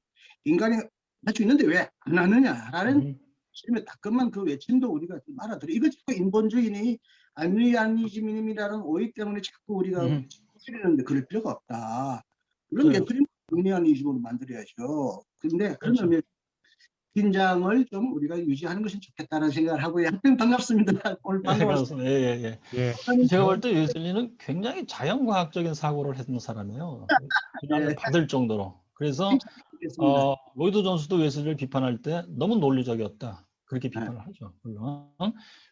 인간이 할 수 있는데 왜 안 하느냐라는 주님의 따끔한 그 외침도 우리가 좀 알아들어. 이거 자꾸 인본주의니 알미니아니즘이라는 오해 때문에 자꾸 우리가 흐리는데 그럴 필요가 없다. 그럼 그렇죠. 예수님 알미니아니즘으로 만들어야죠. 근데 그런 그렇죠. 의미에서 긴장을 좀 우리가 유지하는 것이 좋겠다는 생각을 하고요. 하여튼 반갑습니다. 오늘 예, 반가웠습니다. 그렇습니다. 예, 예, 예. 예, 제가 볼 때 웨슬리는 굉장히 자연과학적인 사고를 했던 사람이에요. 비난을 예. 받을 정도로. 그래서 칭찬드리겠습니다. 로이드 존스도 웨슬리를 비판할 때 너무 논리적이었다. 그렇게 네. 비판을 하죠. 물론.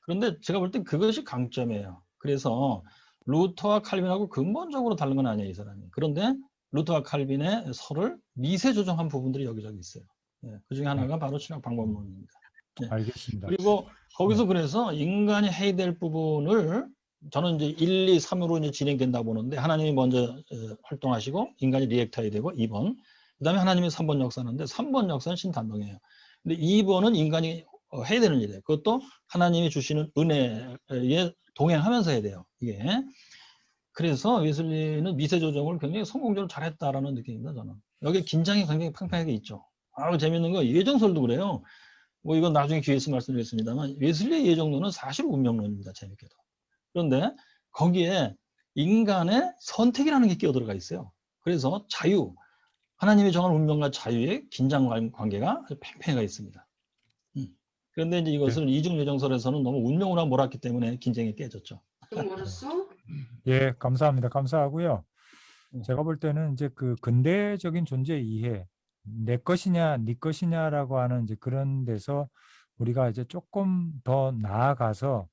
그런데 제가 볼 땐 그것이 강점이에요. 그래서 루터와 칼빈하고 근본적으로 다른 건 아니에요, 이 사람이. 그런데 루터와 칼빈의 설을 미세 조정한 부분들이 여기저기 있어요. 예, 그 중에 하나가 바로 신학 방법론입니다. 예. 알겠습니다. 그리고 거기서 그래서 인간이 해야 될 부분을 저는 이제 1, 2, 3으로 이제 진행된다고 보는데 하나님이 먼저 활동하시고 인간이 리액터 해야 되고 2번 그다음에 하나님이 3번 역사하는데 3번 역사는 신단동이에요. 근데 2번은 인간이 해야 되는 일이에요. 그것도 하나님이 주시는 은혜에 동행하면서 해야 돼요. 이게. 그래서 웨슬리는 미세 조정을 굉장히 성공적으로 잘했다라는 느낌입니다. 저는. 여기 긴장이 굉장히 팽팽하게 있죠. 아우 재밌는 거 예정설도 그래요. 뭐 이건 나중에 기회 있으면 말씀드리겠습니다만 웨슬리의 예정론은 사실 운명론입니다. 재밌게도. 그런데 거기에 인간의 선택이라는 게 끼어들어가 있어요. 그래서 자유, 하나님이 정한 운명과 자유의 긴장 관계가 아주 팽팽해가 있습니다. 그런데 이제 이것을 이중 예정설에서는 너무 운명으로 몰았기 때문에 긴장이 깨졌죠. 예, 감사합니다. 감사하고요. 네. 제가 볼 때는 이제 그 근대적인 존재 이해, 내 것이냐, 네 것이냐라고 하는 이제 그런 데서 우리가 이제 조금 더 나아가서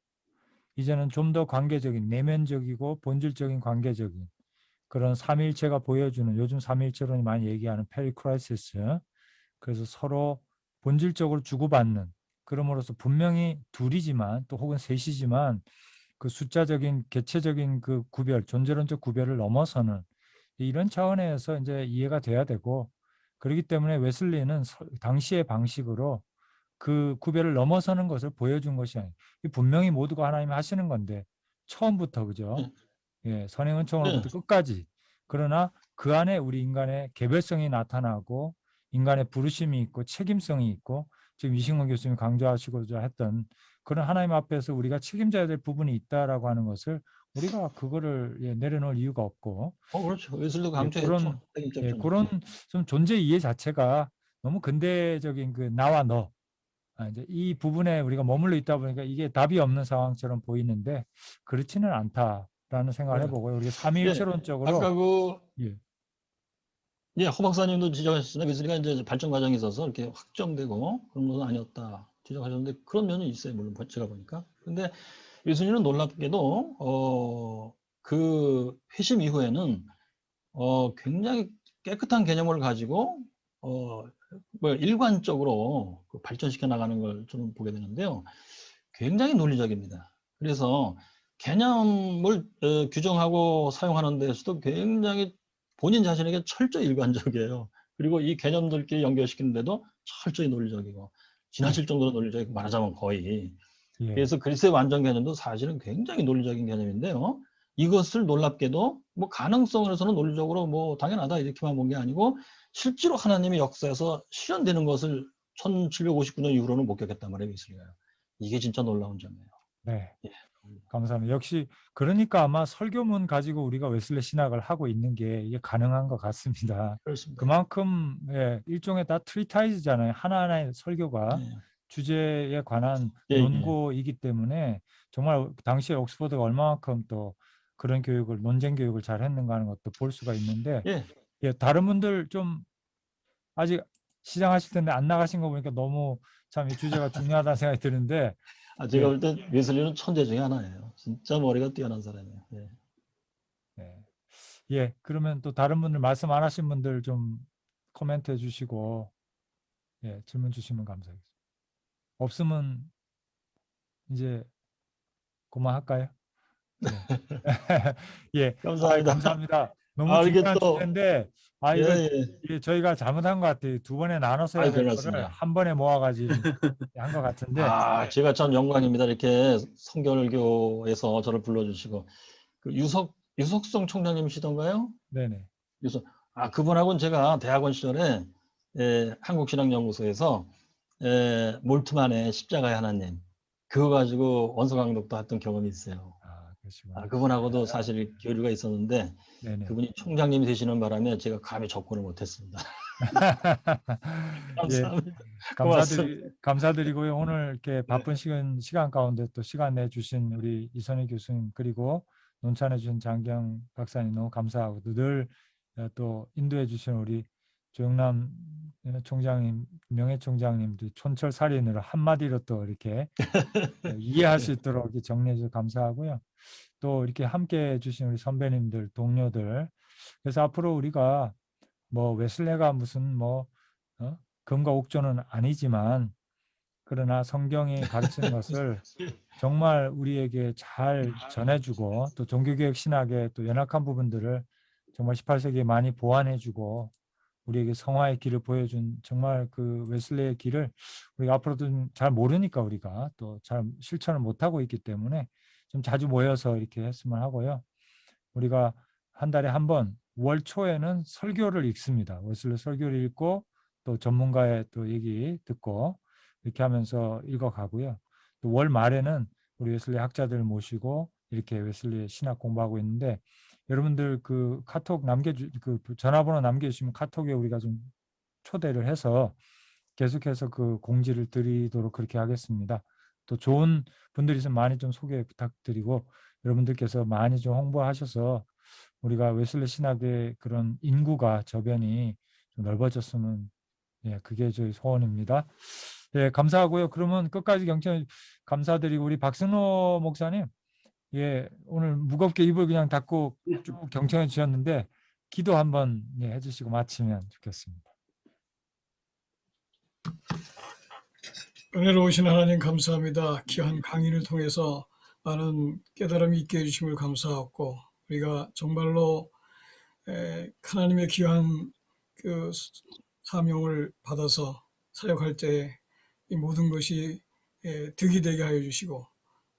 이제는 좀 더 관계적인, 내면적이고 본질적인 관계적인 그런 삼위일체가 보여주는 요즘 삼위일체론이 많이 얘기하는 페리크라이시스, 그래서 서로 본질적으로 주고받는, 그럼으로써 분명히 둘이지만 또 혹은 셋이지만 그 숫자적인 개체적인 그 구별, 존재론적 구별을 넘어서는 이런 차원에서 이제 이해가 돼야 되고, 그렇기 때문에 웨슬리는 당시의 방식으로 그 구별을 넘어서는 것을 보여준 것이 아니에요. 분명히 모두가 하나님이 하시는 건데 처음부터, 그죠? 예, 선행은총으로부터 끝까지. 그러나 그 안에 우리 인간의 개별성이 나타나고 인간의 부르심이 있고 책임성이 있고, 지금 이승원 교수님이 강조하시고자 했던 그런 하나님 앞에서 우리가 책임져야 될 부분이 있다라고 하는 것을 우리가 그거를 내려놓을 이유가 없고, 그렇죠. 웨슬리도 예, 강조했죠. 그런 좀 존재 이해 자체가 너무 근대적인 그 나와 너, 이제 이 부분에 우리가 머물러 있다 보니까 이게 답이 없는 상황처럼 보이는데 그렇지는 않다라는 생각을 네. 해보고요. 우리가 예, 삼위일체론적으로 아까 예, 예, 허 박사님도 지적하셨으나 웨슬리가 이제 발전 과정에 있어서 이렇게 확정되고 그런 것은 아니었다 지적하셨는데 그런 면이 있어요. 물론 제가 보니까. 근데 웨슬리는 놀랍게도 그 회심 이후에는 굉장히 깨끗한 개념을 가지고 뭐 일관적으로 그 발전시켜 나가는 걸 저는 보게 되는데요. 굉장히 논리적입니다. 그래서 개념을 규정하고 사용하는 데서도 굉장히 본인 자신에게 철저히 일관적이에요. 그리고 이 개념들끼리 연결시키는데도 철저히 논리적이고 지나칠 정도로 논리적이고 말하자면 거의. 예, 그래서 그리스의 완전 개념도 사실은 굉장히 논리적인 개념인데요. 이것을 놀랍게도 뭐 가능성으로서는 논리적으로 뭐 당연하다 이렇게만 본 게 아니고 실제로 하나님의 역사에서 실현되는 것을 1759년 이후로는 목격했단 말이에요. 웨슬리가요. 이게 진짜 놀라운 점이에요. 네, 예. 감사합니다. 역시 그러니까 아마 설교문 가지고 우리가 웨슬리 신학을 하고 있는 게 이게 가능한 것 같습니다. 그렇습니다. 그만큼 일종의 다 트리타이즈잖아요. 하나하나의 설교가 예. 주제에 관한 예, 예. 논고이기 때문에 정말 당시에 옥스퍼드가 얼마만큼 또 그런 교육을, 논쟁 교육을 잘 했는가 하는 것도 볼 수가 있는데, 예. 다른 분들 좀 아직 시작하실 텐데 안 나가신 거 보니까 너무 참 이 주제가 중요하다는 생각이 드는데, 제가 예. 볼 때 웨슬리는 천재 중에 하나예요. 진짜 머리가 뛰어난 사람이에요. 예. 예, 그러면 또 다른 분들 말씀 안 하신 분들 좀 코멘트 해주시고, 질문 주시면 감사하겠습니다. 없으면 이제 그만할까요? 예. 예, 감사합니다. 감사합니다. 너무 이게 중요한 또, 주제인데 예, 이거 예. 저희가 잘못한 것 같아요. 두 번에 나눠서 해야 될 거를 별말씀이요. 한 번에 모아가지고 한 것 같은데 제가 참 영광입니다. 이렇게 성결교에서 저를 불러주시고, 그 유석성 총장님이시던가요? 네네. 그래서 그분하고는 제가 대학원 시절에 한국신학연구소에서 몰트만의 십자가의 하나님 그거 가지고 원서 강독도 했던 경험이 있어요. 그러시구나. 그분하고도 사실 교류가 있었는데 네네. 그분이 총장님이 되시는 바람에 제가 감히 접근을 못했습니다. 예, 감사합니다. 고맙습니다. 감사드리고요. 오늘 이렇게 바쁜 시간 가운데 또 시간 내주신 우리 이선희 교수님 그리고 논찬해 주신 장경 박사님 너무 감사하고 늘 또 인도해 주신 우리 조영남 총장님, 명예총장님도 촌철살인으로 한마디로 또 이렇게 이해할 수 있도록 이렇게 정리해 주셔서 감사하고요. 또 이렇게 함께 해주신 우리 선배님들, 동료들. 그래서 앞으로 우리가 뭐 웨슬레가 무슨 금과 옥조는 아니지만 그러나 성경이 가르치는 것을 정말 우리에게 잘 전해주고 또 종교개혁 신학의 또 연약한 부분들을 정말 18세기에 많이 보완해주고 우리에게 성화의 길을 보여준 정말 그 웨슬레의 길을 우리가 앞으로도 잘 모르니까 우리가 또 잘 실천을 못하고 있기 때문에 좀 자주 모여서 이렇게 했으면 하고요. 우리가 한 달에 한 번, 월 초에는 설교를 읽습니다. 웨슬레 설교를 읽고 또 전문가의 또 얘기 듣고 이렇게 하면서 읽어가고요. 또 월 말에는 우리 웨슬레 학자들 모시고 이렇게 웨슬레 신학 공부하고 있는데 여러분들 그 카톡 그 전화번호 남겨주시면 카톡에 우리가 좀 초대를 해서 계속해서 그 공지를 드리도록 그렇게 하겠습니다. 또 좋은 분들이 있으면 많이 좀 소개 부탁드리고 여러분들께서 많이 좀 홍보하셔서 우리가 웨슬레 신학의 그런 인구가 저변이 좀 넓어졌으면 그게 저희 소원입니다. 감사하고요. 그러면 끝까지 경청 감사드리고 우리 박승호 목사님 오늘 무겁게 입을 그냥 닫고 쭉 경청해 주셨는데 기도 한번 해주시고 마치면 좋겠습니다. 은혜로우신 하나님 감사합니다. 귀한 강의를 통해서 많은 깨달음이 있게 해주심을 감사하고 우리가 정말로 하나님의 귀한 그 사명을 받아서 사역할 때 이 모든 것이 득이 되게 하여 주시고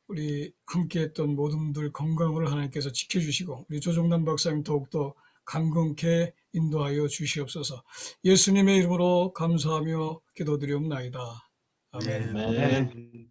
우리 함께했던 모든 분들 건강을 하나님께서 지켜주시고 우리 조정남 박사님 더욱더 강건케 인도하여 주시옵소서. 예수님의 이름으로 감사하며 기도드리옵나이다. 아멘. 네.